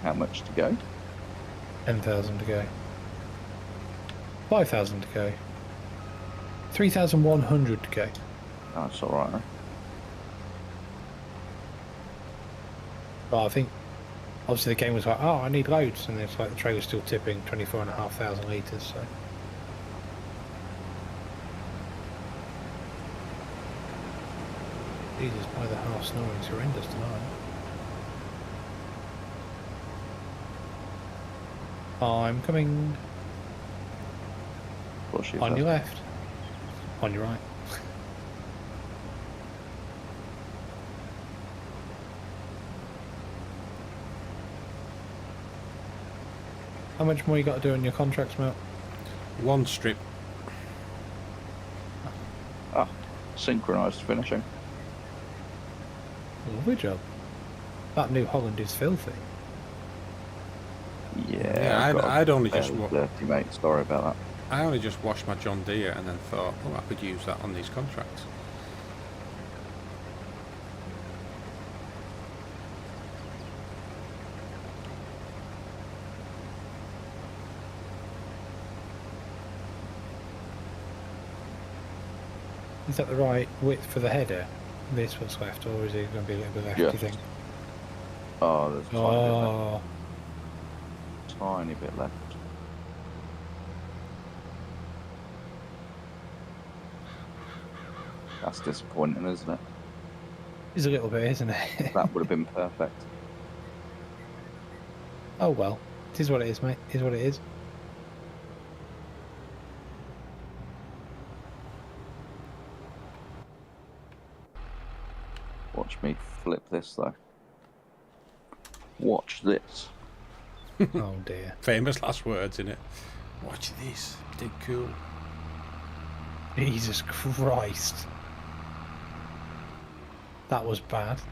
Speaker 5: How much to go?
Speaker 2: 10,000 to go. 5,000 to go. 3,100 to go.
Speaker 5: Oh, that's alright, huh?
Speaker 2: But I think, obviously the game was like, oh, I need loads, and it's like the trailer's still tipping 24,500 litres, so. Jesus, by the half snoring's horrendous tonight. I'm coming.
Speaker 5: What's your
Speaker 2: On
Speaker 5: first?
Speaker 2: your left. On your right. How much more you got to do on your contracts, Mel?
Speaker 1: One strip.
Speaker 5: Ah, synchronised finishing.
Speaker 2: Lovely job. That New Holland is filthy.
Speaker 5: Yeah,
Speaker 1: Yeah,
Speaker 5: I've got
Speaker 1: I'd
Speaker 5: a
Speaker 1: only just
Speaker 5: fairly dirty, mate. Sorry about that.
Speaker 1: I only just washed my John Deere and then thought, oh, I could use that on these contracts.
Speaker 2: Is that the right width for the header? This what's left, or is it going to be a little bit left, do you
Speaker 5: Yes.
Speaker 2: think?
Speaker 5: Oh, there's a tiny bit left.
Speaker 2: Oh,
Speaker 5: Tiny bit left. That's disappointing, isn't it?
Speaker 2: it's a little bit, isn't it?
Speaker 5: That would have been perfect.
Speaker 2: Oh well, it is what it is, mate. It is what it is.
Speaker 5: Watch me flip this though. Watch this.
Speaker 2: Oh dear.
Speaker 1: Famous last words, innit? Watch this. Dead cool.
Speaker 2: Jesus Christ. That was bad.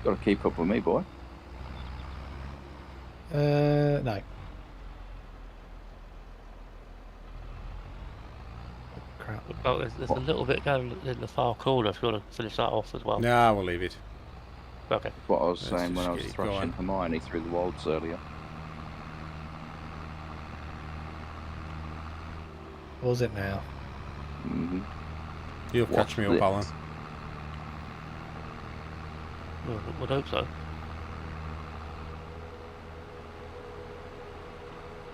Speaker 5: Got to keep up with me, boy.
Speaker 2: No. Crap.
Speaker 3: Oh, there's a little bit down in the far corner if you want to finish that off as well.
Speaker 1: Nah, we'll leave it.
Speaker 3: Okay.
Speaker 5: What I was
Speaker 1: Let's
Speaker 5: saying when
Speaker 1: just
Speaker 5: I was
Speaker 1: get it
Speaker 5: thrashing
Speaker 1: going.
Speaker 5: Hermione through the wilds earlier.
Speaker 2: What was it now?
Speaker 5: Mm-hmm.
Speaker 1: You'll catch me up, Alan.
Speaker 3: Well, would hope so.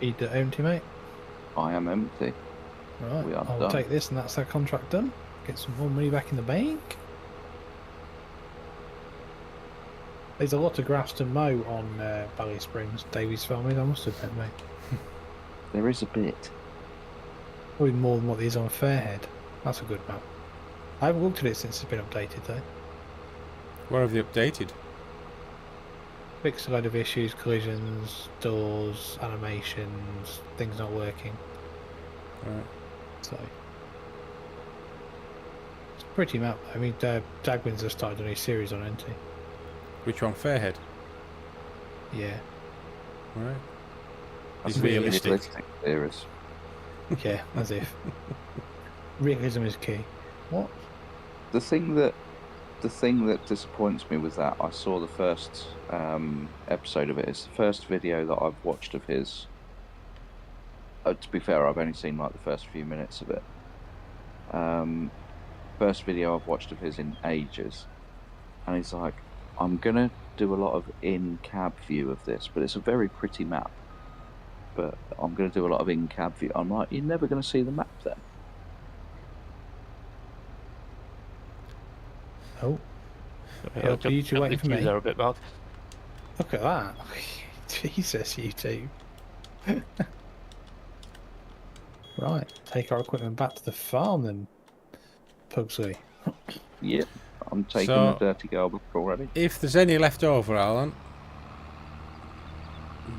Speaker 2: Eat it empty, mate.
Speaker 5: I am empty.
Speaker 2: Right.
Speaker 5: We are
Speaker 2: I'll
Speaker 5: done.
Speaker 2: take this and that's our contract done. Get some more money back in the bank. There's a lot of grass to mow on Valley Springs, Davies Farming, I must admit, mate.
Speaker 5: There is a bit.
Speaker 2: Probably more than what there is on Fairhead. That's a good map. I haven't looked at it since it's been updated though.
Speaker 1: What have they updated?
Speaker 2: Fixed a load of issues, collisions, doors, animations, things not working.
Speaker 1: Right.
Speaker 2: So it's a pretty map. I mean, Dagwin's have started a new series on NT.
Speaker 1: Which one? Fairhead?
Speaker 2: Yeah,
Speaker 1: Right.
Speaker 5: That's
Speaker 1: It's
Speaker 5: a really
Speaker 1: realistic.
Speaker 5: realistic series.
Speaker 2: yeah, as if realism is key. What?
Speaker 5: The thing that disappoints me with that, I saw the first episode of it. It's the first video that I've watched of his. To be fair, I've only seen like the first few minutes of it. First video I've watched of his in ages, and he's like, "I'm gonna do a lot of in-cab view of this, but it's a very pretty map. But I'm gonna do a lot of in-cab view." I'm like, "You're never gonna see the map then."
Speaker 2: Oh,
Speaker 3: Yeah,
Speaker 2: are you two waiting for me?
Speaker 3: There a bit, Mark.
Speaker 2: look at that! Jesus, you two. Right, take our equipment back to the farm then, Pugsley.
Speaker 5: Yep, I'm taking
Speaker 1: So-
Speaker 5: the dirty garbage already.
Speaker 1: If there's any left over, Alan,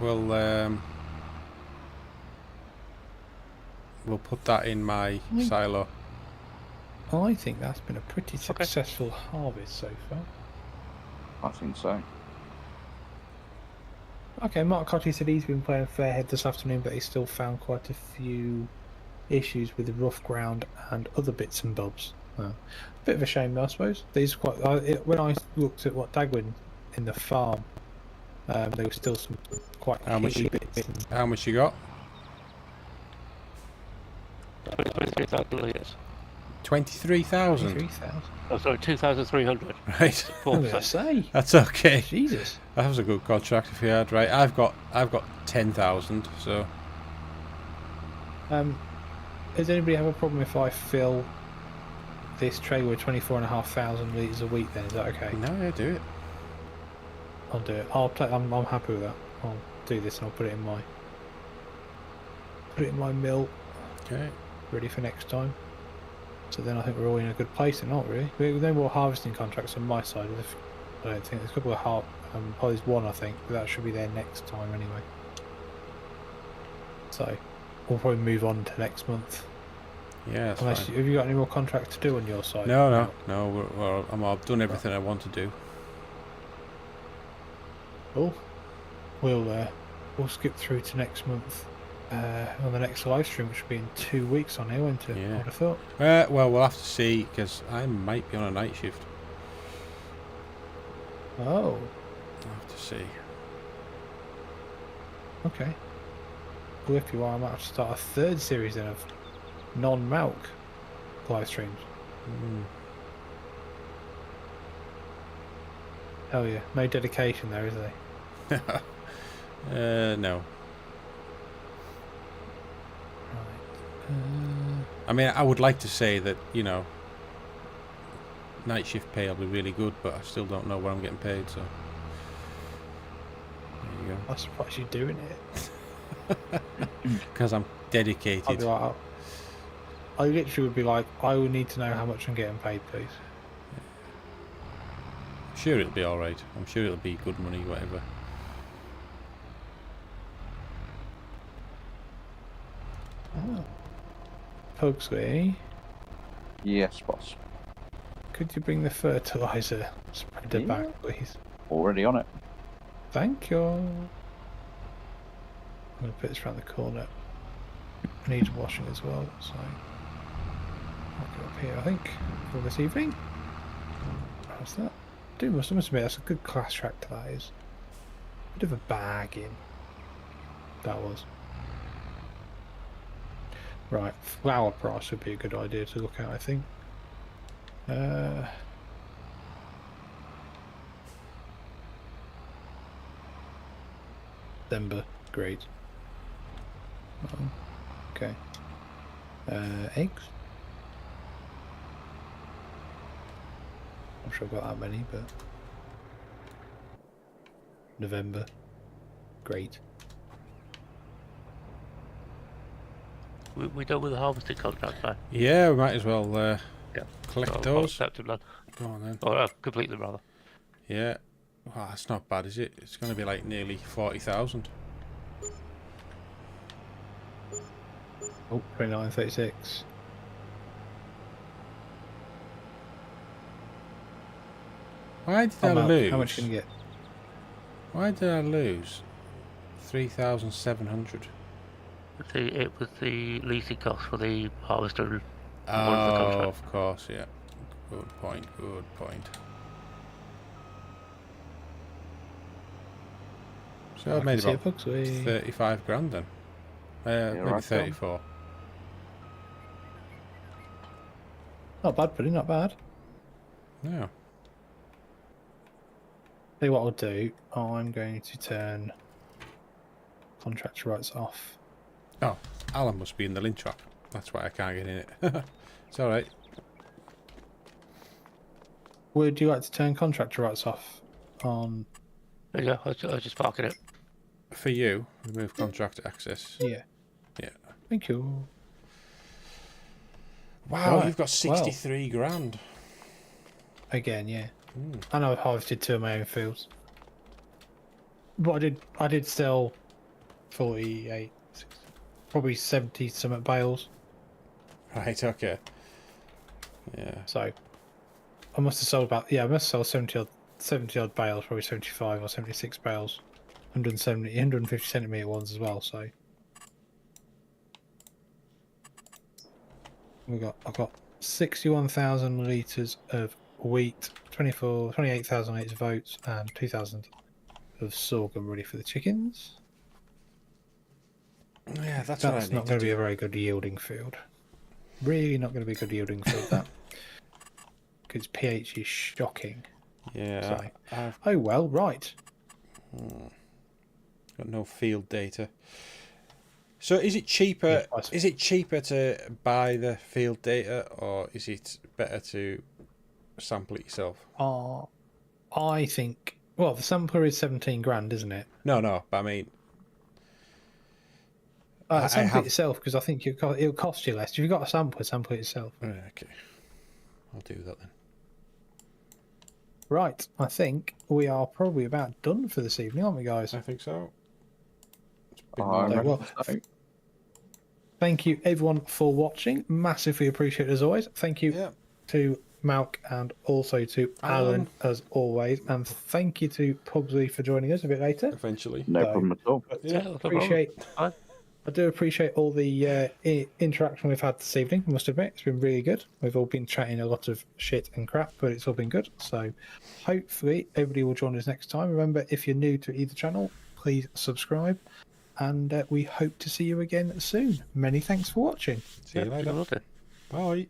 Speaker 1: we'll put that in my silo.
Speaker 2: I think that's been a pretty successful harvest so far.
Speaker 5: I think so.
Speaker 2: Okay, Mark Cotty said he's been playing Fairhead this afternoon, but he's still found quite a few issues with the rough ground and other bits and bobs. Bit of a shame, though, I suppose. These quite. When I looked at what Dagwin in the farm, there was still some quite key bits.
Speaker 1: How much you got?
Speaker 3: 23,000 litres.
Speaker 1: 23,000.
Speaker 2: 3,000.
Speaker 3: Oh, sorry, 2,300.
Speaker 1: Right.
Speaker 2: What did I say?
Speaker 1: That's okay.
Speaker 2: Jesus.
Speaker 1: That was a good contract if you had. Right. I've got 10,000. So
Speaker 2: Does anybody have a problem if I fill this trailer with 24,500 litres a week? Then is that okay?
Speaker 1: no, yeah, do it.
Speaker 2: I'll do it. I'm happy with that. I'll do this and I'll put it in my mill,
Speaker 1: Okay.
Speaker 2: ready for next time. So then I think we're all in a good place, and not really. There's no more harvesting contracts on my side. I don't think there's a couple of there's one I think, but that should be there next time anyway. So we'll probably move on to next month.
Speaker 1: Yeah, that's
Speaker 2: Unless
Speaker 1: fine.
Speaker 2: have you got any more contracts to do on your side?
Speaker 1: No. I've done everything I want to do.
Speaker 2: Cool. We'll skip through to next month on the next live stream, which will be in 2 weeks on here, won't it?
Speaker 1: Yeah.
Speaker 2: I would have thought.
Speaker 1: Well, we'll have to see because I might be on a night shift.
Speaker 2: Oh,
Speaker 1: I'll have to see.
Speaker 2: okay. Well, if you are, I might have to start a third series then of non-milk live streams.
Speaker 1: Mm.
Speaker 2: Hell yeah. No dedication there, is there?
Speaker 1: No.
Speaker 2: Right.
Speaker 1: I mean, I would like to say that, night shift pay will be really good, but I still don't know what I'm getting paid, so. There you
Speaker 2: I'm surprised you're doing it.
Speaker 1: go. Because I'm
Speaker 2: I'd
Speaker 1: dedicated.
Speaker 2: be like, I literally would be like, I would need to know how much I'm getting paid, please.
Speaker 1: sure it'll be all right. I'm sure it'll be good money, whatever.
Speaker 2: Oh. Pugsley,
Speaker 5: Yes, boss.
Speaker 2: could you bring the fertilizer spreader back, please?
Speaker 5: Already on it.
Speaker 2: Thank you. I'm going to put this around the corner. It needs washing as well, so I'll go up here, I think, for this evening. How's that? Must admit, that's a good class tractor, that is. Bit of a bargain. That was. Right, flour price would be a good idea to look at, I think. December, great. Okay. Eggs? I'm sure I've got that many, but November, great.
Speaker 3: We done with the harvesting contract now.
Speaker 1: Yeah, we might as well
Speaker 3: Yeah.
Speaker 1: collect
Speaker 3: So I'll
Speaker 1: those.
Speaker 3: accept them then.
Speaker 1: Go on then.
Speaker 3: Or complete them rather.
Speaker 1: Yeah. Well, that's not bad, is it? It's going to be like nearly 40,000.
Speaker 2: Oh, 29.36.
Speaker 1: Why did I lose?
Speaker 2: How much can you get?
Speaker 1: Why did I lose 3,700?
Speaker 3: It was the leasing cost for the harvester. and one of the
Speaker 1: Oh,
Speaker 3: contract.
Speaker 1: of course, yeah. Good point, good point. So I made about 35 grand then. Maybe
Speaker 5: right,
Speaker 1: 34.
Speaker 2: Not bad, buddy, not bad.
Speaker 1: Yeah.
Speaker 2: Tell you what I'll do. I'm going to turn contractor rights off.
Speaker 1: Oh, Alan must be in the lint trap. That's why I can't get in it. It's alright.
Speaker 2: Would you like to turn contractor rights off on?
Speaker 3: There you go. I was just parking it.
Speaker 1: For you, remove contractor access.
Speaker 2: Yeah.
Speaker 1: Yeah.
Speaker 2: Thank you.
Speaker 1: Wow,
Speaker 2: Right,
Speaker 1: you've got 63 grand.
Speaker 2: Again, yeah.
Speaker 1: Mm.
Speaker 2: I know I've harvested 2 of my own fields, but I did sell 48, 60, probably 70 something bales.
Speaker 1: Right, okay. Yeah.
Speaker 2: So I must have sold about, I must have sold 70 odd bales, probably 75 or 76 bales, 150 centimetre ones as well. So I've got 61,000 litres of wheat, 28,000 litres of oats, and 2,000 of sorghum ready for the chickens.
Speaker 1: Yeah, that's what I
Speaker 2: That's
Speaker 1: need
Speaker 2: not
Speaker 1: to
Speaker 2: going to be
Speaker 1: do.
Speaker 2: a very good yielding field. Really not going to be a good yielding field, that. Because pH is shocking.
Speaker 1: Yeah.
Speaker 2: So,
Speaker 1: I've
Speaker 2: oh well, right.
Speaker 1: got no field data. So is it cheaper?
Speaker 2: Yeah,
Speaker 1: Is it cheaper to buy the field data, or is it better to sample it yourself?
Speaker 2: I think. Well, the sampler is 17 grand, isn't it?
Speaker 1: No, but I mean,
Speaker 2: Sample it yourself, because I think it'll cost you less. If you've got a sampler, sample it yourself.
Speaker 1: okay, I'll do that then.
Speaker 2: Right, I think we are probably about done for this evening, aren't we, guys?
Speaker 1: I think so.
Speaker 2: Well, thank you everyone for watching. Massively appreciate it as always. Thank you to Malk and also to Alan as always, and thank you to Pugsley for joining us a bit later.
Speaker 1: Eventually.
Speaker 5: No problem at all.
Speaker 2: I do appreciate all the interaction we've had this evening. I must admit, it's been really good. We've all been chatting a lot of shit and crap, but it's all been good. So hopefully everybody will join us next time. Remember, if you're new to either channel, please subscribe. And we hope to see you again soon. Many thanks for watching.
Speaker 1: See you later. Bye.